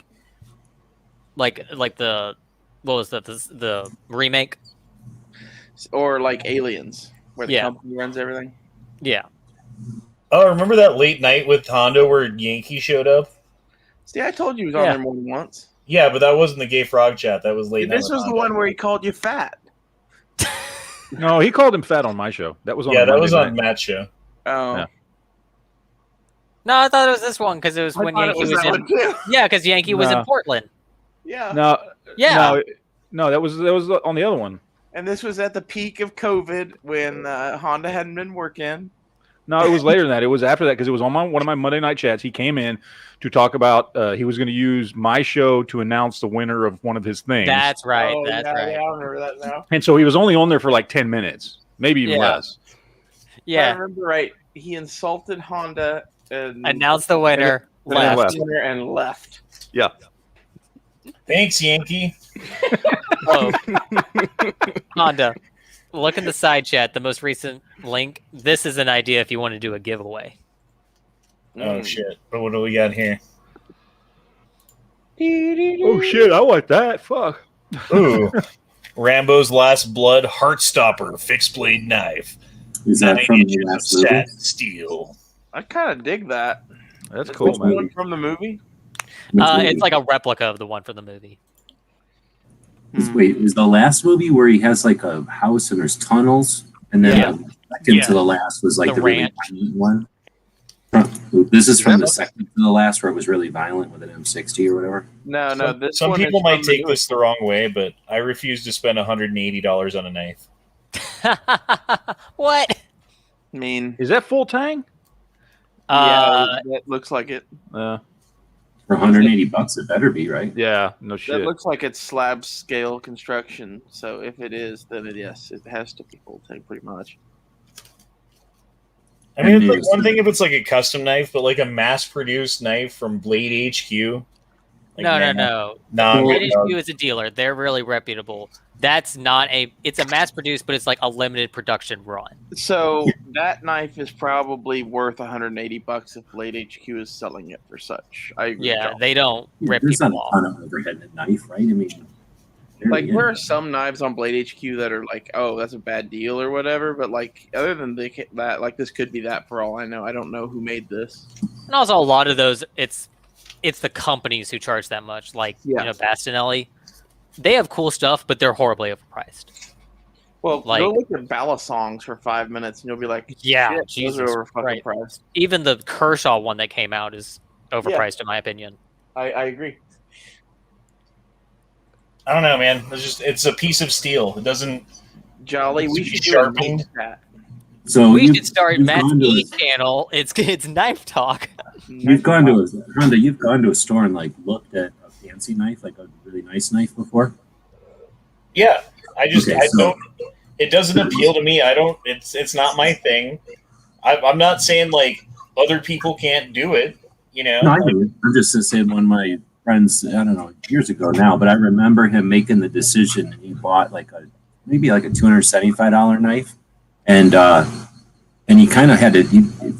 Like the what was that? The remake? Or like Aliens, where the Yeah. company runs everything. Yeah. Oh, remember that late night with Honda where Yankee showed up? See, I told you he was on Yeah. there more than once. Yeah, but that wasn't the Gay Frog Chat. That was late night. This with was the Honda. one where he called you fat. No, he called him fat on my show. That was on. Yeah, a that Monday was night. on Matt's show. Oh, Yeah. No, I thought it was this one because it was I when thought it Yankee was was that in. one too. Yeah, because Yankee was in No. Portland. Yeah. No, Yeah. no, that was on the other one. And this was at the peak of COVID when Honda hadn't been working. No, it was later than that. It was after that because it was on one of my Monday night chats. He came in to talk about he was going to use my show to announce the winner of one of his things. That's right. Oh, That's yeah, right. Yeah, I remember that now. And so he was only on there for like 10 minutes, maybe even Yeah. less. If I Yeah. remember right. He insulted Honda and Announced the winner. left. Left. and left. Yeah. Thanks, Yankee. Oh. Honda. Look in the side chat, the most recent link. This is an idea if you want to do a giveaway. Oh shit! But what do we got here? Oh shit! I want that. Fuck. Ooh, Rambo's Last Blood Heartstopper fixed blade knife. Is that 9 from the inches of last movie? satin steel. I kind of dig that. That's Is cool, this man. one from the movie? It's like a replica of the one from the movie. Wait, is the last movie where he has like a house and there's tunnels, and then Yeah. the second Yeah. to the last was like The the really ranch. violent one? This is from the second to the last where it was really violent with an M60 or whatever. No. This Some one people is might from the take movie. this the wrong way, but I refuse to spend $180 on a knife. What? I mean, Is that full tang? yeah, that looks like it. For $180, it better be, right? Yeah. No That shit. looks like it's slab scale construction. So if it is, then yes, it has to be full tank pretty much. I mean, And it's like there's one the- thing if it's like a custom knife, but like a mass-produced knife from Blade HQ. Like, No. Nah, British no. View is a dealer. They're really reputable. That's not a. It's a mass produced, but it's like a limited production run. So that knife is probably worth $180 if Blade HQ is selling it for such. I agree. Yeah, Joe. they don't Yeah, rip there's not people a ton off. of overhead in a knife, right? I mean, Like yeah. there are some knives on Blade HQ that are like, oh, that's a bad deal or whatever. But like other than that, like this could be that for all I know. I don't know who made this. And also, a lot of those, it's the companies who charge that much. Like Yeah. Bastinelli, they have cool stuff, but they're horribly overpriced. Well, Like- go look at Bala songs for 5 minutes and you'll be like, Yeah, shit, Jesus those are overfucking Christ. priced. Even the Kershaw one that came out is overpriced in my opinion. I agree. I don't know, man. It's a piece of steel. It doesn't. Jolly, Needs we to be should do a sharpened. knife chat. So We you've- should start you've Matt's gone to E a- channel. It's knife talk. You've gone to a Honda. You've gone to a store and like looked at a fancy knife, like a really nice knife before. Yeah, I Okay, I so- don't. It doesn't appeal to me. I don't. It's not my thing. I'm not saying like other people can't do it. You know. No, I Like, do. I'm just saying one of my friends, I don't know, years ago now, but I remember him making the decision. He bought maybe like a $275 knife, and he kind of had to,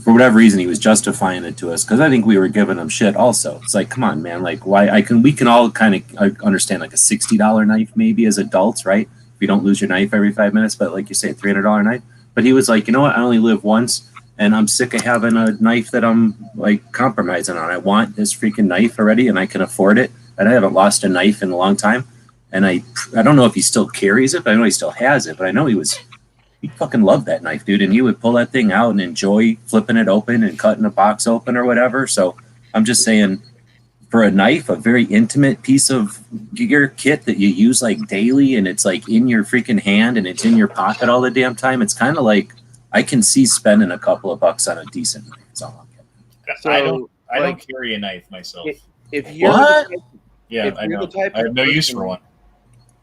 for whatever reason, he was justifying it to us because I think we were giving him shit. Also, it's like, come on, man, like why we can all kind of understand like a $60 knife maybe as adults, right? If you don't lose your knife every 5 minutes, but like you say, a $300 knife. But he was like, you know what? I only live once. And I'm sick of having a knife that I'm like compromising on. I want this freaking knife already, and I can afford it. And I haven't lost a knife in a long time. And I don't know if he still carries it, but I know he still has it. But I know he fucking loved that knife, dude. And he would pull that thing out and enjoy flipping it open and cutting a box open or whatever. So I'm just saying, for a knife, a very intimate piece of gear kit that you use like daily, and it's like in your freaking hand and it's in your pocket all the damn time. It's kind of like, I can see spending a couple of bucks on a decent knife. That's all I'm getting. So, I don't like, carry a knife myself. if you're What? Yeah, if I you're know. the type I have of no use person- for one.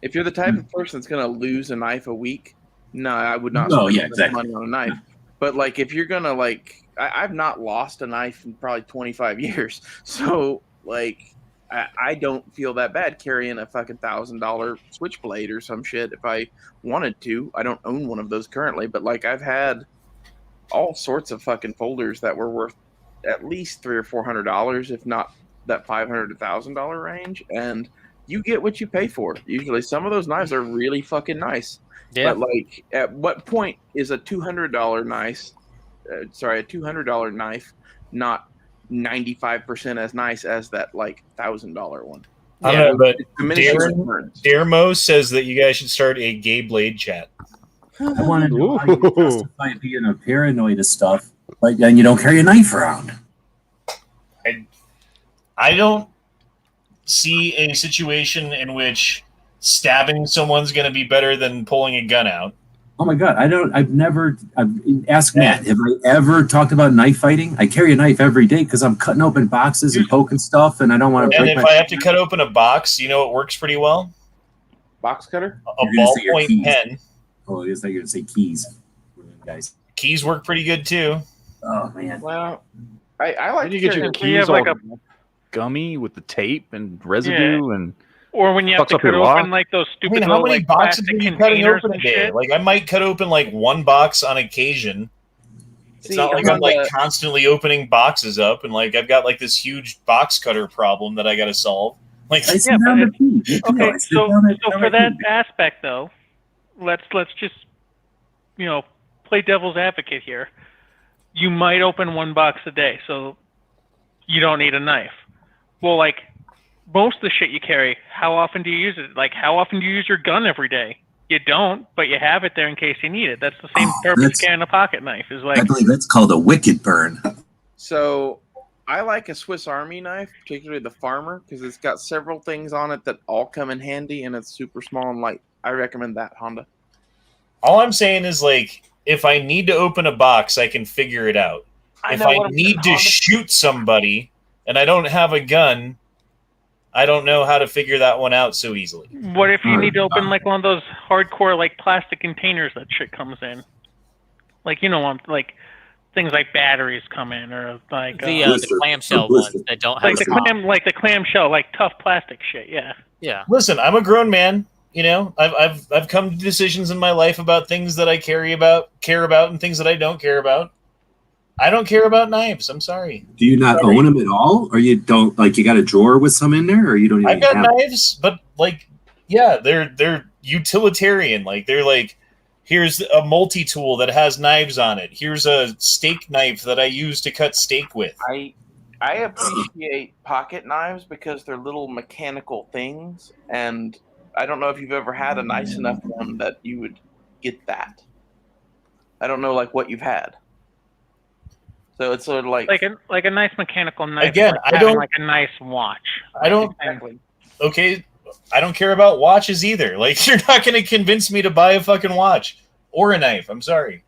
if you're the type of person that's gonna lose a knife a week, no, I would not No, spend yeah, that much exactly. money on a knife. But like, if you're gonna like, I've not lost a knife in probably 25 years. So like, I don't feel that bad carrying a fucking $1,000 switchblade or some shit if I wanted to. I don't own one of those currently, but like I've had all sorts of fucking folders that were worth at least $300 or $400, if not that $500 to $1,000 range, and you get what you pay for. Usually, some of those knives are really fucking nice. Yeah. But like, at what point is a $200 knife? A $200 knife not 95% as nice as that like $1,000 one? I don't know, but Diminishing returns. Daremo says that you guys should start a gay blade chat. I want to know how you justify being a paranoid of stuff, but then you don't carry a knife around. I don't see a situation in which stabbing someone's going to be better than pulling a gun out. Oh my god, I've asked Matt, have I ever talked about knife fighting? I carry a knife every day because I'm cutting open boxes and poking stuff, and I don't want to And break if my I have to cut open a box, you know it works pretty well? Box cutter? A You're gonna say your ballpoint keys. pen. Oh, I guess I going to say keys. Guys. Keys work pretty good too. Oh man. Well, I like Then you get your carrying- you keys have like all gummy with the tape and residue and Or when you have Fucks to up your cut lock. open like those I stupid mean, how little many like boxes plastic are you cutting containers open a and day? shit. Like, I might cut open like one box on occasion. It's See, not like I'm like constantly opening boxes up, and like I've got like this huge box cutter problem that I got to solve. Like, I sit Yeah, down but to pee. You know, Okay, I sit so down at- so down for at that pee. aspect though, let's just play devil's advocate here. You might open one box a day, so you don't need a knife. Well, like most of the shit you carry, how often do you use it? Like how often do you use your gun every day? You don't, but you have it there in case you need it. That's the same purpose that's- carrying a pocket knife. Is like I believe that's called a wicked burn. So I like a Swiss Army knife, particularly the Farmer, because it's got several things on it that all come in handy, and it's super small and light. I recommend that, Honda. all I'm saying is like, if I need to open a box, I can figure it out. If I need to shoot somebody and I don't have a gun, I don't know how to figure that one out so easily. what if you need to open like one of those hardcore like plastic containers that shit comes in? Like like things like batteries come in, or like The Blister. clamshell Blister. ones that don't have like the the clamshell, like tough plastic shit. Yeah. yeah. Listen, I'm a grown man. You know, I've come to decisions in my life about things that I care about, and things that I don't care about. I don't care about knives. I'm sorry. Do you not own them at all, or you don't like? You got a drawer with some in there, or you don't even I've got have knives, but like, yeah, they're utilitarian. Like, they're like, here's a multi-tool that has knives on it. Here's a steak knife that I use to cut steak with. I appreciate pocket knives because they're little mechanical things, and I don't know if you've ever had a nice enough one that you would get that. I don't know like what you've had. So it's sort of like a nice mechanical knife. Again, like I having don't- like a nice watch. I don't. exactly. Okay, I don't care about watches either. Like, you're not going to convince me to buy a fucking watch or a knife. I'm sorry.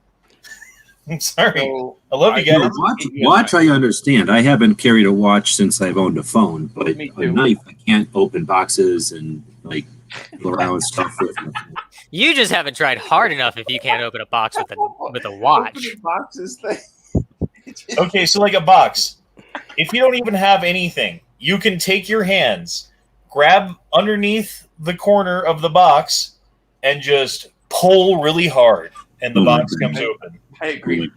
I'm sorry. So I love you No, guys. watch, I understand. I haven't carried a watch since I've owned a phone, but Me a too. knife, I can't open boxes and like go around stuff with. You just haven't tried hard enough if you can't open a box with a watch. Opening boxes thing. Okay, so like a box. If you don't even have anything, you can take your hands, grab underneath the corner of the box, and just pull really hard, and the Oh my box comes goodness. open. I agree.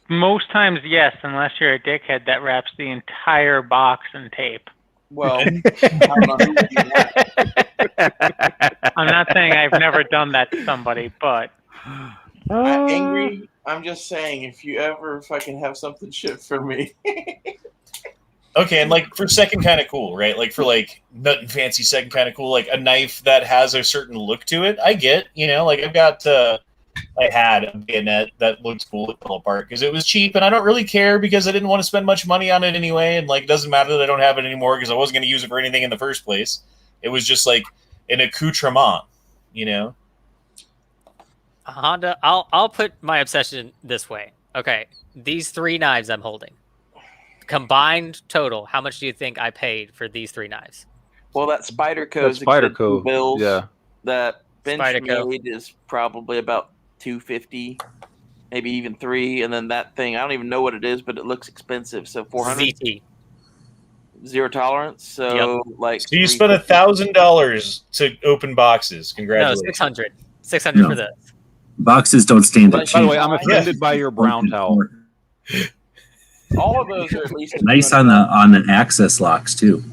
Most times, yes, unless you're a dickhead that wraps the entire box in tape. Well, I don't know who would do that. I'm not saying I've never done that to somebody, but I'm angry. I'm just saying, if you ever fucking have something shipped for me, Okay, and like for second kind of cool, right? Like for like nut and fancy second kind of cool, like a knife that has a certain look to it. I get, like I've got, I had a bayonet that looked cool. It fell apart because it was cheap, and I don't really care because I didn't want to spend much money on it anyway. And like, it doesn't matter that I don't have it anymore because I wasn't going to use it for anything in the first place. It was just like an accoutrement, Honda, I'll put my obsession this way. Okay, these 3 knives I'm holding, combined total, how much do you think I paid for these 3 knives? well, that Spyderco's Spyderco, bills. yeah. That Spyderco. Benchmade is probably about $250, maybe even $3, and then that thing I don't even know what it is, but it looks expensive. So $400. ZT. zero tolerance. So like, So you spent $1,000 to open boxes. No, Congratulations. 600. 600 No. for this. Boxes don't stand a By By the chance. way, I'm offended by your brown towel. all of those are at least Nice on the access locks too.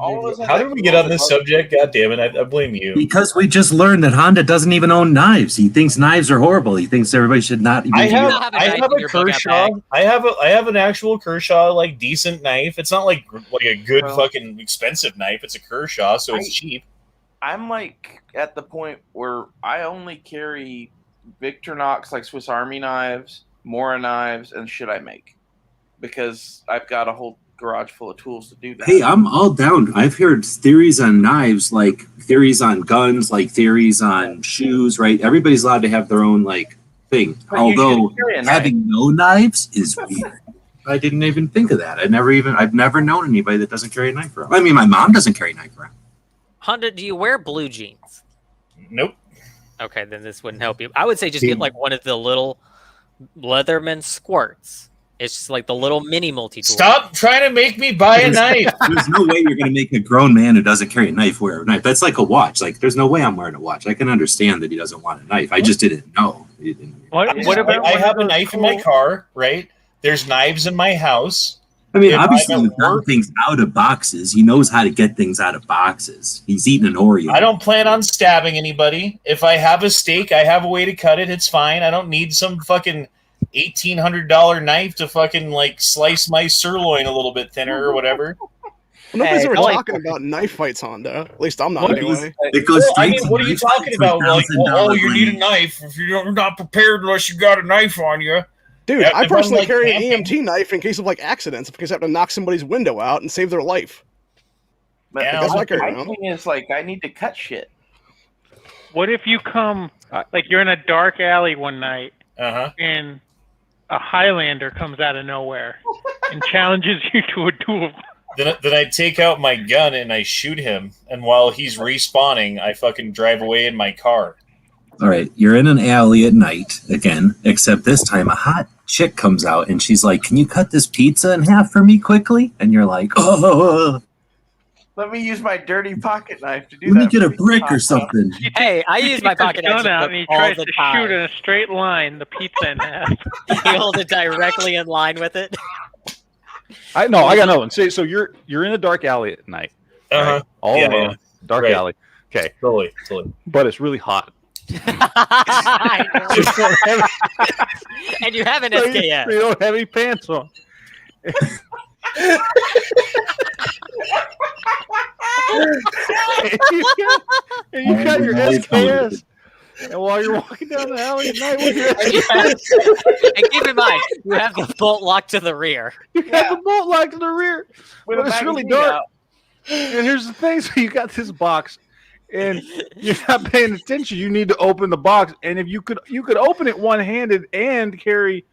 All of us have How that did we get on this global- subject? God damn it! I blame you. Because we just learned that Honda doesn't even own knives. He thinks knives are horrible. He thinks everybody should not even. I You have don't have a I knife have in a your bug out Kershaw. bag. I have an actual Kershaw like decent knife. It's not like a good Well- fucking expensive knife. It's a Kershaw, so it's cheap. I'm like at the point where I only carry Victorinox, like Swiss Army knives, Mora knives, and shit I make, because I've got a whole garage full of tools to do that. Hey, I'm all down. I've heard theories on knives, like theories on guns, like theories on shoes. Right? Everybody's allowed to have their own like thing. But you Although should carry a knife. having no knives is weird. I didn't even think of that. I've never known anybody that doesn't carry a knife around. I mean, my mom doesn't carry a knife around. Honda, do you wear blue jeans? Nope. Okay, then this wouldn't help you. I would say just get like one of the little Leatherman squirts. It's just like the little mini multi-tool. Stop trying to make me buy a knife. There's no way you're going to make a grown man who doesn't carry a knife wear a knife. That's like a watch. Like, there's no way I'm wearing a watch. I can understand that he doesn't want a knife. I just didn't know. What about I one have of a those knife in my cool- car, right? There's knives in my house. I mean, If obviously, I'm he's at got work- things out of boxes. He knows how to get things out of boxes. He's eating an Oreo. I don't plan on stabbing anybody. If I have a steak, I have a way to cut it. It's fine. I don't need some fucking $1,800 knife to fucking like slice my sirloin a little bit thinner or whatever. Nobody's Hey, ever I like- talking about knife fights, Honda. At least I'm not What anyway. It goes Well, I straight mean, to what are you knife talking fights about? for Like, $1,000 you need a blade. knife if you're not prepared unless you got a knife on you. Dude, Yeah, I if I'm, personally like, carry an camping- EMT knife in case of like accidents, because I have to knock somebody's window out and save their life. But Yeah, that's what I carry my around. thing is like I need to cut shit. What if you come, like you're in a dark alley one night Uh-huh. and a Highlander comes out of nowhere and challenges you to a duel? Then I take out my gun and I shoot him, and while he's respawning, I fucking drive away in my car. All right, you're in an alley at night again, except this time a hot chick comes out and she's like, "Can you cut this pizza in half for me quickly?" And you're like, "Oh, Let me use my dirty pocket knife to do let that. me get a for you, brick or Papa. something." Hey, I He use my takes his pocket knife gun out and he all tries the to time. shoot in a straight line the pizza in half. He holds it directly in line with it. I got another one. So you're in a dark alley at night, Uh-huh. right? All Yeah, alone, yeah. dark Right. alley. Okay, Totally. but it's really hot. I know. You don't have, And you have an you SKS. don't have any pants on. and you got your SKS. And while you're walking down the alley at night with your SKS, And keep in mind, you have the bolt locked to the rear. you got the bolt locked to the rear. With But a it's really magazine dark. out. And here's the thing: so you got this box, and you're not paying attention. You need to open the box, and if you could open it one-handed and carry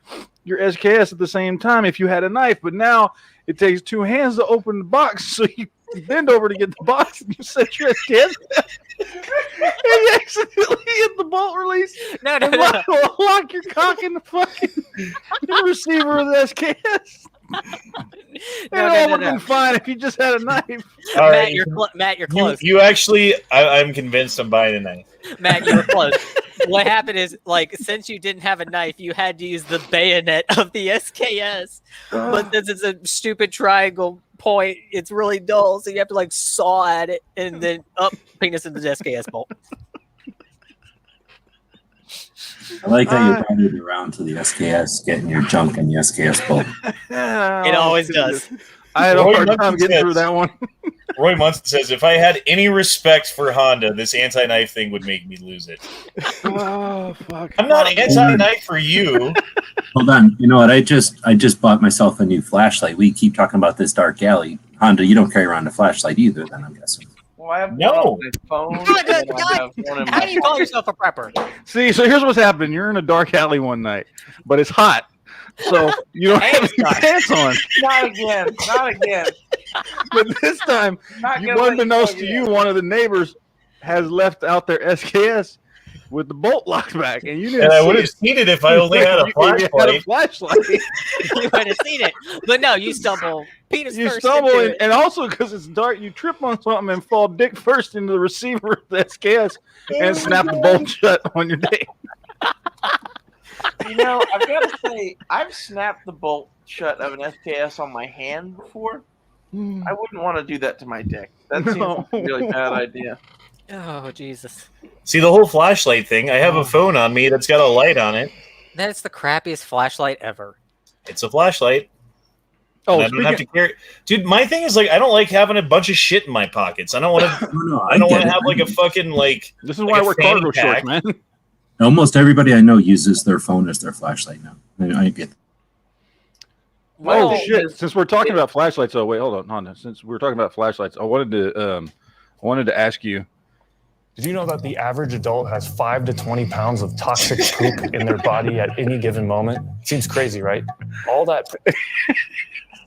your SKS at the same time if you had a knife. But now it takes two hands to open the box, so you bend over to get the box, and you set your SKS down, and you accidentally hit the bolt release No, and lock your cock in the fucking receiver of the SKS. It all would have been fine if you just had a knife. All Matt, right. you're close. You actually, I'm convinced I'm buying a knife. Matt, you were close. What happened is, like, since you didn't have a knife, you had to use the bayonet of the SKS. But this is a stupid triangle point. It's really dull, so you have to like saw at it and then up penis in the SKS bolt. I like how you brought it around to the SKS, getting your junk in the SKS bolt. It always does. I had a Roy hard time Munson getting says- through that one. Roy Munson says, if I had any respect for Honda, this anti-knife thing would make me lose it. Oh fuck! I'm not anti-knife for you. Hold on, you know what? I just bought myself a new flashlight. We keep talking about this dark alley. Honda, you don't carry around a flashlight either, then I'm guessing. Well, I have No. one on my phone. and then I have one in How my do you call pocket. yourself a prepper? See, so here's what's happening. You're in a dark alley one night, but it's hot, so you don't have any pants on. Not again. Not again. But this time, Not you, gonna let unbeknownst go to again. you, one of the neighbors has left out their SKS, with the bolt locked back, and you didn't. And I see would have it. seen it if I only had a You had a flashlight. flashlight. You might have seen it, but no, you stumble penis You first. stumble, into it. and also because it's dark, you trip on something and fall dick first into the receiver of the SKS and snap the bolt shut on your dick. You know, I've got to say, I've snapped the bolt shut of an SKS on my hand before. I wouldn't want to do that to my dick. That seems like a really bad idea. Oh Jesus, See, the whole flashlight thing, I have a phone on me that's got a light on it. that's the crappiest flashlight ever. It's a flashlight. Oh, And I don't have to carry. Dude, my thing is like I don't like having a bunch of shit in my pockets. I don't want to. No, I don't want get to it. have like a fucking like. this is like why a I wear fanny cargo pack. shorts, man. Almost everybody I know uses their phone as their flashlight now. I get. Oh Well, shit! Since we're talking about flashlights, oh wait, hold on. Since we're talking about flashlights, I wanted to ask you. Did you know that the average adult has 5 to 20 pounds of toxic poop in their body at any given moment? Seems crazy, right? All that.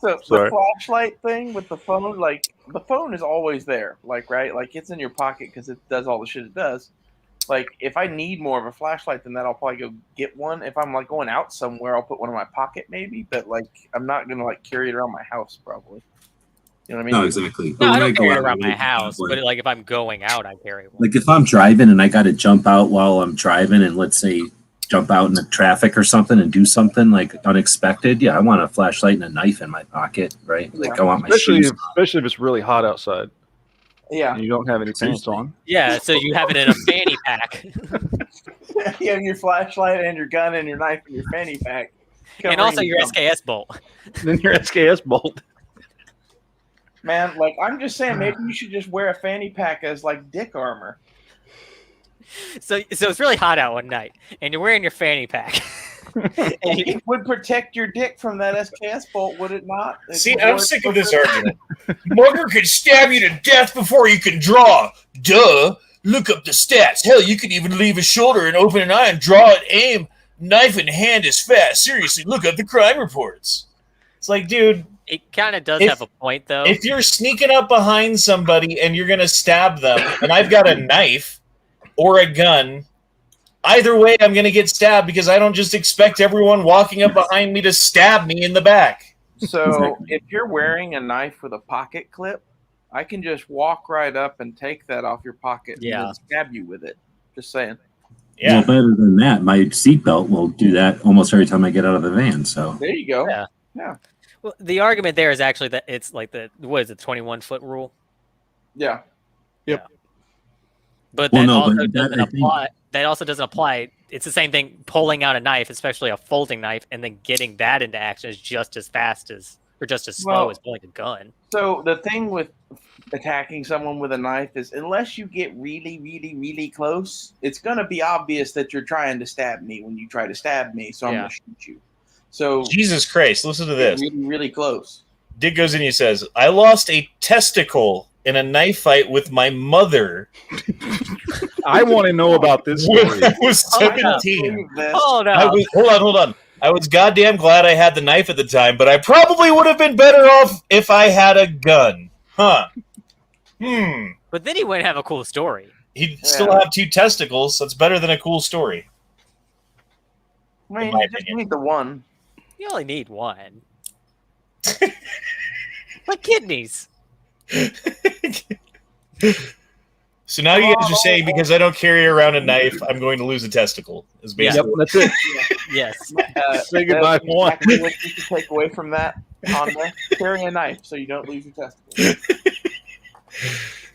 So Sorry. the flashlight thing with the phone, like the phone is always there, like right, like it's in your pocket because it does all the shit it does. Like if I need more of a flashlight than that, I'll probably go get one. If I'm like going out somewhere, I'll put one in my pocket maybe, but like I'm not gonna like carry it around my house probably. You know what I mean? No, exactly. No, But I when don't go carry it out, around my like, house, but like if I'm going out, I carry one. like if I'm driving and I got to jump out while I'm driving, and let's say jump out in the traffic or something and do something like unexpected, yeah, I want a flashlight and a knife in my pocket, right? Like I want my Especially shoes. if it's really hot outside Yeah. and you don't have any pants on. Yeah, so you have it in a fanny pack, You have your flashlight and your gun and your knife in your fanny pack. and also Covering your something. SKS bolt. Then your SKS bolt. Man, like I'm just saying, maybe you should just wear a fanny pack as like dick armor. So it's really hot out one night, and you're wearing your fanny pack. And you- It would protect your dick from that SKS bolt, would it not? It See, would I'm work sick of for this it. argument. Mugger could stab you to death before you can draw. Duh. Look up the stats. Hell, you could even leave a shoulder and open an eye and draw and aim. Knife in hand is fast. Seriously, look up the crime reports. It's like, dude, it kind of does If- have a point, though. if you're sneaking up behind somebody and you're going to stab them, and I've got a knife or a gun, either way, I'm going to get stabbed because I don't just expect everyone walking up behind me to stab me in the back. So if you're wearing a knife with a pocket clip, I can just walk right up and take that off your pocket and Yeah. then stab you with it. Just saying. Yeah. Well, better than that, my seatbelt will do that almost every time I get out of the van. So There you go. Yeah. Well, the argument there is actually that it's like the 21-foot rule, Yeah. but Well, that no, also but that, doesn't I think- apply. That also doesn't apply. It's the same thing. Pulling out a knife, especially a folding knife, and then getting that into action is just as fast as, or just as slow Well- as pulling a gun. So the thing with attacking someone with a knife is unless you get really, really, really close, it's going to be obvious that you're trying to stab me when you try to stab me, so I'm Yeah. going to shoot you. So Jesus Christ, listen to get this. really, really close. Dick goes in and he says, I lost a testicle in a knife fight with my mother I want to know about this when story. I was I can't 17. believe this. Oh no! Hold on. I was goddamn glad I had the knife at the time, but I probably would have been better off if I had a gun. Huh. But then he wouldn't have a cool story. He'd still have 2 testicles. That's better than a cool story. I mean, in my you just opinion. need the one. You only need one. Like kidneys. So now you guys are saying because I don't carry around a knife, I'm going to lose a testicle. Is Yep, basically that's it. Yes. Say goodbye, That's one. exactly what you can take away from that, Honda. Carry a knife so you don't lose your testicles.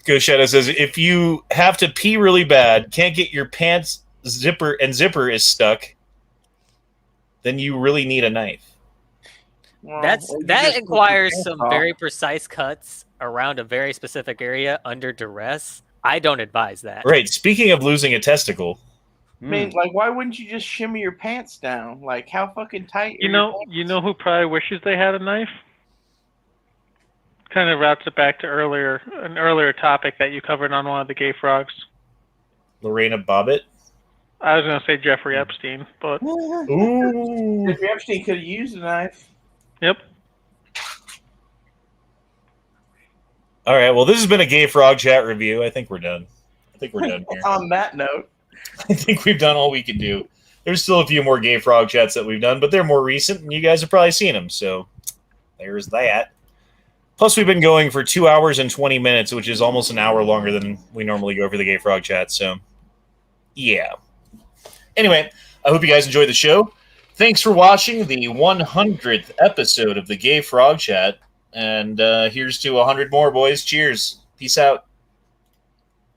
Go Shadow says if you have to pee really bad, can't get your pants zipper is stuck, then you really need a knife. Well, That or you that just take your requires pants some off. very precise cuts around a very specific area under duress. I don't advise that. Right. Speaking of losing a testicle, I mean, like, why wouldn't you just shimmy your pants down? Like, how fucking tight? You are know, your you know who probably wishes they had a knife. Kind of routes it back to an earlier topic that you covered on one of the Gay Frogs. Lorena Bobbitt. I was going to say Jeffrey Epstein, but pants? Ooh. Jeffrey Epstein could have used a knife. yep. All right. Well, this has been a Gay Frog chat review. I think we're done. Here. On that note, I think we've done all we can do. There's still a few more Gay Frog chats that we've done, but they're more recent, and you guys have probably seen them. So there's that. Plus, we've been going for 2 hours and 20 minutes, which is almost an hour longer than we normally go for the Gay Frog chat. So, yeah. Anyway, I hope you guys enjoyed the show. Thanks for watching the 100th episode of the Gay Frog Chat. And here's to 100 more, boys. Cheers. Peace out.